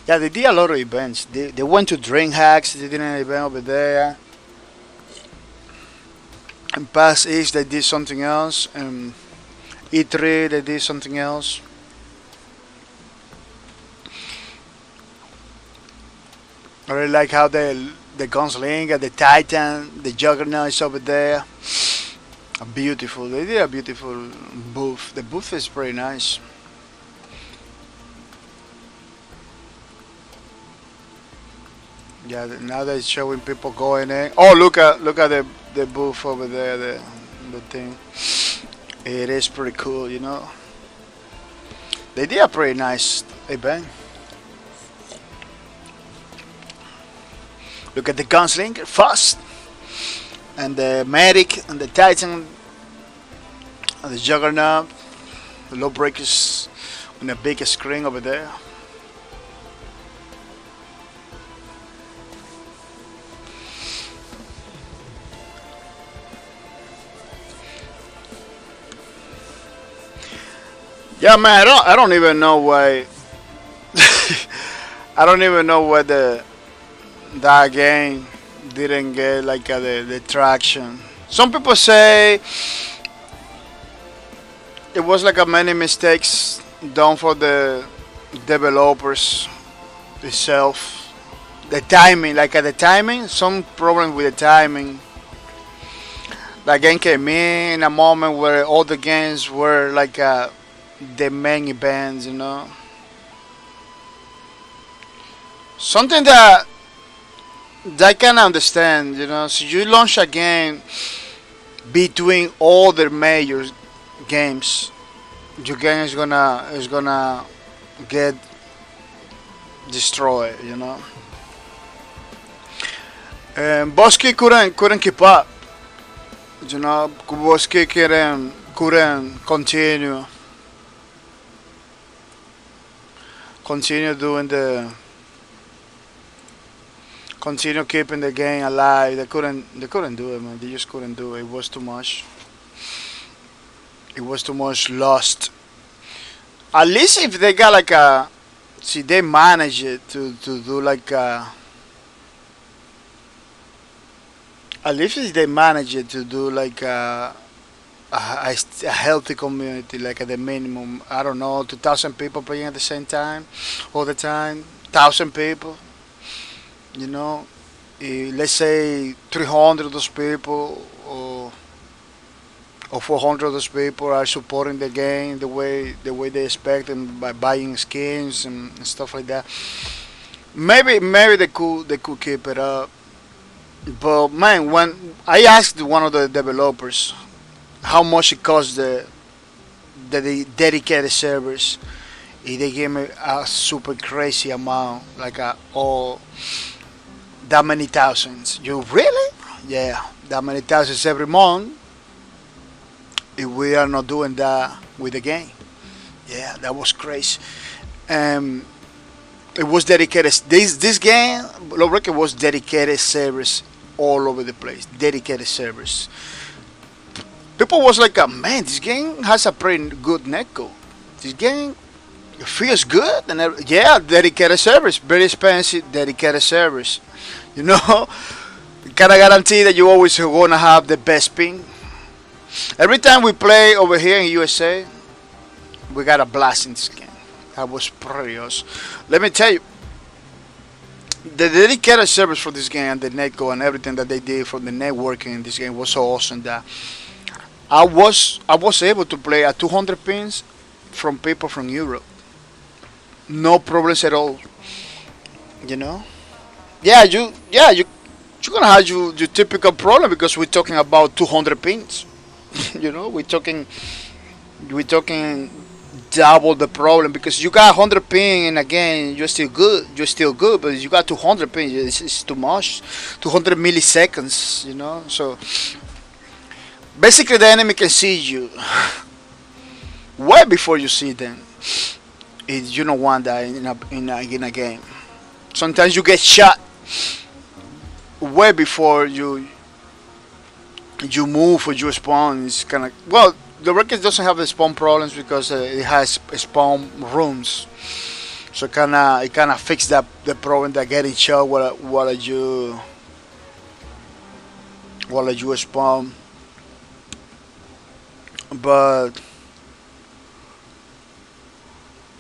Yeah, they did a lot of events. They went to Drink Hacks. They did an event over there. And past East, they did something else. And E3, they did something else. I really like how the Gunslinger, the Titan, the Juggernaut is over there. Beautiful. They did a beautiful booth. The booth is pretty nice. Yeah, now they're showing people going in. Oh, look at the booth over there. The thing. It is pretty cool, you know. They did a pretty nice event. Look at the Gunslinger first, and the Medic, and the Titan, and the Juggernaut, the Lawbreakers on the big screen over there. Yeah, man, I don't even know why. I don't even know why that game didn't get like the traction. Some people say it was like a many mistakes done for the developers itself. The timing, like at the timing, some problem with the timing. That game came in a moment where all the games were like the main events, you know. Something that I can understand, you know. So you launch a game between all the major games, your game is gonna get destroyed, you know. And Bosky couldn't keep up, you know. Bosky couldn't continue doing continue keeping the game alive. They couldn't do it, man. They just couldn't do it. It was too much. It was too much lost. At least if they got like see, they manage it to do like at least if they manage it to do like a healthy community, like at the minimum, I don't know, 2,000 people playing at the same time, all the time, 1,000 people, you know. Let's say 300 of those people or 400 of those people are supporting the game the way they expect, and by buying skins and stuff like that. Maybe they could keep it up. But man, when I asked one of the developers how much it costs the dedicated servers, they gave me a super crazy amount, like all that many thousands. You really? Yeah, that many thousands every month. If we are not doing that with the game, yeah, that was crazy. Um, it was dedicated. This game, Love Record, was dedicated servers all over the place. Dedicated servers. People was like, man, this game has a pretty good netcode. This game feels good, and yeah, dedicated servers, very expensive dedicated servers. You know, can I guarantee that you always gonna have the best ping? Every time we play over here in USA, we got a blast in this game. That was pretty awesome. Let me tell you, the dedicated servers for this game and the netcode and everything that they did for the networking in this game was so awesome that I was able to play at 200 pings from people from Europe. No problems at all. You know? You're gonna have your typical problem because we're talking about 200 pings. You know, we're talking double the problem because you got 100 ping and again you're still good, but you got 200 ping, it's too much. 200 milliseconds, you know. So basically the enemy can see you way before you see them. You don't want that in a game. Sometimes you get shot way before you move or you spawn. It's kind of, the Record doesn't have the spawn problems because it has spawn rooms. So it kind of fix that the problem that getting shot while you spawn. But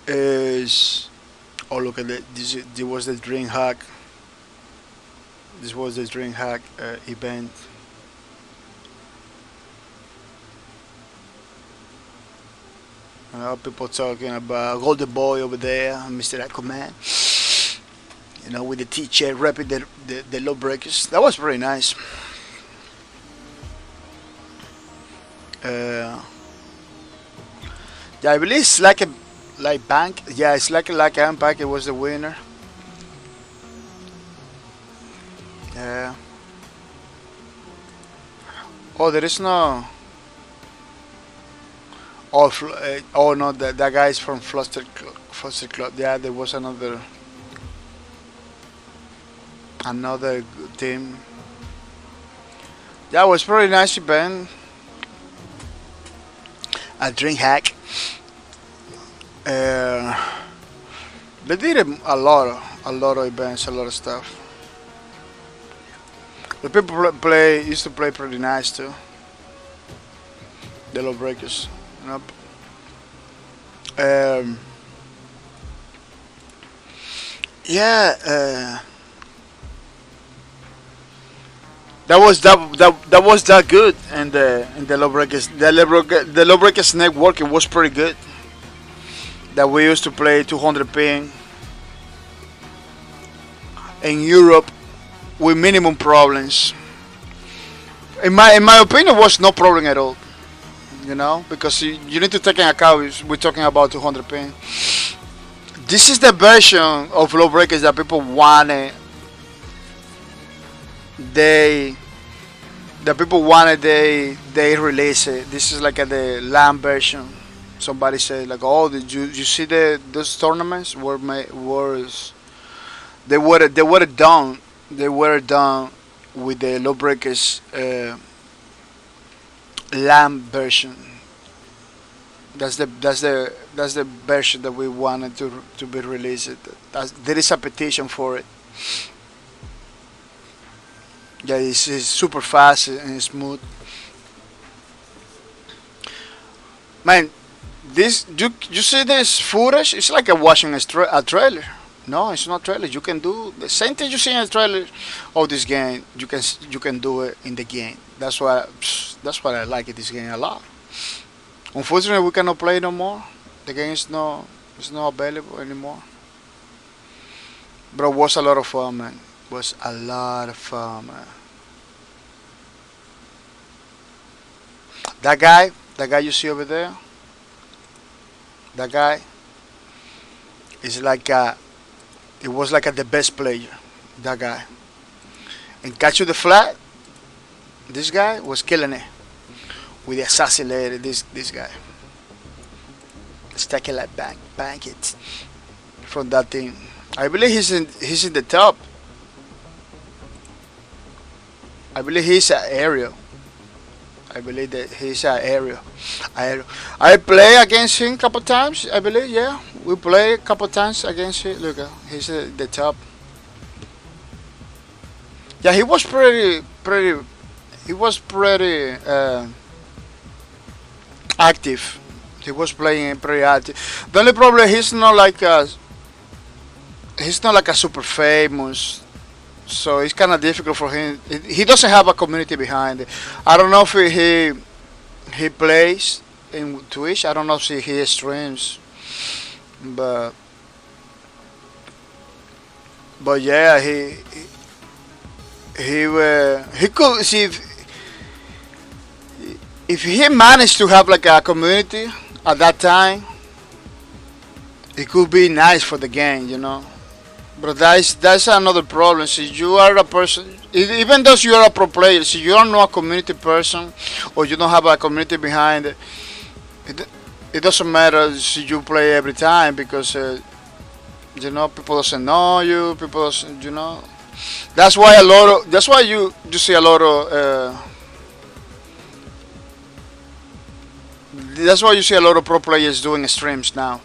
is oh look at that, this was the dream hack. This was the dream hack event. People talking about Golden Boy over there, Mr. Aquaman. With the teacher rapping the low breakers. That was very nice. Yeah, I believe it's like a bank. Yeah, it's like a bank. It was the winner. Yeah. Oh, there is no. Oh, oh no, that guy is from Fluster Club. Yeah, there was another good team. That was pretty nice event. A drink hack. They did a lot of events, a lot of stuff. The people used to play pretty nice too. The low breakers. Nope. Yeah. That was that good, and the lawbreakers the lawbreakers network, it was pretty good. That we used to play 200 ping in Europe with minimum problems. In my opinion, was no problem at all. Because you need to take into account we're talking about 200 ping. This is the version of lawbreakers that people wanted. They release it. This is like the LAN version. Somebody said like, oh, did you see those tournaments they were done with the lawbreakers LAN version. That's the version that we wanted to be released. There is a petition for it. Yeah, it's super fast and smooth. Man, this you see this footage? It's like watching a trailer. No, it's not trailer. You can do the same thing you see in a trailer of this game. You can do it in the game. That's why I like this game a lot. Unfortunately, we cannot play no more. The game is not available anymore. But it was a lot of fun, man. Was a lot of fun, man. That guy you see over there, that guy is it was like the best player. That guy. And catch you the flat, this guy was killing it with the assassinated this guy. Stack it like bank it from that team. I believe he's in the top. I believe he's an aerial. I believe that he's an aerial. I play against him a couple times. I believe, yeah, we play a couple times against him. Look, he's the top. Yeah, he was pretty. He was pretty active. He was playing pretty active. The only problem, he's not like a super famous. So it's kind of difficult for him. He doesn't have a community behind it. I don't know if he plays in Twitch. I don't know if he streams, but yeah, he could see if he managed to have like a community at that time. It could be nice for the game. But that's another problem. See, you are a person, even though you are a pro player, see, you are not a community person, or you don't have a community behind it. It doesn't matter if you play every time because people doesn't know you. People doesn't. That's why you see a lot of. That's why you see a lot of pro players doing streams now.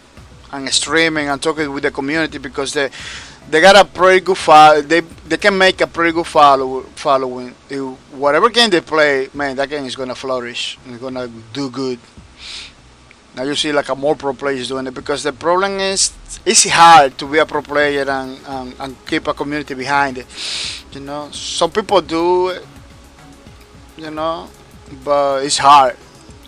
and streaming and talking with the community because they got a pretty good they can make a pretty good following. Whatever game they play, man, that game is gonna flourish. It's gonna do good. Now you see like a more pro players doing it because the problem is it's hard to be a pro player and keep a community behind it. You know, some people do it, you know, but it's hard.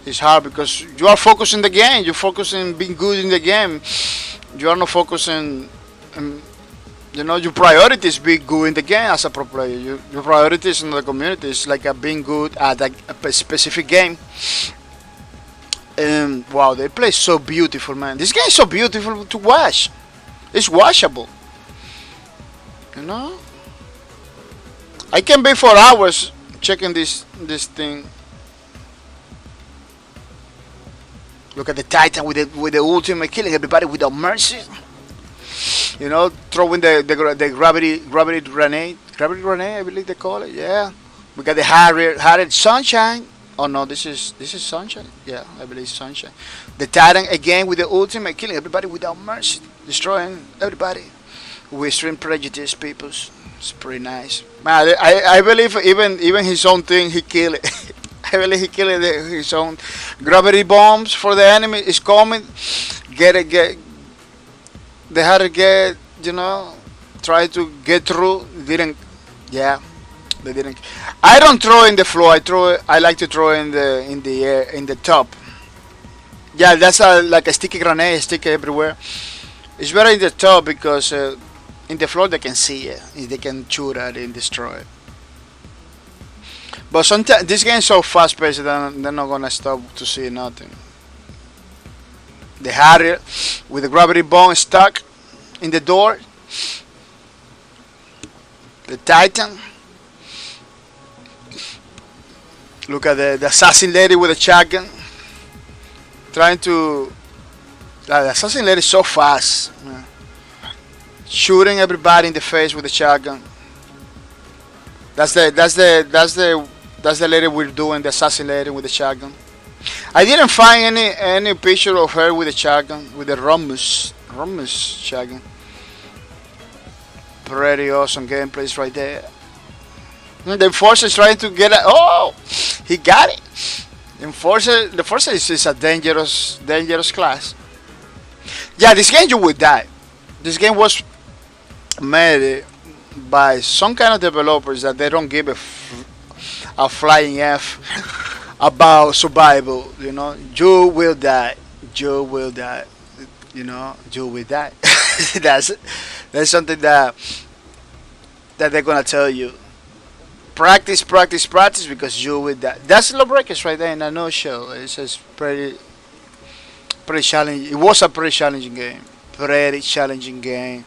It's hard because you are focusing the game. You focus on being good in the game. You are not focusing. You know, your priorities be good in the game as a pro player. Your priorities in the community is like being good at a specific game. And wow, they play so beautiful, man. This game is so beautiful to watch. It's watchable. You know, I can be for hours checking this thing. Look at the Titan with the ultimate, killing everybody without mercy. You know, throwing the gravity grenade, I believe they call it. Yeah, we got the Harriet Sunshine. Oh no, this is Sunshine. Yeah, I believe Sunshine. The Titan again with the ultimate, killing everybody without mercy, destroying everybody. We extreme prejudice, peoples. It's pretty nice. Man, I believe even his own thing he killed it. I believe he killed his own gravity bombs for the enemy is coming. Get. They had to get, you know, try to get through. Didn't, yeah, they didn't. I don't throw in the floor. I like to throw in the air, in the top. Yeah, that's like a sticky grenade, sticky everywhere. It's better in the top because in the floor they can see it. They can shoot at it and destroy it. But sometimes this game is so fast paced that they're not gonna stop to see nothing. The Harrier with the gravity bomb stuck in the door. The Titan. Look at the assassin lady with a shotgun. Trying to. The assassin lady is so fast. Man. Shooting everybody in the face with a shotgun. That's the lady we're doing, the assassin lady with the shotgun. I didn't find any picture of her with a shotgun, with the Romus shotgun. Pretty awesome gameplays right there. And the Enforcer is trying to get it. Oh, he got it. The Enforcer is a dangerous class. Yeah, this game you would die. This game was made by some kind of developers that they don't give a flying F about survival. You know, you will die. You will die. You know, you will die. that's something that they're gonna tell you. Practice because you will die. That's Lawbreakers right there in a nutshell. It's just pretty challenging. It was a pretty challenging game. Pretty challenging game.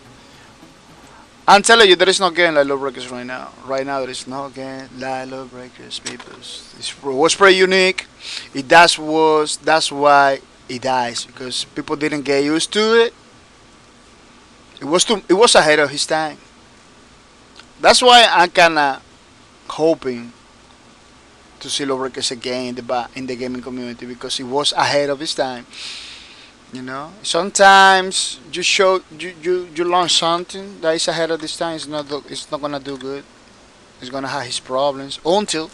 I'm telling you, there is no game like Lawbreakers right now. Right now, there is no game like Lawbreakers, people. It was pretty unique. That's why it dies, because people didn't get used to it. It was ahead of his time. That's why I'm kinda hoping to see Lawbreakers again in the gaming community, because it was ahead of his time. You know, sometimes you launch something that is ahead of this time. It's not gonna do good. It's gonna have his problems until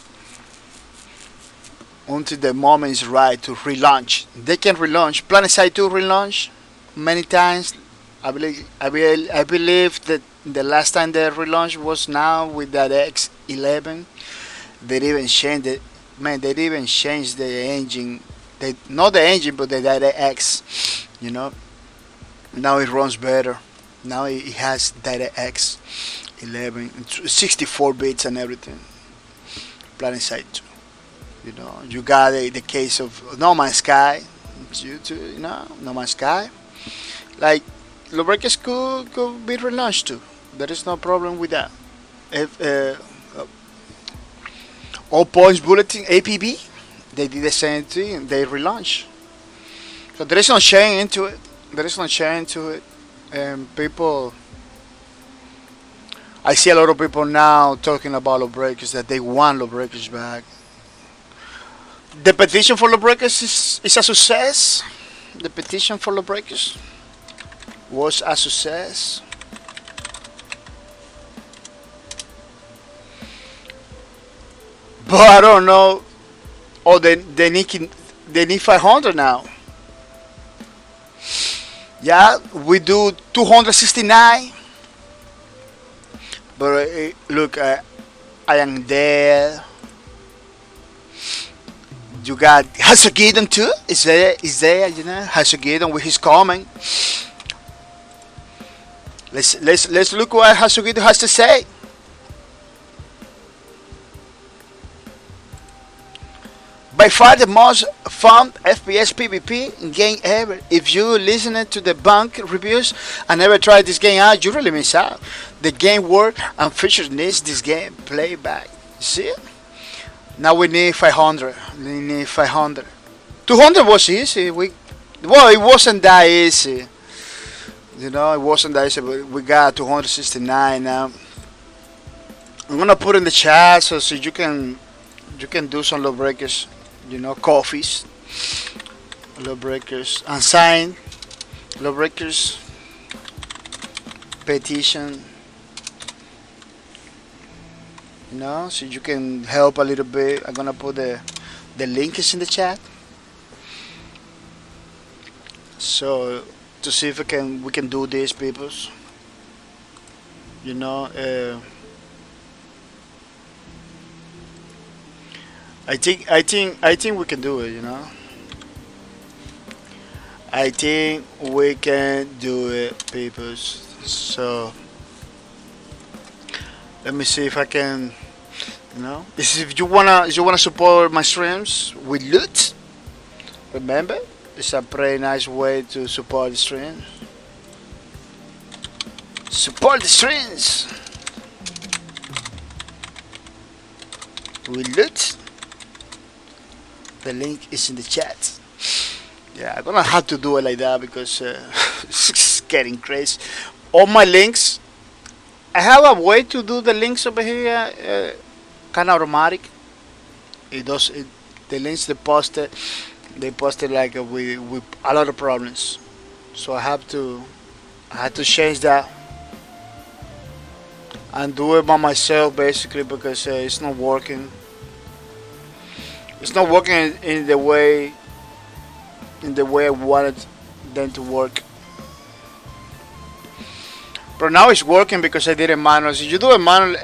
the moment is right to relaunch. They can relaunch. PlanetSide 2 relaunch many times. I believe that the last time they relaunched was now with that X11. They even changed it. Man, they even changed the engine. Not the engine, but the DirectX. You know, now it runs better. Now it has DirectX 11, 64 bits and everything. PlanetSide 2. You know, you got the case of No Man's Sky. You know, No Man's Sky. Like, Lawbreakers could be relaunched too. There is no problem with that. If All Points Bulletin APB, they did the same thing. They relaunched. So there is no shame into it. And people, I see a lot of people now talking about Lawbreakers, that they want Lawbreakers back. The petition for Lawbreakers is a success. The petition for Lawbreakers. Was a success. But I don't know. Oh, they need 500 now. Yeah, we do 269. But look, I am there. You got Hasagidon too. Is there? You know, Hasagidon with his comment. Let's look what Hasagidon has to say. By far the most fun FPS PvP game ever. If you listen to the bunk reviews and never tried this game out, you really miss out. The game work and features needs this game playback. See? Now we need 500. We need 500. 200 was easy. Well, it wasn't that easy. You know, it wasn't that easy, but we got 269 now. I'm gonna put in the chat so you can do some low breakers. You know, coffees, low breakers, unsigned low breakers, petition. You know, so you can help a little bit. I'm gonna put the links in the chat, so to see if we can do this, peoples. You know, I think we can do it. You know, I think we can do it, peoples. So let me see if I can. You know, if you wanna support my streams with loot, remember, it's a pretty nice way to support the streams. Support the streams with loot. The link is in the chat. Yeah, I'm gonna have to do it like that because it's getting crazy. All my links, I have a way to do the links over here, kind of automatic. It does it. The links they posted like with a lot of problems. So I had to change that and do it by myself basically because it's not working. It's not working in the way I wanted them to work. But now it's working because I did it manual. If you do it manual,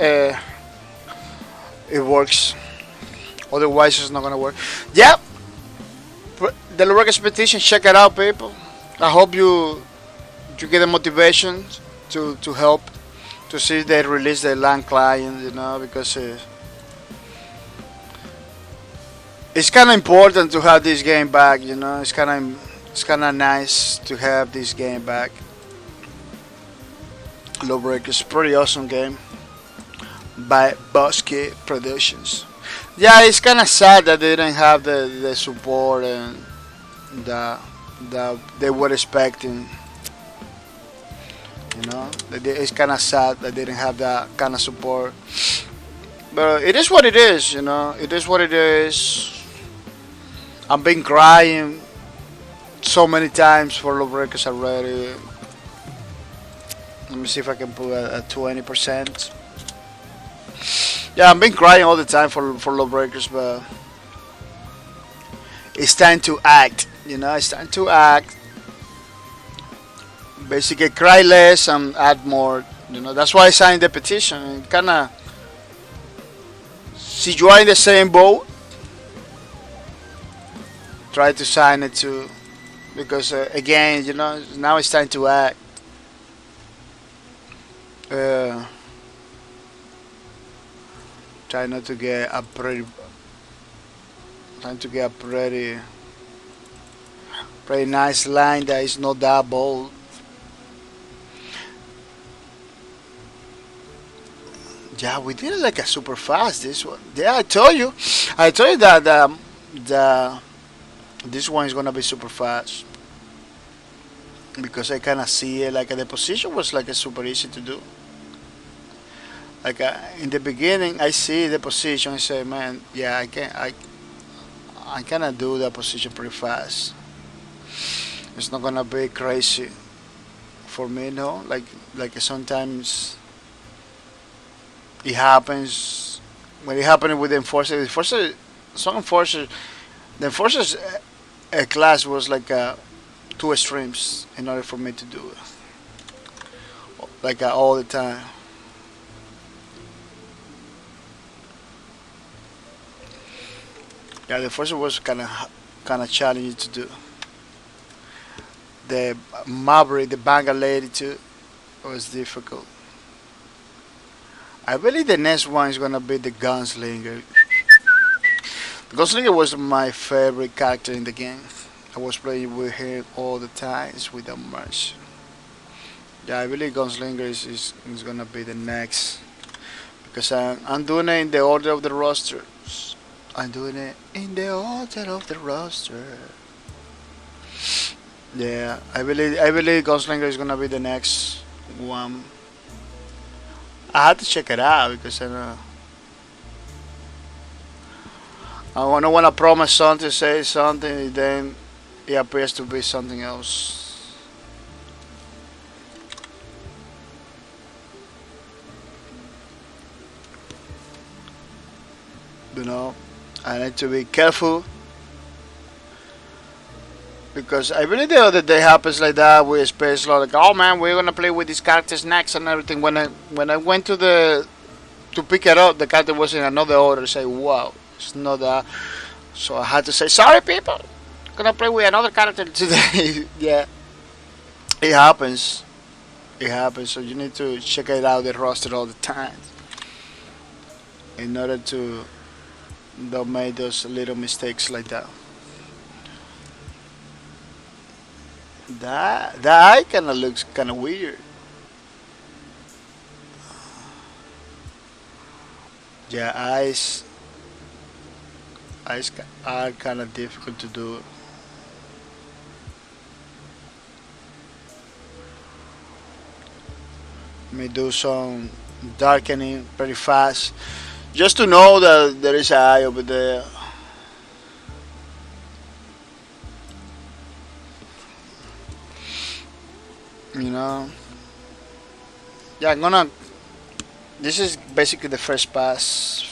it works. Otherwise, it's not gonna work. Yeah, the Lurk Expedition. Check it out, people. I hope you get the motivation to help to see if they release the LAN client. You know, because. It's kind of important to have this game back, you know. It's kind of nice to have this game back. Lowbreak is a pretty awesome game by bahcorp Productions. Yeah, it's kind of sad that they didn't have the support and that they were expecting. You know, it's kind of sad that they didn't have that kind of support. But it is what it is, you know. It is what it is. I've been crying so many times for Lowbreakers already. Let me see if I can put a 20%. Yeah, I've been crying all the time for Lowbreakers, but it's time to act. You know, it's time to act. Basically, cry less and add more. You know, that's why I signed the petition. It kind of, see, you are in the same boat. Try to sign it too, because again, you know, now it's time to act. Try not to get a pretty, pretty nice line that is not that bold. Yeah, we did it like a super fast. This one, yeah, I told you that this one is gonna be super fast because I kind of see it like the position was like a super easy to do. Like in the beginning, I see the position. I say, man, yeah, I kind of do that position pretty fast. It's not gonna be crazy for me, no. Like sometimes it happens when it happened with the enforcer. Some enforcer, the enforcer's class was like two streams in order for me to do it, like all the time. Yeah, the enforcer was kind of challenging to do. The Maverick, the banger lady too, was difficult. I believe the next one is gonna be the Gunslinger. The Gunslinger was my favorite character in the game. I was playing with him all the times without mercy. Yeah, I believe Gunslinger is gonna be the next because I'm doing it in the order of the rosters. I'm doing it in the order of the roster. Yeah, I believe Gunslinger is gonna be the next one. I had to check it out because I don't want to promise something, say something, then it appears to be something else. You know, I need to be careful because I believe the other day happens like that with Space Law. Like, oh man, we're gonna play with these characters next and everything. When I went to pick it up, the character was in another order. Say, wow, it's not that. So I had to say, sorry, people, gonna play with another character today. Yeah, it happens. It happens. So you need to check it out the roster all the time in order to don't make those little mistakes like that. That eye kind of looks kind of weird. Yeah, are kind of difficult to do. May do some darkening pretty fast, just to know that there is an eye over there. You know. Yeah, I'm gonna. This is basically the first pass,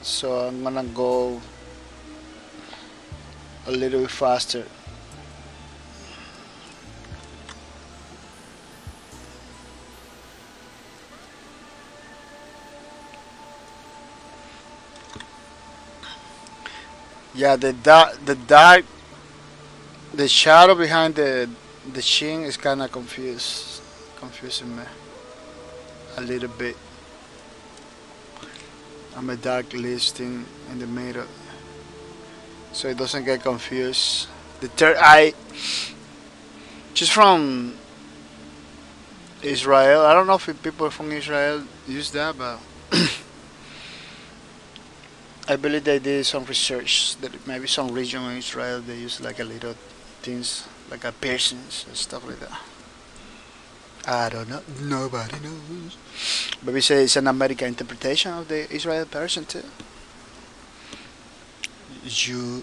so I'm gonna go a little bit faster. Yeah, the shadow behind the chin is kind of confusing me a little bit. I'm a dark listing in the middle, so it doesn't get confused. The third eye, just from Israel. I don't know if people from Israel use that, but I believe they did some research that maybe some region in Israel they use like a little things like a piercings and stuff like that. I don't know. Nobody knows. Maybe say it's an American interpretation of the Israel person too. You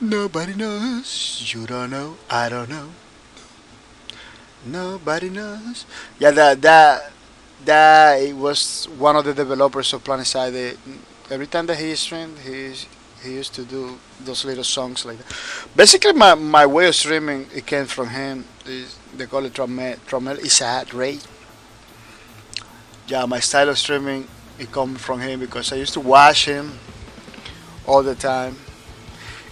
Nobody knows. You don't know. I don't know. Nobody knows. Yeah, that it was one of the developers of PlanetSide. Every time that he streamed, he used to do those little songs like that. Basically, my way of streaming it came from him. They call it Tromel Isaac Ray. Yeah, my style of streaming it comes from him because I used to watch him all the time.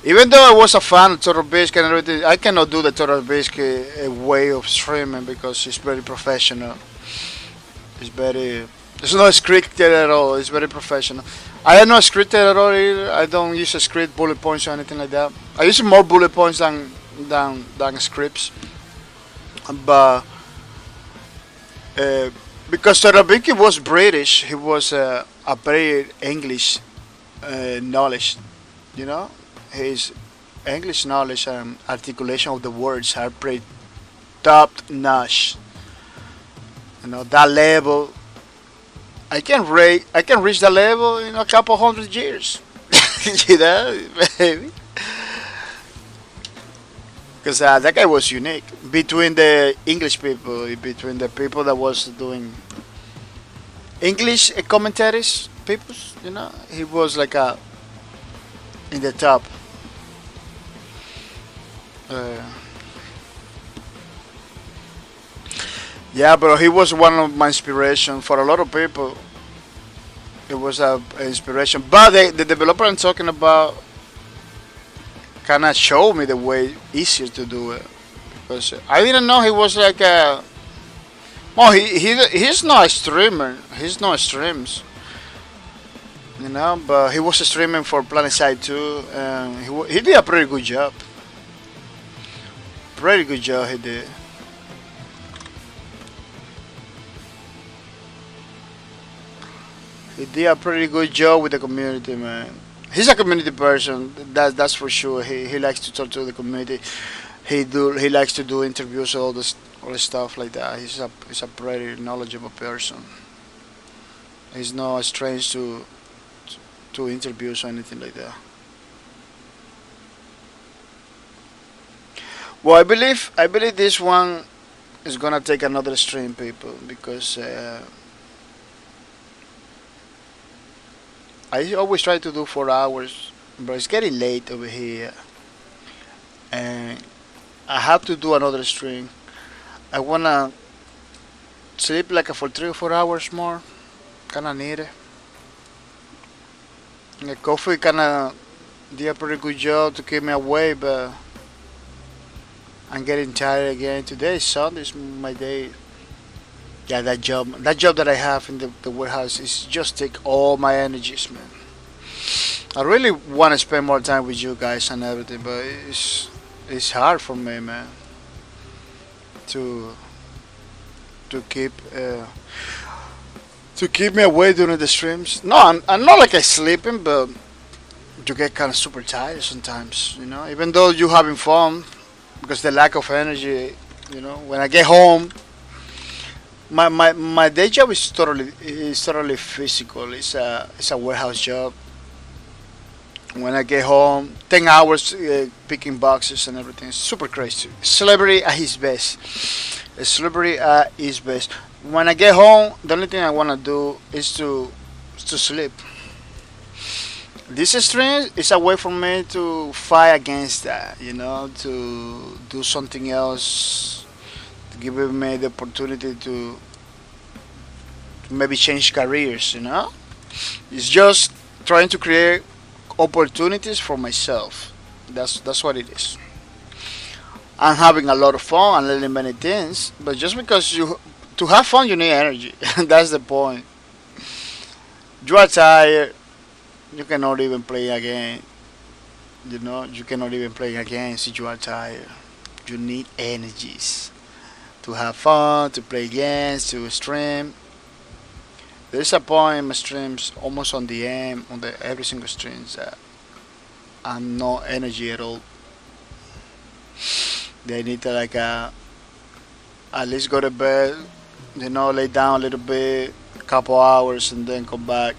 Even though I was a fan of Total Biscuit and everything, I cannot do the Total Biscuit way of streaming because it's very professional. It's not scripted at all. It's very professional. I am not scripted at all either. I don't use a script, bullet points or anything like that. I use more bullet points than scripts. But because Torabiki was British, he was a very English knowledge. You know, his English knowledge and articulation of the words are pretty top notch. You know that level. I can reach that level in a couple hundred years. You know, baby. because that guy was unique between the English people, between the people that was doing English commentaries, people. He was like a in the top. Uh, yeah, bro, he was one of my inspiration for a lot of people. It was a inspiration, but the developer I'm talking about kind of showed me the way easier to do it because I didn't know he was like a. Well, he's not a streamer. He's not streams, but he was streaming for Planet Side too, and he did a pretty good job. Pretty good job he did. He did a pretty good job with the community, man. He's a community person. That's for sure. He likes to talk to the community. He likes to do interviews, all this stuff like that. He's a pretty knowledgeable person. He's not strange to interviews or anything like that. Well, I believe this one is gonna take another stream, people, because I always try to do 4 hours, but it's getting late over here, and I have to do another stream. I wanna sleep like for 3 or 4 hours more. Kinda need it. The coffee kinda did a pretty good job to keep me awake, but I'm getting tired again. Today is Sunday, is my day. Yeah, that job that I have in the warehouse is just take all my energies, man. I really want to spend more time with you guys and everything, but it's hard for me, man, to to keep uh, to keep me awake during the streams. No, I'm not like I sleeping, but you get kind of super tired sometimes. Even though you having fun, because the lack of energy. When I get home, my day job is totally physical. It's a warehouse job. When I get home, 10 hours picking boxes and everything. It's super crazy. Celebrity at his best. A celebrity at his best. When I get home, the only thing I wanna do is to sleep. This stream is a way for me to fight against that. To do something else, to give me the opportunity to maybe change careers. It's just trying to create opportunities for myself. That's what it is. I'm having a lot of fun and learning many things, but just because you to have fun, you need energy. That's the point. You are tired. You cannot even play a game. You cannot even play a game if you are tired. You need energies to have fun, to play games, to stream. There's a point in my streams, almost on the end, on the every single streams, that I'm no energy at all. They need to like at least go to bed, lay down a little bit, a couple hours, and then come back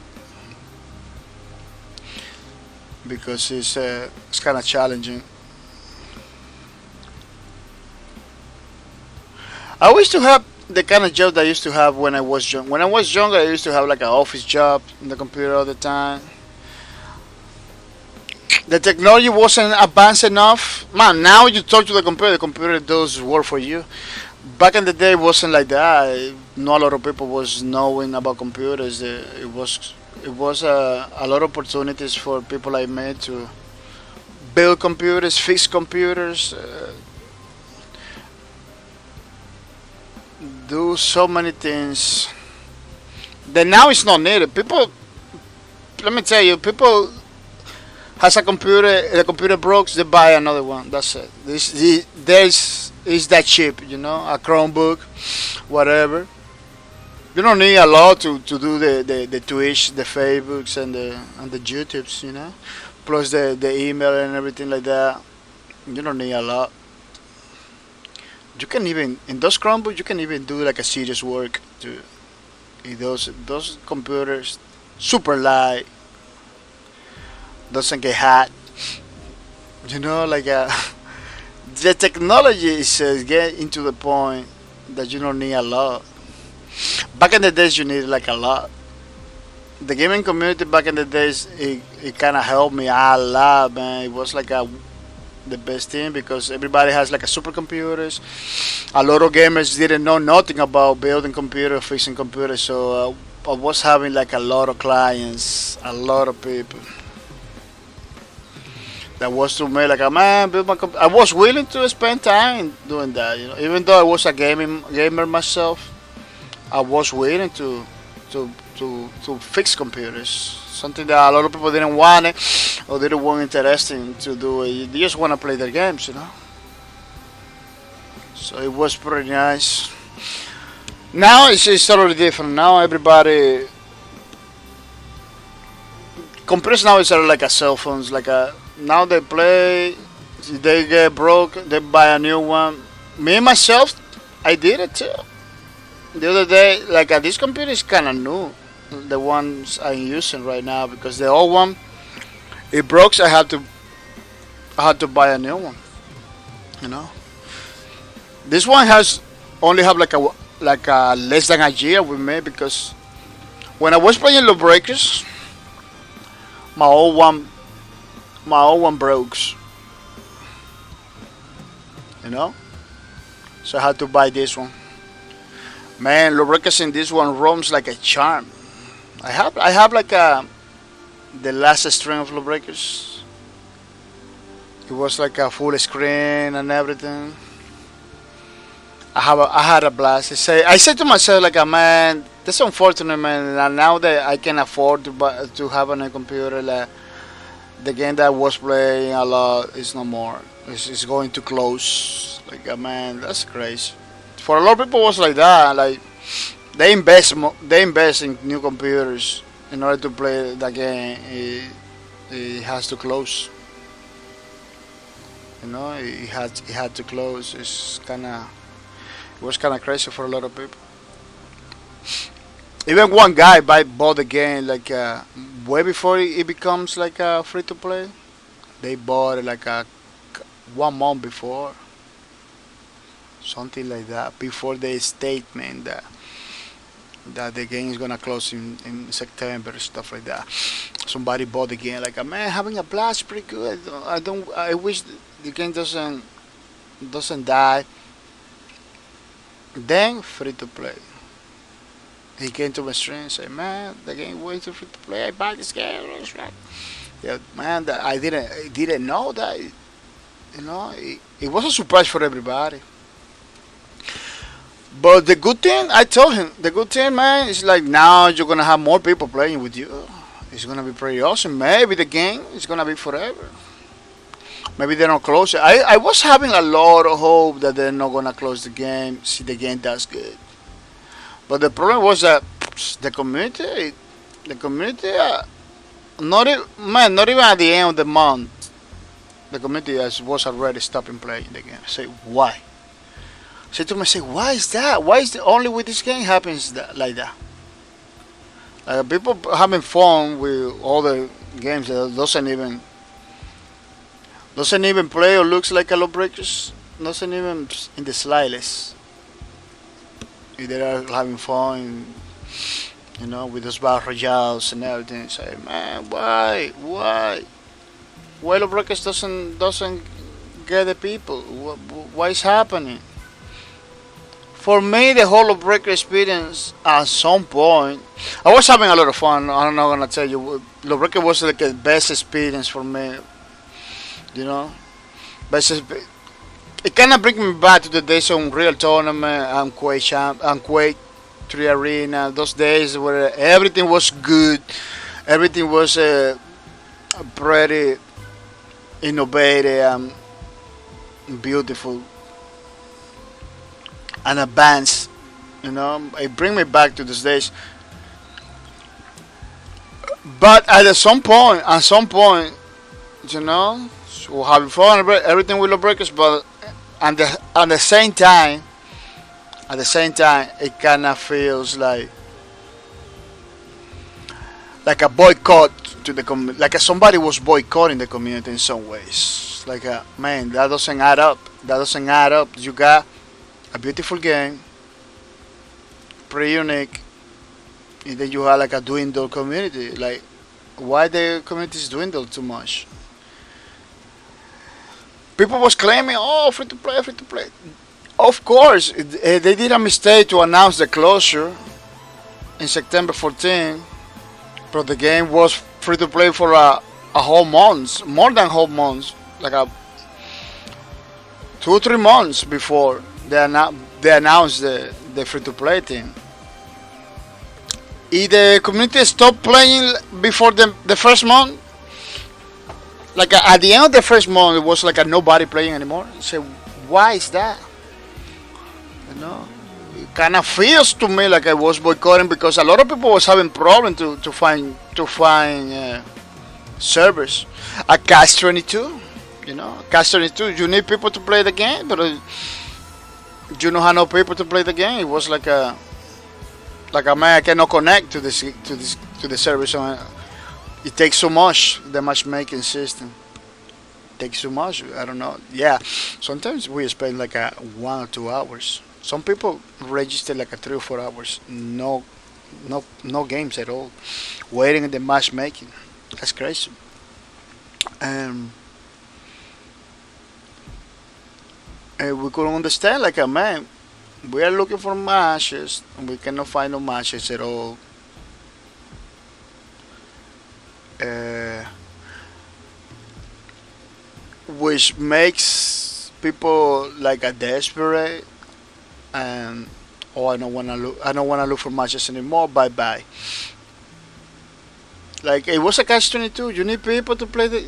because it's kind of challenging. I used to have the kind of job that I used to have when I was young. When I was younger, I used to have like an office job in the computer all the time. The technology wasn't advanced enough. Man, now you talk to the computer does work for you. Back in the day, it wasn't like that. Not a lot of people was knowing about computers. It was a lot of opportunities for people like me to build computers, fix computers, do so many things that now it's not needed. People, let me tell you, people has a computer, the computer breaks, they buy another one. That's it. There's is that cheap, a Chromebook, whatever. You don't need a lot to do the Twitch, the Facebooks, and the YouTubes, plus the email and everything like that. You don't need a lot. You can even in those Chromebooks you can even do like a serious work to in those computers, super light, doesn't get hot. Like The technology is getting to the point that you don't need a lot. Back in the days, you needed like a lot. The gaming community back in the days, it kind of helped me a lot, man. It was like the best thing because everybody has like a supercomputers. A lot of gamers didn't know nothing about building computers, fixing computers, so I was having like a lot of clients, a lot of people that was to me like a man build my I was willing to spend time doing that, you know. Even though I was a gaming gamer myself, I was willing to to fix computers. Something that a lot of people didn't want it or didn't want interesting to do it. They just want to play their games, you know. So it was pretty nice. Now it's totally different. Now everybody computers now is like a cell phones. Like a now they play. If they get broke, they buy a new one. Me myself, I did it too. The other day, like this computer is kind of new. The ones I'm using right now because the old one it broke. So I had to buy a new one. You know, this one has only have like a less than a year with me because when I was playing Lawbreakers, my old one my old one broke. You know, so I had to buy this one. Man, Lawbreakers in this one runs like a charm. I have like the last string of Lawbreakers. It was like a full screen and everything. I had a blast. I said to myself like, man, that's unfortunate, man. And now that I can afford to have a new computer, like, the game that I was playing a lot is no more. It's going to close. Like, man, that's crazy. For a lot of people, it was like that. Like, they invest in new computers in order to play the game. It has to close. You know, it had to close. It was kind of crazy for a lot of people. Even one guy bought the game like way before it becomes like free to play. They bought it like 1 month before, something like that, before the statement that the game is gonna close in September, stuff like that. Somebody bought the game like, man, having a blast, pretty good. I wish the game doesn't die. Then free to play. He came to my stream and said, man, the game way too free to play. I buy this game. Right. Yeah, man, that I didn't know that. You know, it was a surprise for everybody. But the good thing, I told him, the good thing, man, is like now you're gonna have more people playing with you. It's gonna be pretty awesome. Maybe the game is gonna be forever. Maybe they don't close it. I was having a lot of hope that they're not gonna close the game. See, the game does good. But the problem was that the community, not even at the end of the month, the community was already stopping playing the game. I say why? I said to myself, why is that? Why is the only with this game happens like that? People having fun with all the games that doesn't even play or looks like a Lawbreakers. Doesn't even in the slightest. If they are having fun, you know, with those battle royales and everything. Say, man, why Lawbreakers doesn't get the people? Why is happening? For me, the whole Lawbreaker experience at some point, I was having a lot of fun. I'm not gonna tell you, Lawbreaker was like the best experience for me. You know, it kind of brings me back to the days of Real Tournament and Quake 3 Arena. Those days where everything was good, everything was pretty innovative and beautiful and advanced. You know, it brings me back to those days. But at some point, you know, so having fun, everything will break us, but at the same time, it kind of feels like like a boycott to the like somebody was boycotting the community in some ways. Like man, that doesn't add up. That doesn't add up. You got a beautiful game, pretty unique, and then you have like a dwindle community. Like why the community is dwindled too much? People was claiming, oh, free to play, free to play. Of course, they did a mistake to announce the closure in September 14, but the game was free to play for a whole month, more than whole month, like a 2 or 3 months before they announced the free to play thing. If the community stopped playing before the first month, like at the end of the first month, it was like a nobody playing anymore. So why is that? You know, it kind of feels to me like I was boycotting because a lot of people was having problem to find servers. A Catch 22, you know, Catch 22. You need people to play the game, but you don't have no people to play the game. It was like a man I cannot connect to the server. So it takes so much. The matchmaking system takes so much. I don't know. Yeah, sometimes we spend like 1 or 2 hours. Some people register like 3 or 4 hours. No games at all. Waiting in the matchmaking. That's crazy. And we couldn't understand like a man. We are looking for matches and we cannot find no matches at all. Uh, which makes people like a desperate and oh I don't wanna look for matches anymore. Bye bye. Like it was a catch 22. You need people to play the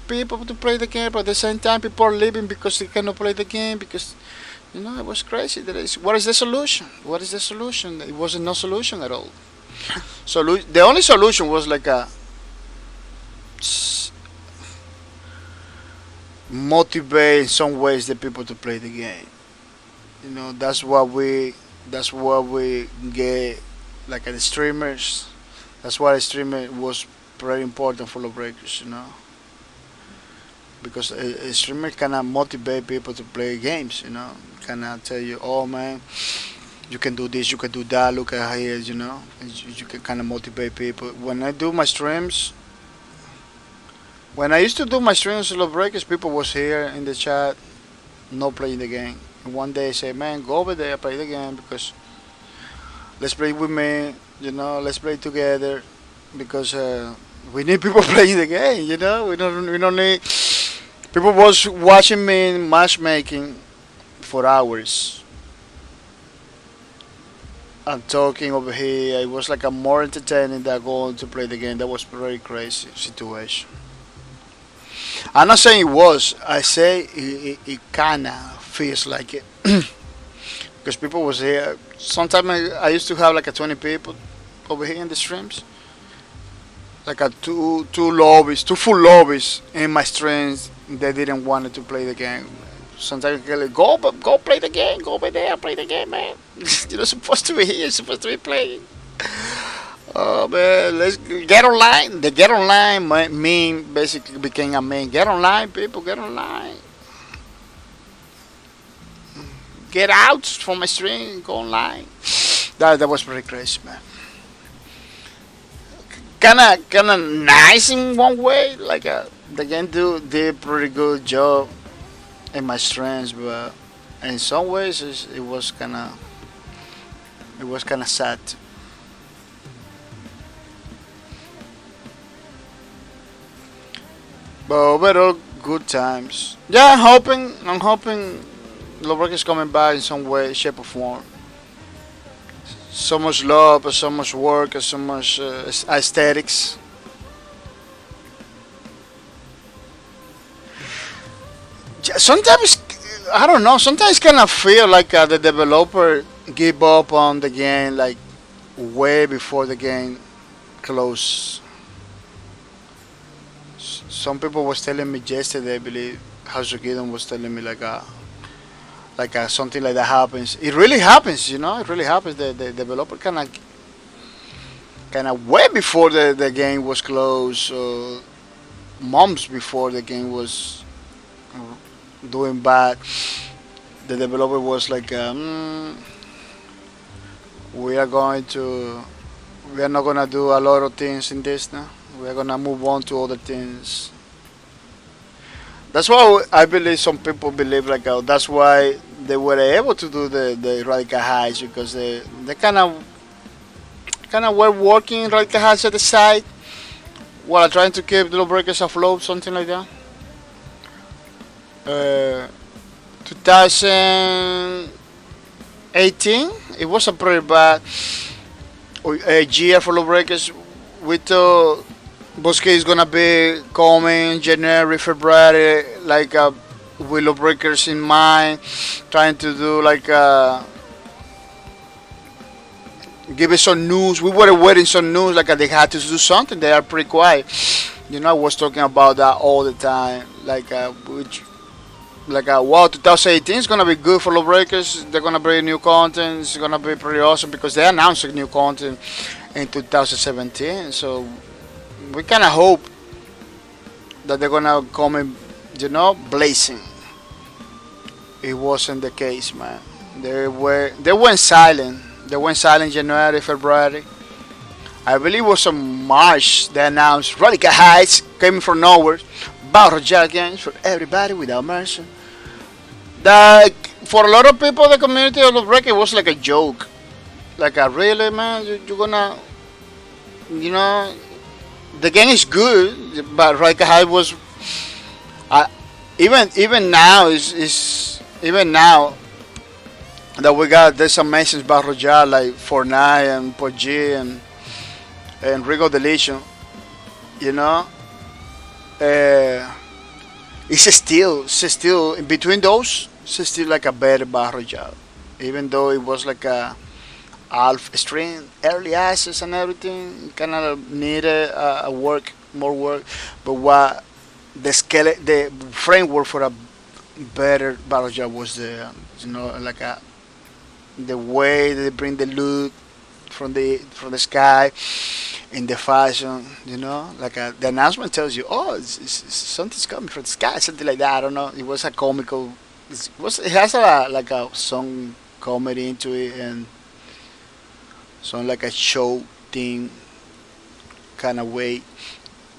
people to play the game, but at the same time people are leaving because they cannot play the game because you know it was crazy. What is the solution? What is the solution? It wasn't no solution at all. So the only solution was like a motivate in some ways the people to play the game. You know that's what we get like the streamers. That's why the streamer was very important for lawbreakers, you know, because a streamer cannot motivate people to play games, you know, cannot tell you, oh man, you can do this, you can do that, look at here, you know, and you can kind of motivate people. When I do my streams, when I used to do my streams of lawbreakers, people was here in the chat, not playing the game. And one day I say, man, go over there, play the game because let's play with me, you know, let's play together because we need people playing the game, you know, we don't need people was watching me in matchmaking for hours. I'm talking over here. It was like a more entertaining than going to play the game. That was a very crazy situation. I'm not saying it was. I say it kinda feels like it. Because people was here. Sometimes I used to have like a 20 people over here in the streams. Like a two full lobbies in my streams. They didn't want to play the game. Sometimes I like, go play the game. Go over there, play the game, man. You're not supposed to be here. You're supposed to be playing. Oh man, let's get online. The get online meme basically became a meme. Get online, people. Get online. Get out from my stream. Go online. That was pretty crazy, man. Kinda nice in one way. Like the game did a pretty good job in my streams, but in some ways it was kinda sad. But overall, good times. Yeah, I'm hoping Lowbrook is coming back in some way, shape, or form. So much love, so much work, so much aesthetics. Sometimes I don't know. Sometimes kind of feel like the developer give up on the game like way before the game close. Some people was telling me yesterday, I believe, Hasukidon was telling me like something like that happens. It really happens, you know. It really happens. The developer kind of kind of way before the game was closed, months before the game was doing bad. The developer was like, we are going to, we are not gonna do a lot of things in this now. We are gonna move on to other things. That's why I believe some people believe like that's why they were able to do the radical highs because they kind of were working radical highs at the side while trying to keep the lawbreakers afloat, something like that. 2018, it was a pretty bad year for lawbreakers. We thought Bosque is gonna be coming January, February, like with lawbreakers in mind, trying to do like give us some news. We were waiting some news, like they had to do something. They are pretty quiet. I was talking about that all the time. Wow, 2018 is gonna be good for lawbreakers. They're gonna bring new content. It's gonna be pretty awesome because they announced new content in 2017. So we kind of hope that they're gonna come in, blazing. It wasn't the case, man. They went silent. They went silent January, February. I believe it was in March they announced Radical Heights came from nowhere. Battle Royale games for everybody without mercy. That for a lot of people, the community of the record was like a joke. Like a really man, you're gonna, the game is good, but Radical Heights was, even now is even now that we got this amazing Battle Royale like Fortnite and PUBG and Rigo Deletion, you know. It's still in between those. It's still like a better Battle Royale, even though it was like a half stream, early access and everything. Kind of needed more work. But what the framework for a better Battle Royale was the way they bring the loot from the sky in the fashion, the announcement tells you, oh, something's coming from the sky, something like that. I don't know. It was a comical. It has a song comedy into it and some like a show thing kind of way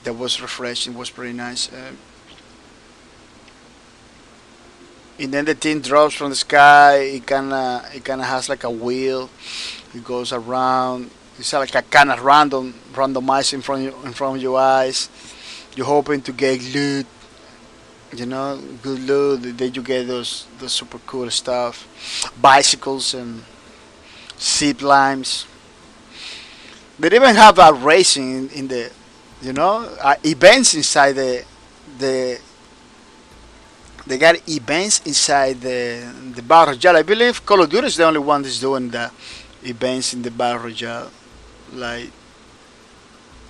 that was refreshing. Was pretty nice. And then the thing drops from the sky. It kind of has like a wheel. It goes around. It's like a kind of randomized in front of your eyes. You're hoping to get loot, good loot. Then you get those super cool stuff, bicycles and zip lines. They even have a racing in the, events inside the. They got events inside the Battle Royale. I believe Call of Duty is the only one that's doing the events in the Battle Royale. Like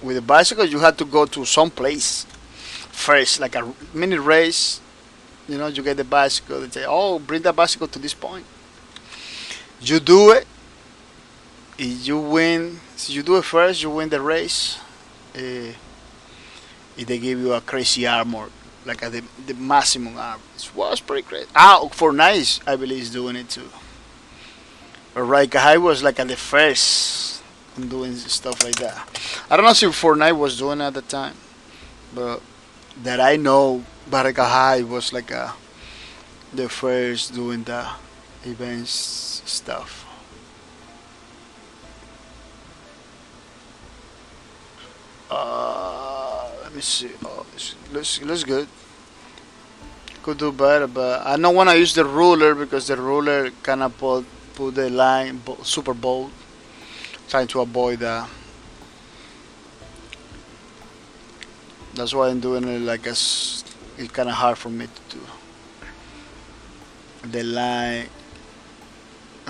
with the bicycle, you had to go to some place first, like a mini race. You get the bicycle. They say, "Oh, bring the bicycle to this point." You do it. If you win, so you do it first. You win the race. If they give you a crazy armor, like the maximum armor, it was pretty great. Fortnite, I believe, is doing it too. Right, I was like at the first doing stuff like that. I don't know if Fortnite was doing it at the time, but that I know, Baraka High was like the first doing the events stuff. Let me see. Oh, looks good. Could do better, but I don't want to use the ruler because the ruler kind of put the line super bold, trying to avoid that. That's why I'm doing it like it's kind of hard for me to do the line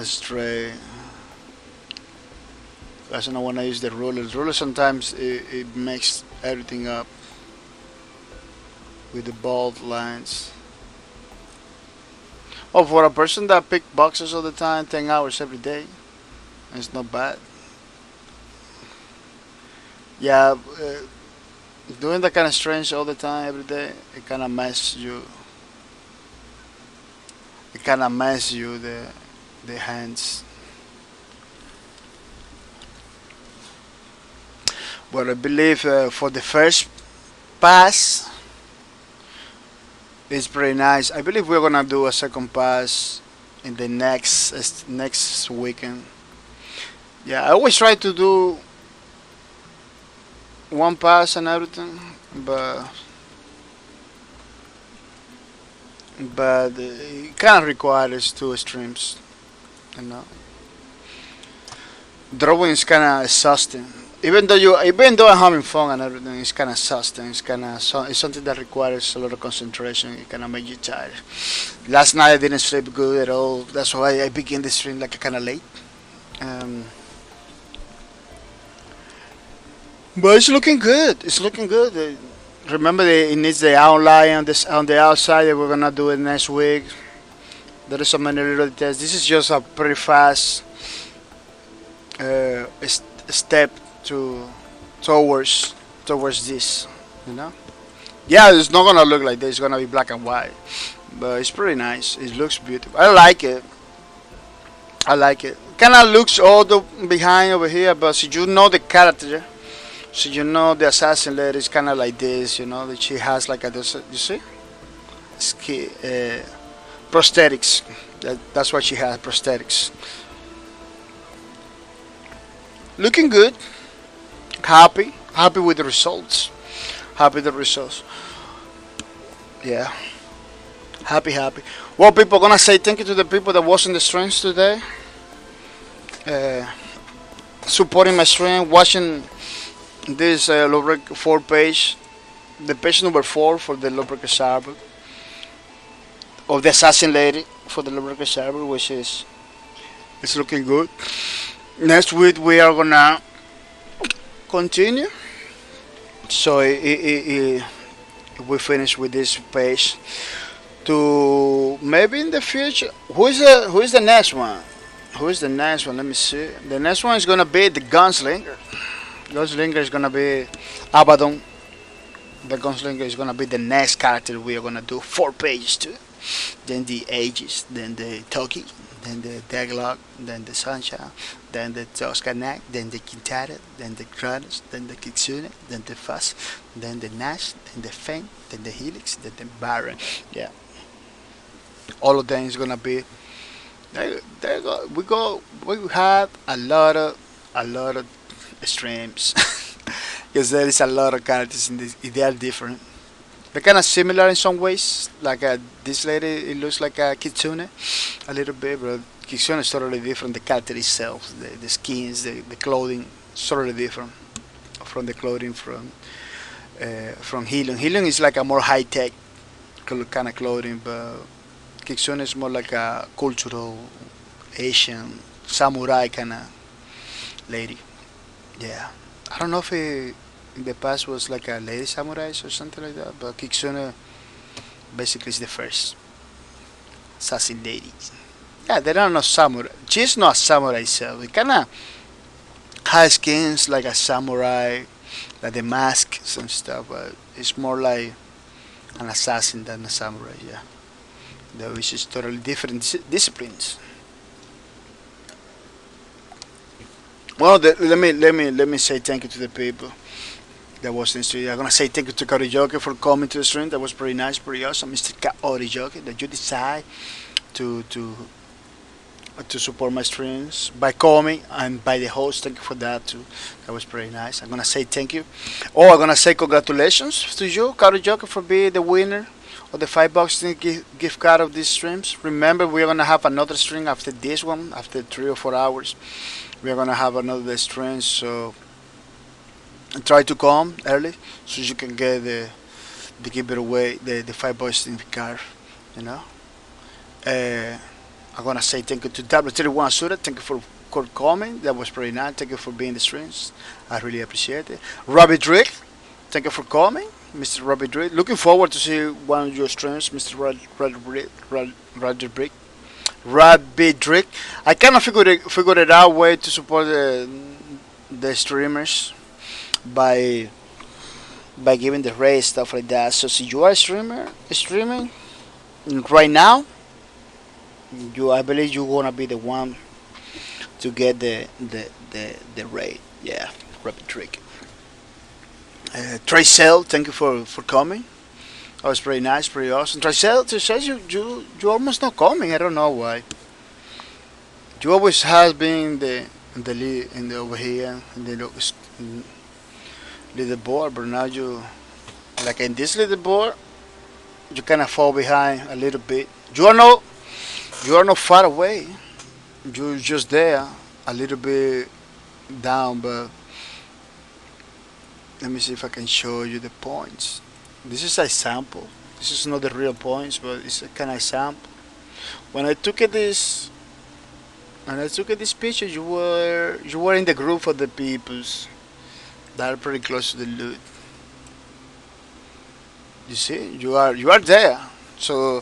straight. Because I don't want to use the ruler. The ruler sometimes it makes everything up with the bold lines. Oh, for a person that pick boxes all the time, 10 hours every day, it's not bad. Yeah, doing that kind of strange all the time, every day, it kind of mess you. It kind of mess you the hands. But I believe for the first pass, it's pretty nice. I believe we're gonna do a second pass in the next weekend. Yeah, I always try to do one pass and everything, but it kind of requires two streams. You know, drawing is kind of exhausting. Even though I'm having fun and everything, it's kind of exhausting. It's something that requires a lot of concentration. It kind of make you tired. Last night I didn't sleep good at all. That's why I began the stream like kind of late. Um, but it's looking good. It's looking good. Remember, it needs the outline on this on the outside that we're gonna do it next week. There is so many little details. This is just a pretty fast step to towards this. You know. Yeah, it's not gonna look like this. It's gonna be black and white, but it's pretty nice. It looks beautiful. I like it. I like it. Kind of looks all the behind over here, but so you know the character. So you know the assassin lady is kind of like this, you know that she has like a you see, prosthetics. That's what she has, prosthetics. Looking good, happy with the results, happy with the results. Yeah, happy. Well, people gonna say thank you to the people that was in the streams today, uh, supporting my stream, watching this Lowbreak 4 page, the page number 4 for the Lowbreaker server, of the assassin lady for the Lowbreaker server, which is it's looking good. Next week we are gonna continue. So we finish with this page to maybe in the future. Who is the next one? Who is the next one? Let me see. The next one is gonna be the Gunslinger. Gunslinger is gonna be Abaddon. The Gunslinger is gonna be the next character we are gonna do 4 pages to. Then the Aegis, then the Toki, then the Deglog, then the Sunshine, then the Toskanak, then the Kintara, then the Kratos, then the Kitsune, then the Fuss, then the Nash, then the Fang, then the Helix, then the Baron. Yeah, all of them is gonna be. There go. We go. We have a lot of streams because there is a lot of characters in this. They are different. They're kind of similar in some ways. Like this lady, it looks like a kitsune a little bit, but kitsune is totally different. The character itself, the skins, the clothing, is totally different from the clothing from Helium. Helium is like a more high tech kind of clothing, but kitsune is more like a cultural Asian samurai kind of lady. Yeah, I don't know if it in the past was like a lady samurai or something like that, but Kitsune basically is the first assassin lady. Yeah, there are no samurai. She's not a samurai itself. It kind of has skins like a samurai, like the masks and stuff, but it's more like an assassin than a samurai. Yeah, though it's just totally different disciplines. Well, let me say thank you to the people that was in the stream. I'm gonna say thank you to Karaoke for coming to the stream. That was pretty nice, pretty awesome, Mr. Karaoke. That you decide to to to support my streams by coming and by the host. Thank you for that too. That was pretty nice. I'm gonna say thank you. Oh, I'm gonna say congratulations to you, Karaoke, for being the winner of the $5 gift card of these streams. Remember, we're gonna have another stream after this one, after 3 or 4 hours. We're gonna have another stream, so try to come early so you can get the giveaway, the $5 in the car. You know. Uh, I'm gonna say thank you to W31 Suda. Thank you for coming. That was pretty nice. Thank you for being the streams. I really appreciate it. Robbie Drake, thank you for coming, Mr. Robbie Drake. Looking forward to see one of your streams, Mr. Roger Drake. Rabbit Drake. I kind of figured it out way to support the streamers. by giving the rate stuff like that. So if you are a streaming right now, I believe you're gonna be the one to get the rate. Yeah, rapid trick. Tricel, thank you for coming. That was pretty nice, pretty awesome. Tricel, you almost not coming. I don't know why. You always has been the lead in the over here in the leaderboard, but now you like in this leaderboard, you kind of fall behind a little bit. You are not far away. You're just there, a little bit down, but let me see if I can show you the points. This is a sample. This is not the real points, but it's a kind of sample. When I took it this, when I took it this picture, you were in the group of the peoples that are pretty close to the loot. You see, you are there. So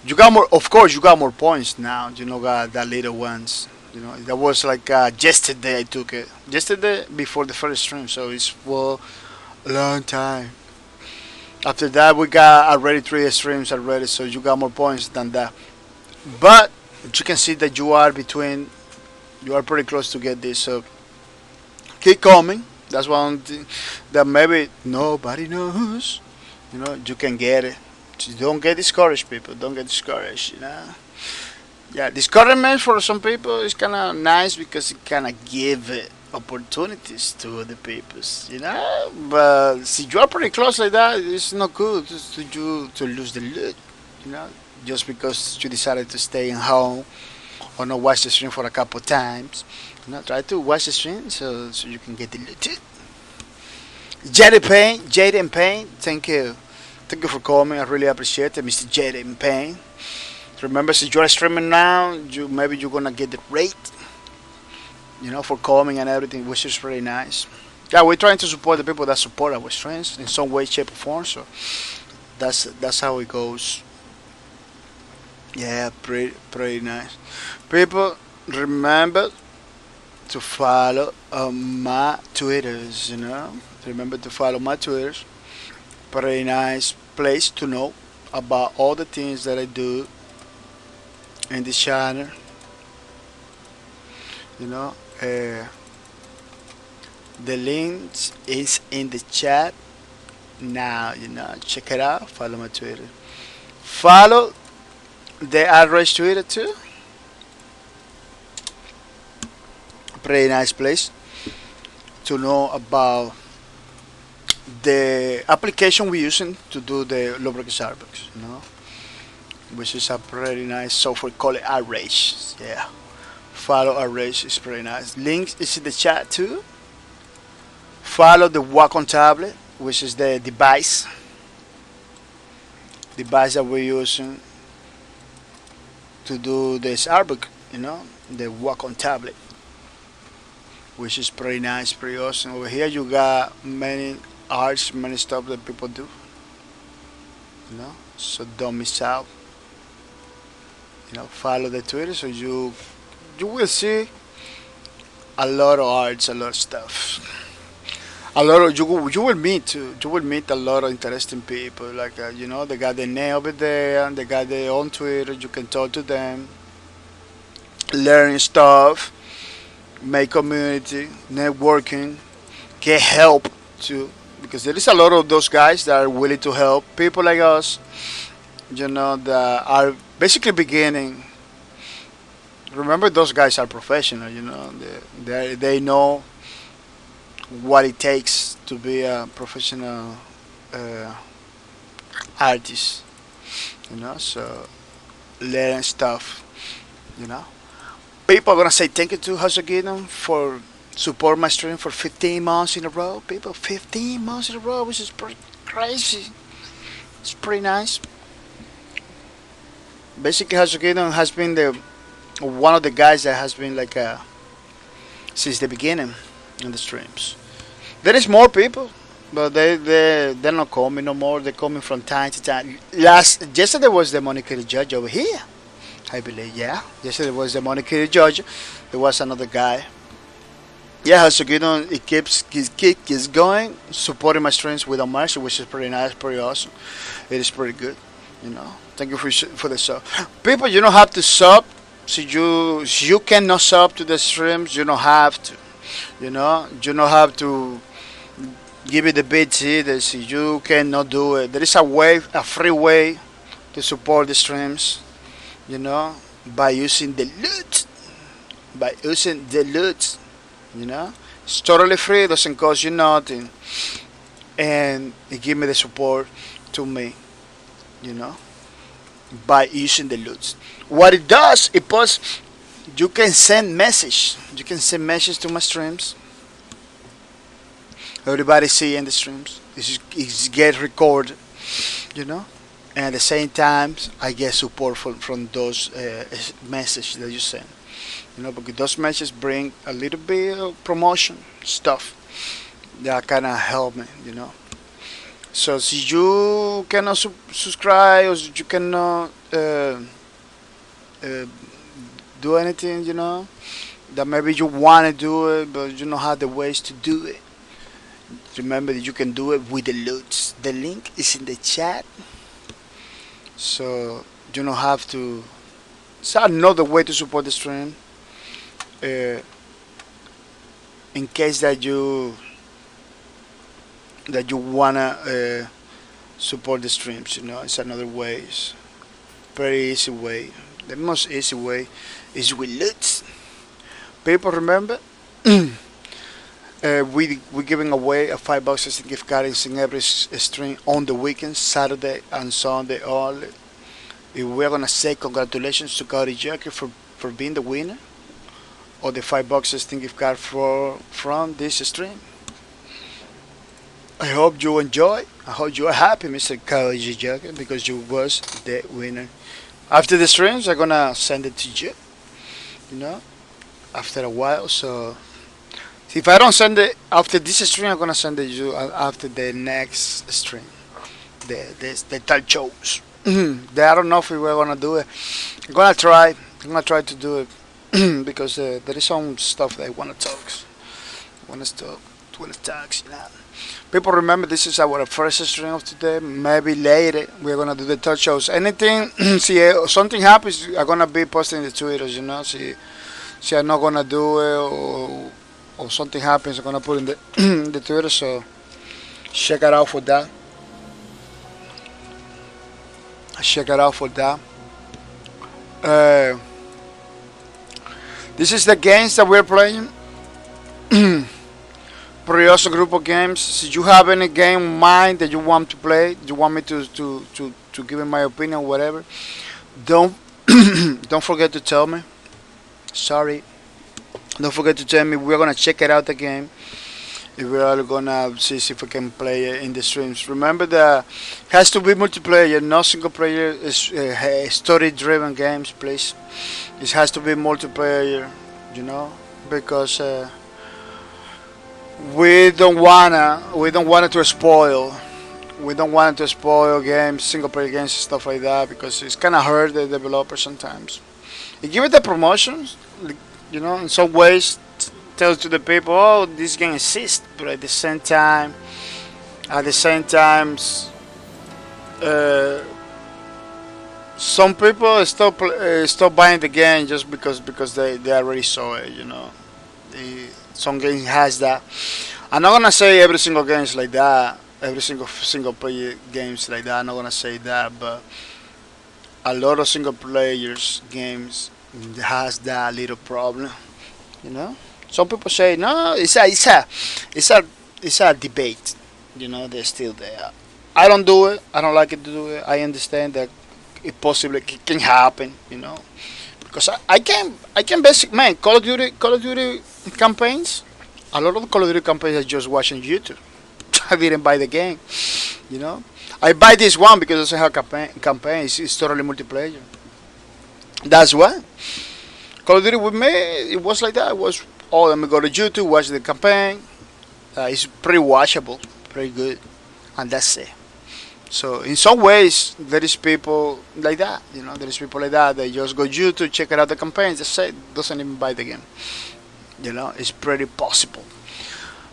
you got more. Of course, you got more points now. You know, got that little ones. You know, that was like yesterday. I took it yesterday before the first stream. So it's for a long time. After that, we got already 3 streams already. So you got more points than that. But you can see that you are between. You are pretty close to get this. So keep coming. That's one thing that maybe nobody knows. You know, you can get it. Just don't get discouraged, people. Don't get discouraged. You know. Yeah, discouragement for some people is kind of nice because it kind of give opportunities to other peoples. You know. But if you are pretty close like that, it's not good to you to lose the loot. You know, just because you decided to stay in home or not watch the stream for a couple times. You know, try to watch the stream so you can get the loot. Jaden Payne, thank you. Thank you for coming. I really appreciate it, Mr. Jaden Payne. Remember, since you're streaming now, maybe you're gonna get the rate, you know, for coming and everything, which is really nice. Yeah, we're trying to support the people that support our streams in some way, shape, or form. So that's how it goes. Yeah, pretty nice. People, remember to follow my Twitters. You know, remember to follow my Twitters. Pretty nice place to know about all the things that I do in this channel. You know, the links is in the chat now. You know, check it out. Follow my Twitter. Follow the address Twitter too. Pretty nice place to know about the application we're using to do the lubricant Starbucks, you know, which is a pretty nice software called Arrays. Yeah, follow Arrays is pretty nice. Links is in the chat too. Follow the Wacom tablet, which is the device that we're using to do this Starbucks, you know, the Wacom tablet, which is pretty nice, pretty awesome. Over here you got many arts, many stuff that people do, you know, so don't miss out. You know, follow the Twitter so you will see a lot of arts, a lot of stuff. A lot of you will meet a lot of interesting people. Like you know, they got their name over there, and they got their own Twitter. You can talk to them, learn stuff, make community, networking, get help too. Because there is a lot of those guys that are willing to help people like us, you know, that are basically beginning. Remember, those guys are professional, you know, they know what it takes to be a professional uh, artist, you know, so learn stuff, you know. People are gonna say thank you to Hasagino for support my stream for 15 months in a row. People, 15 months in a row, which is pretty crazy. It's pretty nice. Basically, Hasugino has been the one of the guys that has been like since the beginning in the streams. There is more people, but they're not coming no more. They're coming from time to time. Yesterday was the monetary judge over here, I believe. Yeah, yesterday was the monetary judge. There was another guy. Yeah, so you know, it keeps going, supporting my streams without mercy, which is pretty nice, pretty awesome. It is pretty good, you know. Thank you for the sub. People, you don't have to sub. So you cannot sub to the streams. You don't have to, you know. You don't have to give it the bits either. So you cannot do it. There is a way, a free way to support the streams, you know, by using the loot. By using the loot, you know, it's totally free. It doesn't cost you nothing, and it give me the support to me, you know, by using the loots. What it does, it posts. You can send message. You can send message to my streams. Everybody see in the streams. It's get recorded, you know, and at the same time, I get support from those messages that you send. You know, because those messages bring a little bit of promotion stuff that kind of help me, you know. So if you cannot subscribe or you cannot uh, do anything, you know, that maybe you want to do it, but you don't have the ways to do it. Remember that you can do it with the loots. The link is in the chat, so you don't have to. It's another way to support the stream. Uh, in case that you wanna support the streams, you know, it's another way. It's very easy way. The most easy way is with loots. People remember, we giving away a $5 as a gift card in every stream on the weekends, Saturday and Sunday only. If we're gonna say congratulations to Cody Joker for being the winner or the $5 Steam gift card from this stream. I hope you enjoy. I hope you are happy, Mr. Cody Joker, because you was the winner. After the streams, I'm gonna send it to you. You know, after a while. So if I don't send it after this stream, I'm gonna send it you after the next stream. The talk shows. I don't know if we're gonna do it. I'm gonna try. I'm gonna try to do it because there is some stuff that I wanna talk. Wanna talk. Wanna talk. You know. People remember this is our first stream of today. Maybe later we're gonna do the talk shows. Anything, see, something happens, I'm gonna be posting the Twitters. You know, see, I'm not gonna do it or something happens, I'm gonna put in the the Twitter. So check it out for that. Check it out for that. Uh, this is the games that we're playing. Pretty awesome group of games. If you have any game in mind that you want to play, you want me to give in my opinion, whatever, don't don't forget to tell me. Sorry. Don't forget to tell me. We're gonna check it out the game. If we're gonna see if we can play it in the streams. Remember that it has to be multiplayer, no single player. Is story-driven games, please. It has to be multiplayer, you know, because we don't want it to spoil. We don't want it to spoil games, single player games, and stuff like that, because it's kind of hurt the developers sometimes. You give it the promotions, you know, in some ways tells to the people, oh, this game exists, but at the same time, uh, some people stop buying the game just because they already saw it, you know. Some game has that. I'm not gonna say every single game is like that. Every single player games like that. I'm not gonna say that, but a lot of single players games has that little problem. You know, some people say no. It's a debate. You know, they're still there. I don't do it. I don't like it to do it. I understand that it possibly can happen. You know, because I can basic man Call of Duty campaigns. A lot of Call of Duty campaigns I just watch on YouTube. I didn't buy the game. You know, I buy this one because it doesn't have campaign. It's totally multiplayer. That's why Call of Duty with me it was like that. It was let me go to YouTube, watch the campaign. It's pretty watchable, pretty good, and that's it. So in some ways, there is people like that. You know, there is people like that. They just go YouTube, check it out the campaigns. That's it. Doesn't even buy the game. You know, it's pretty possible.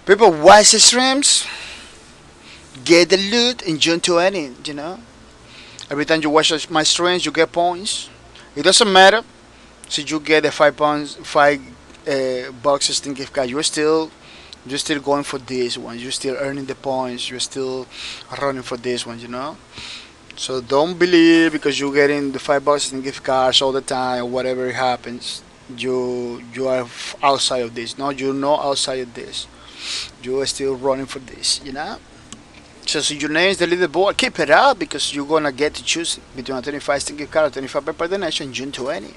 People watch the streams, get the loot in June 20. You know, every time you watch my streams, you get points. It doesn't matter. So you get the 5 pounds, 5 boxes thing gift card. You're still going for this one. You're still earning the points. You're still running for this one. You know. So don't believe because you're getting the 5 boxes and gift cards all the time or whatever happens. You are outside of this. No, you're not outside of this. You are still running for this. You know. So your name is the leaderboard. Keep it up because you're gonna get to choose between a 25 stick gift card or 25 per donation June 20.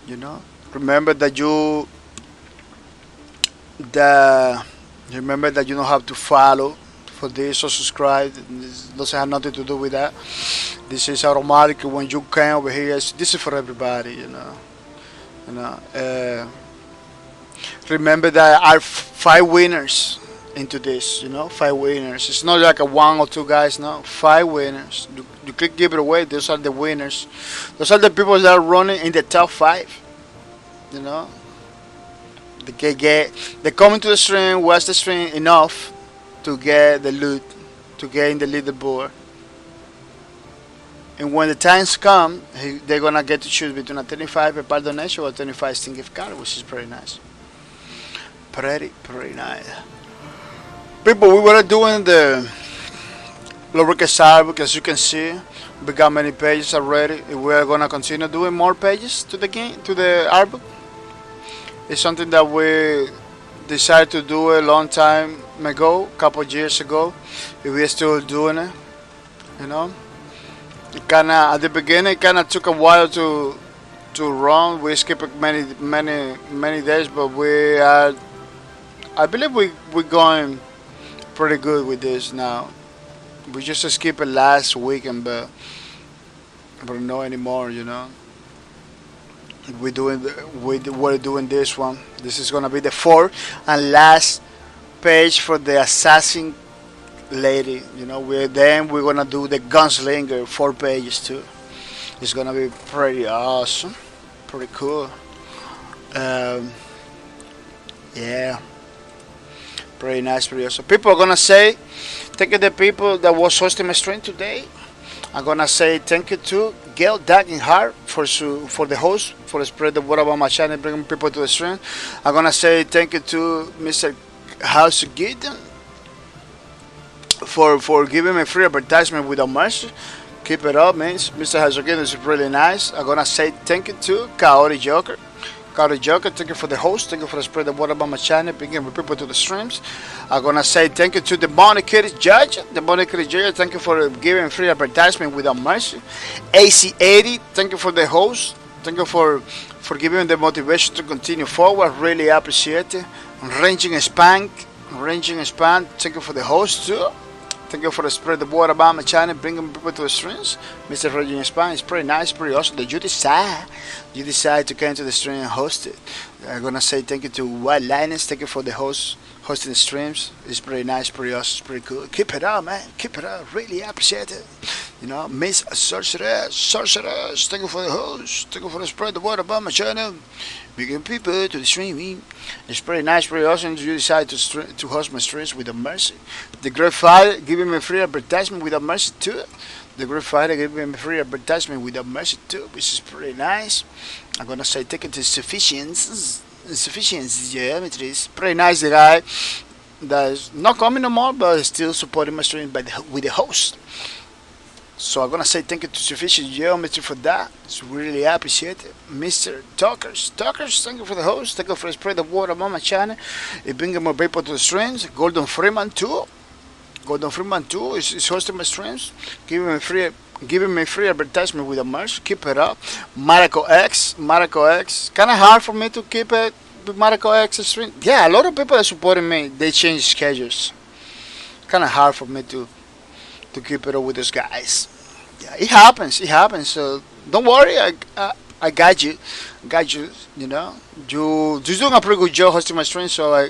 You know. Remember that remember that you don't have to follow for this or subscribe. This doesn't have nothing to do with that. This is automatic when you come over here. This is for everybody, you know. You know. Remember that are 5 winners into this. You know, 5 winners. It's not like a 1 or 2 guys. No, 5 winners. You click give it away. Those are the winners. Those are the people that are running in the top 5. You know. They come into the stream, watch the stream enough to get the loot, to get in the leaderboard. And when the times come, they're gonna get to choose between a 25 PayPal donation or a 25 Steam gift card, which is pretty nice. Pretty nice. People, we were doing the lubricant book, as you can see. We got many pages already. We're gonna continue doing more pages to the game, to the art book. It's something that we decided to do a long time ago, a couple of years ago. We're still doing it, you know. It kinda at the beginning, it kinda took a while to run. We skipped many days, but we are. I believe we're going pretty good with this now. We just skipped it last weekend, but not anymore, you know. We're doing this one. This is gonna be the fourth and last page for the assassin lady. You know, we're gonna do the gunslinger 4 pages too. It's gonna be pretty awesome, pretty cool. Yeah, pretty nice, pretty awesome. People are gonna say thank you to the people that was hosting my stream today. I'm gonna say thank you to Gail, Doug, and Hart for the host, for spread the word about my channel, bringing people to the stream. I'm gonna say thank you to Mr. House Gideon for giving me free advertisement without mercy. Keep it up, man. Mr. House Gideon is really nice. I'm gonna say thank you to Kaori Joker. Kaori Joker, thank you for the host. Thank you for spread the word about my channel, bringing people to the streams. I'm gonna say thank you to the Money Judge. The Money Judge, thank you for giving free advertisement without mercy. AC80, thank you for the host. Thank you for giving me the motivation to continue forward. Really appreciate it. Ranging Span, thank you for the host too. Thank you for spread the word about my channel, bringing people to the streams. Mr. Raging Span is pretty nice, pretty awesome that you decide to come to the stream and host it. I'm gonna say thank you to Wild Linus. Thank you for the hosting the streams. It's pretty nice, pretty awesome, it's pretty cool. Keep it up, man. Keep it up. Really appreciate it. You know, Miss Sorceress. Thank you for the host. Thank you for the spread the word about my channel, bringing people to the stream. It's pretty nice, pretty awesome. You decide to host my streams without mercy. The Great Fighter giving me free advertisement without mercy too. The Great Fighter giving me free advertisement without mercy too, which is pretty nice. I'm gonna say take it to sufficiency geometries. Pretty nice, the guy that is not coming no more, but is still supporting my stream with the host. So I'm gonna say thank you to Sufficient Geometry for that. It's really appreciated. Mr. Talkers, thank you for the host. Thank you for spread the word about my channel. It brings more people to the streams. Gordon Freeman too is hosting my streams, giving me free advertisement with a merch. Keep it up. Marco X, kind of hard for me to keep it with Marco X stream. Yeah, a lot of people are supporting me. They change schedules. Kind of hard for me to keep it up with those guys. Yeah, it happens. So don't worry, I got you. You know, you're doing a pretty good job hosting my stream, so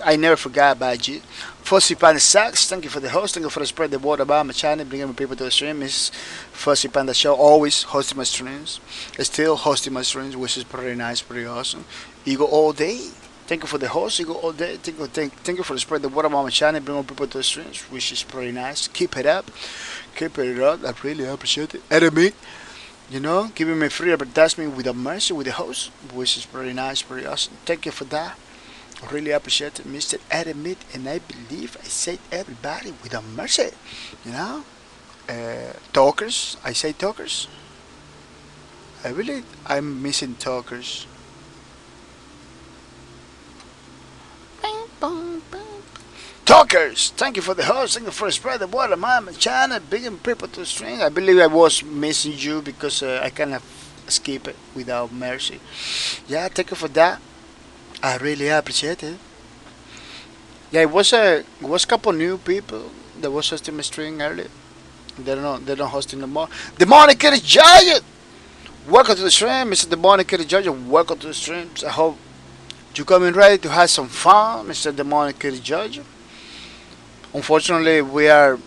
I never forgot about you. Fussy Panda Sucks, thank you for the host, thank you for spread the word about my channel, bringing people to the stream. It's Fussy Panda Show, always hosting my streams, still hosting my streams, which is pretty nice, pretty awesome. Ego all day, Thank you for the host. You go all day. Thank you for spread the word about my channel, bring more people to the streams, which is pretty nice. Keep it up. Keep it up. I really appreciate it. Enemy, giving me free advertisement without mercy with the host, which is pretty nice, pretty awesome. Thank you for that. I really appreciate it, Mr. Adamit, and I believe I said everybody without mercy. You know, talkers. I say talkers. I'm missing talkers. Talkers, thank you for the host. Thank you for spread the word of my channel, bringing people to the stream. I believe I was missing you because I kind of skip it without mercy. Yeah, thank you for that. I really appreciate it. Yeah, it was a couple new people that was hosting my stream earlier. They don't host anymore. Demonic Kitty Giant, welcome to the stream, Mr. Demonic Kitty Giant. Welcome to the streams. I hope you coming ready to have some fun, Mr. Demonic Kitty Giant. Unfortunately, we are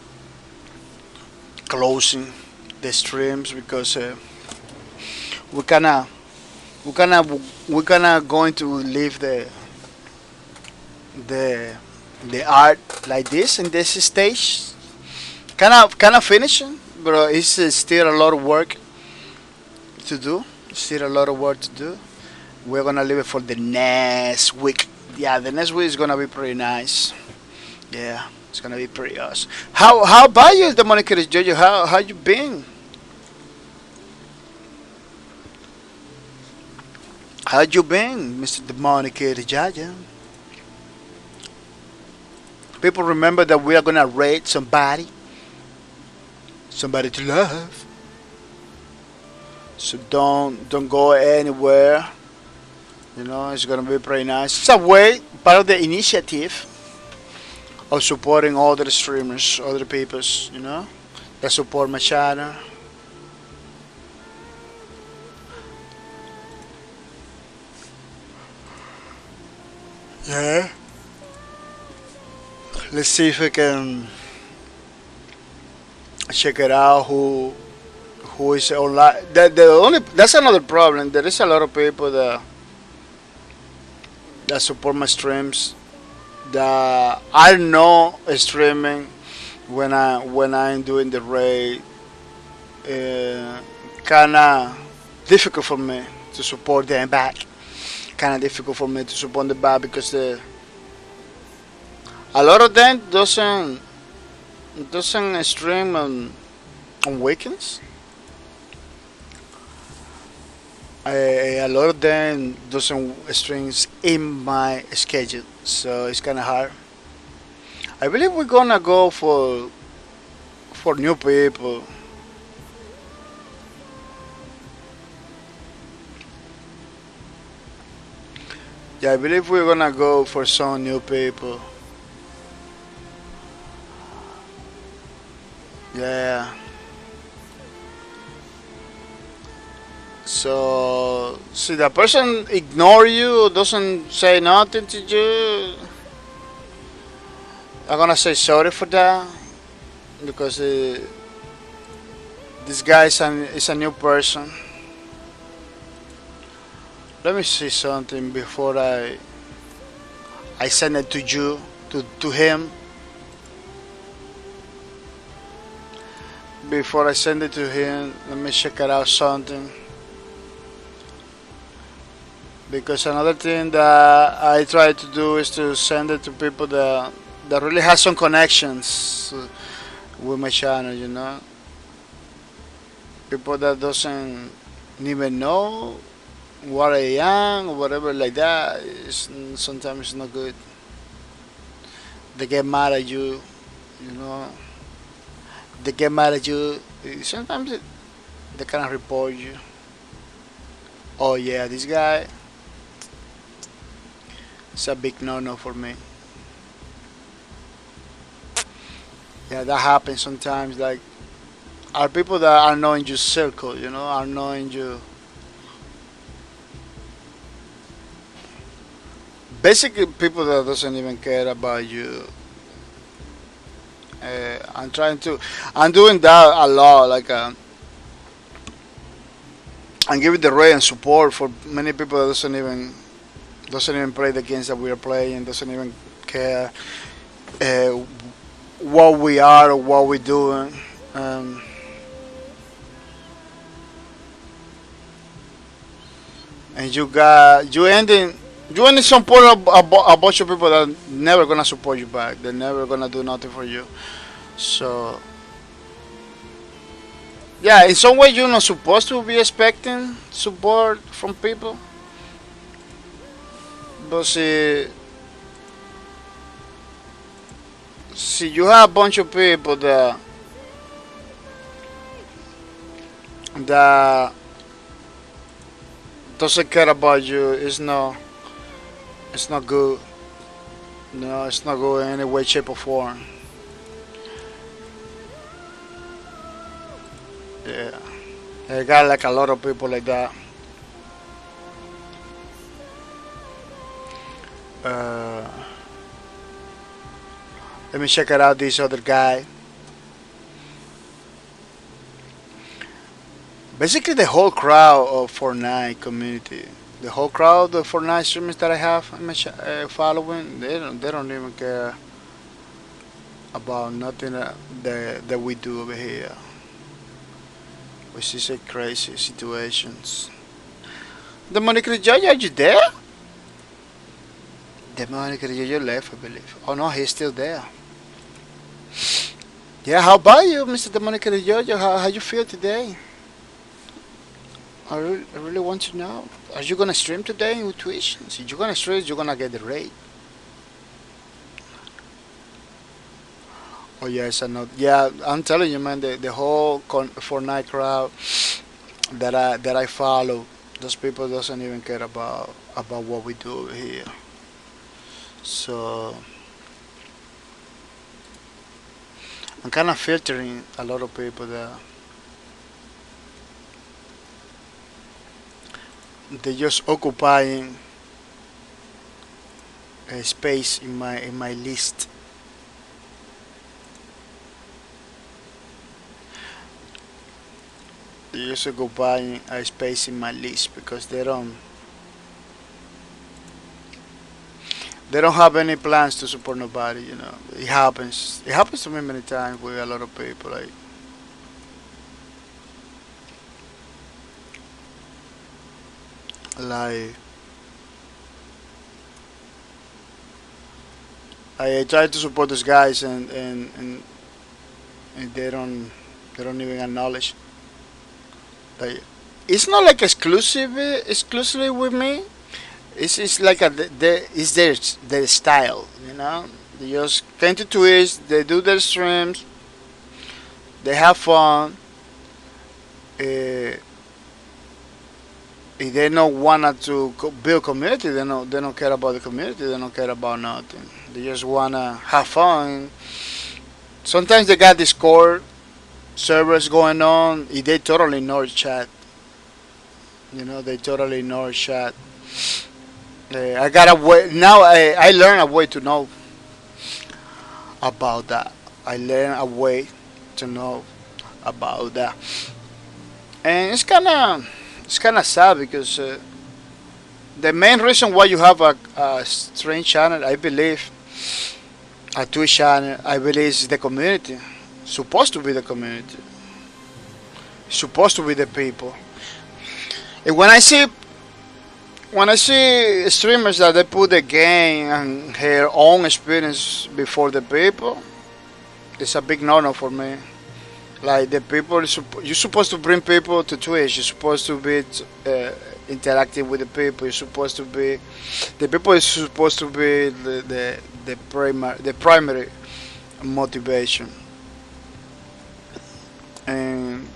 closing the streams because we kinda going to leave the the art like this in this stage. Kind of finishing, but it's still a lot of work to do. Still a lot of work to do. We're gonna leave it for the next week. Yeah, the next week is gonna be pretty nice. Yeah, it's gonna be pretty awesome. How about you, the Monica Jojo? How you been? How you been, Mr. Demonica Jaja? People remember that we are gonna rate somebody to love. So don't go anywhere. It's gonna be pretty nice. It's a way, part of the initiative of supporting other streamers, other peoples, that support my channel. Yeah. Let's see if we can check it out. Who is online? That's another problem. There is a lot of people that support my streams that I know streaming when I'm doing the raid. Kinda difficult for me to support them back. Kinda difficult for me to support them back because a lot of them doesn't stream on weekends. A lot of them doesn't streams in my schedule, so it's kind of hard. I believe we're gonna go for new people. Yeah, I believe we're gonna go for some new people. Yeah. So, see the person ignore you, doesn't say nothing to you, I'm gonna say sorry for that because this guy is a new person. Let me see something before I send it to you to him. Before I send it to him, let me check it out something. Because another thing that I try to do is to send it to people that really has some connections with my channel. People that doesn't even know what I am or whatever like that. Sometimes it's not good. They get mad at you. They get mad at you. Sometimes they kind of report you. Oh yeah, this guy. It's a big no-no for me. Yeah, that happens sometimes. Like, are people that are not in your circle, are not in you. Basically, people that doesn't even care about you. I'm doing that a lot. Like, I'm giving the rate and support for many people that doesn't even Doesn't even play the games that we are playing. Doesn't even care uh, what we are or what we're doing. Um, and you ending support a bunch of people that never gonna support you back. They're never gonna do nothing for you. So yeah, in some way you're not supposed to be expecting support from people. But see, you have a bunch of people that doesn't care about you. It's not good. No, it's not good in any way, shape, or form. Yeah, I got like a lot of people like that. Uh, Let me check it out. This other guy. Basically, the whole crowd of Fortnite community, the whole crowd of Fortnite streamers that I have following, they don't even care about nothing that we do over here, which is a crazy situations. The Monica Jojo, are you there? The Monica Jojo left, I believe. Oh no, he's still there. Yeah, how about you, Mr. Demonica Jojo? How you feel today? I really want to know. Are you gonna stream today with Twitch? So you're gonna stream, you're gonna get the rate. Oh yes, I know. Yeah, I'm telling you, man. The whole Fortnite crowd that I follow, those people doesn't even care about what we do over here. So I'm kind of filtering a lot of people that they just occupying a space in my list. They just occupying a space in my list because they don't have any plans to support nobody. You know, it happens. It happens to me many times with a lot of people. Like I try to support those guys and they don't even acknowledge. Like it's not like exclusively with me. It's like it's their style, you know. They just came to Twitch, they do their streams, they have fun. Uh, if they don't want to build community, they don't care about the community. They don't care about nothing. They just wanna have fun. Sometimes they got Discord servers going on. They totally ignore chat. You know, they totally ignore chat. I got a way now. I learned a way to know about that. I learned a way to know about that, and it's kind of sad because the main reason why you have a stream channel, I believe, a Twitch channel, I believe, is the community. Supposed to be the community. Supposed to be the people. And when I see streamers that they put the game and their own experience before the people, it's a big no-no for me. Like the people, you're supposed to bring people to Twitch. You're supposed to be interacting with the people. You're supposed to be the people is supposed to be the primary motivation. And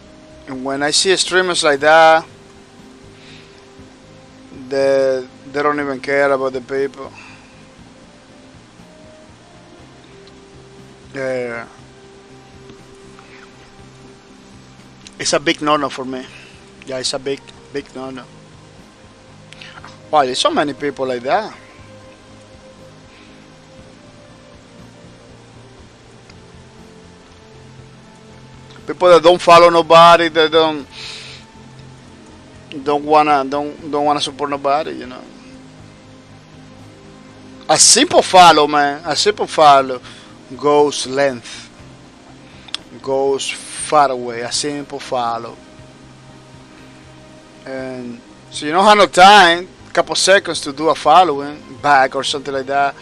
when I see streamers like that, they don't even care about the people. Yeah, it's a big no-no for me. Yeah, it's a big no-no. Wow, there's so many people like that. People that don't follow nobody, they don't wanna support nobody, you know. A simple follow, man. A simple follow goes length, goes far away. A simple follow, and so you don't have no time, couple seconds to do a following back or something like that.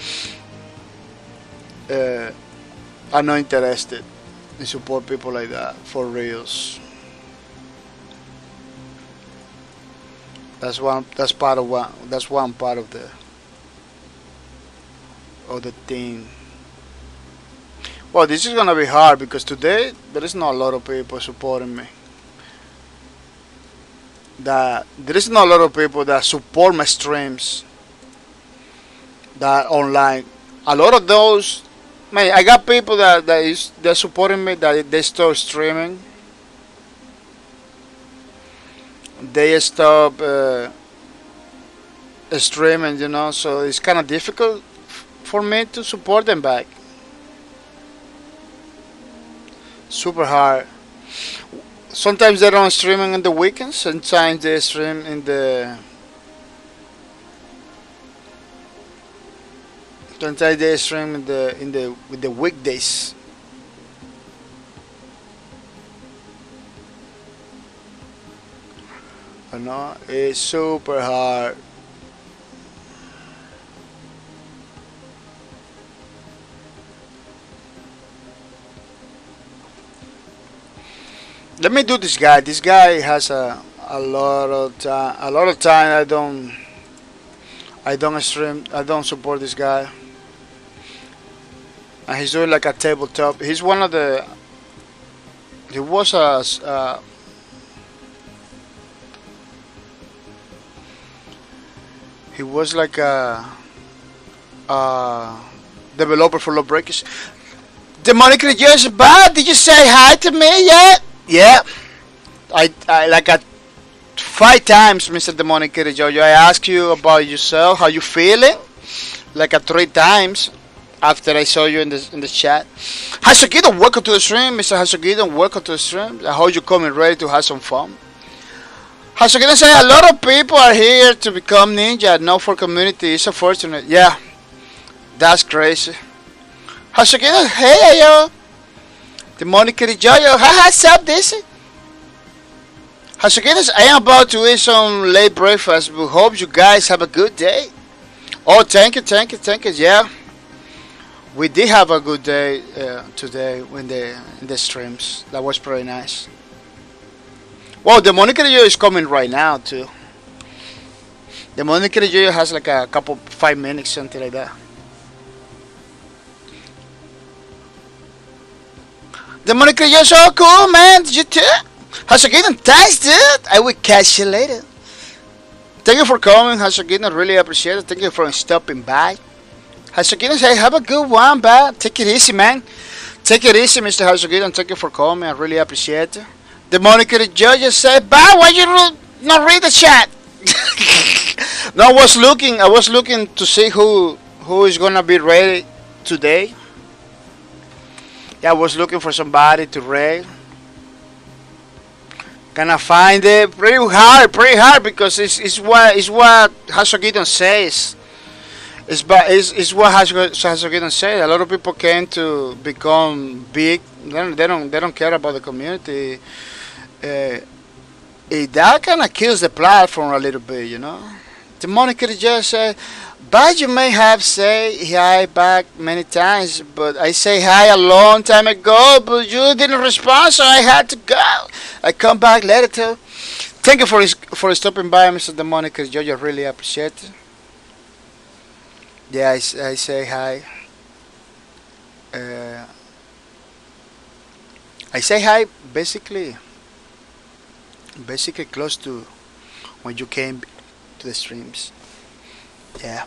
Uh, I'm not interested in support people like that for reals. That's one. That's part of one. That's one part of the thing. Well, this is gonna be hard because today there is not a lot of people supporting me. That there is not a lot of people that support my streams that online. A lot of those, man, I got people they're supporting me that they start streaming. They stop streaming, you know. So it's kind of difficult for me to support them back. Super hard. Sometimes they don't streaming on the weekends. Sometimes they stream in the. Sometimes they stream in the with the weekdays. You know, it's super hard. Let me do this guy. This guy has a lot of time. A lot of time. I don't stream. I don't support this guy. And he's doing like a tabletop. He's one of the. He was he was like a developer for low breakers. The moniker just bad. Did you say hi to me yet? Yeah. I like a 5 times, Mr. Demonic Jojo. I asked you about yourself, how you feeling, like a 3 times after I saw you in the chat. Hasagido, welcome to the stream, Mr. Hasagido. Welcome to the stream. I hope you're coming ready to have some fun. Hasagido say a lot of people are here to become ninja. Not for community. It's unfortunate. Yeah, that's crazy. Hasagido, hey yo. Demonic Jojo, what's up, this? Hasukinas, I am about to eat some late breakfast. We hope you guys have a good day. Oh, thank you. Yeah, we did have a good day today in the streams. That was pretty nice. Well, the Monica Jojo is coming right now too. The Monica Jojo has like a couple 5 minutes, something like that. The Monica Jojo is so cool, man. You too? Hashagidan, thanks, dude. I will catch you later. Thank you for coming, Hashagidan. Really appreciate it. Thank you for stopping by. Hashagidan, say, have a good one, bud. Take it easy, man. Take it easy, Mr. Hashagidan. Thank you for coming. I really appreciate it. The Monica Jojo said, bye. Why you not read the chat? No, I was looking to see who is gonna be ready today. Yeah, I was looking for somebody to raid. Gonna find it pretty hard because it's what Hasogidon says. It's what Hasogidon says. A lot of people came to become big. They don't care about the community. That kind of kills the platform a little bit, you know. The moniker just said, but you may have say hi back many times, but I say hi a long time ago, but you didn't respond, so I had to go. I come back later too. Thank you for stopping by, Mr. Demonicus Jojo. Really appreciate it. Yeah, I say hi. I say hi basically close to when you came to the streams. Yeah.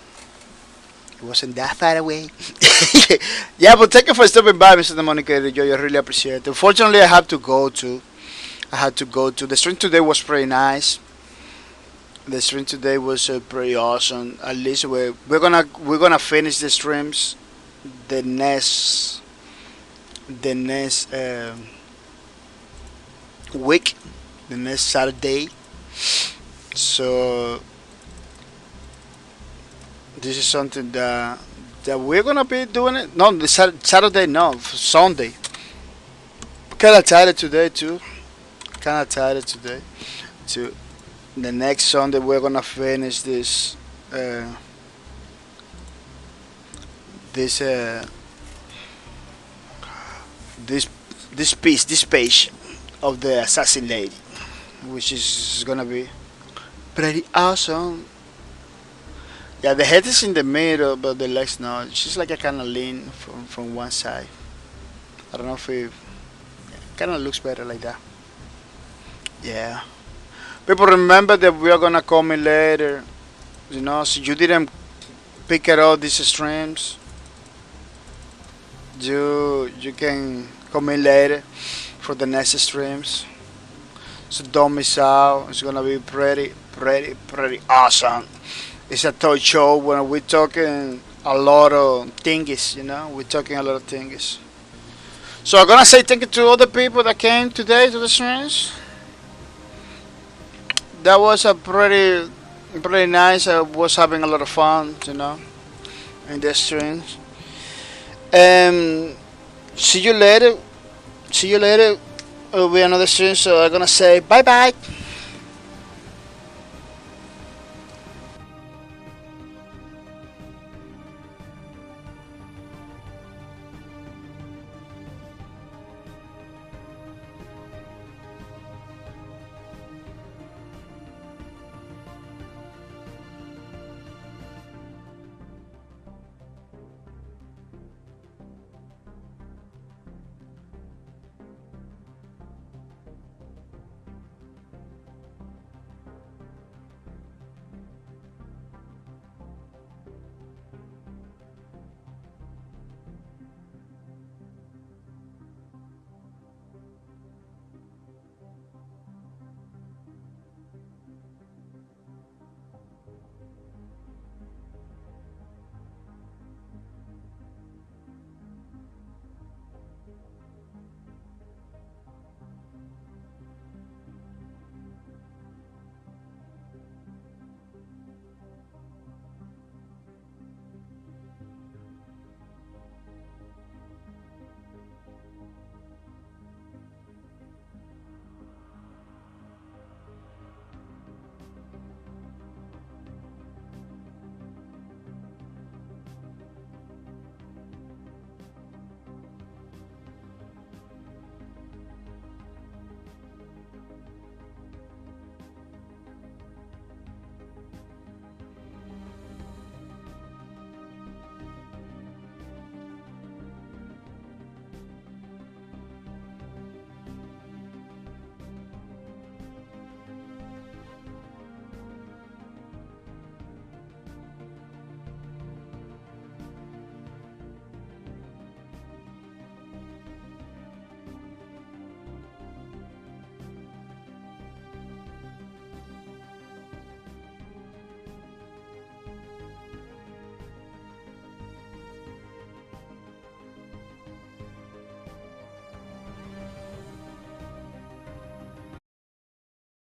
It wasn't that far away. Yeah, but thank you for stopping by, Mr. Demonica Jojo. I really appreciate it. Unfortunately, I had to go to. The stream today was pretty nice. The stream today was pretty awesome. At least we're gonna finish the streams the next week, the next Saturday. So this is something that that we're gonna be doing it. No, the Saturday, no, Sunday. Kind of tired today too. Kind of tired today. To the next Sunday, we're gonna finish uh, this this this page of the assassin lady, which is gonna be pretty awesome. Yeah, the head is in the middle, but the legs not. She's like a kind of lean from one side. I don't know if it kind of looks better like that. Yeah. People remember that we are gonna come in later. You know, so you didn't pick it up these streams. You can come in later for the next streams. So don't miss out. It's gonna be pretty awesome. It's a toy show when we're talking a lot of things, you know. We're talking a lot of things. So I'm gonna say thank you to all the people that came today to the streams. That was a pretty nice. I was having a lot of fun, you know, in the streams. See you later. See you later. Will be another stream. So I'm gonna say bye bye.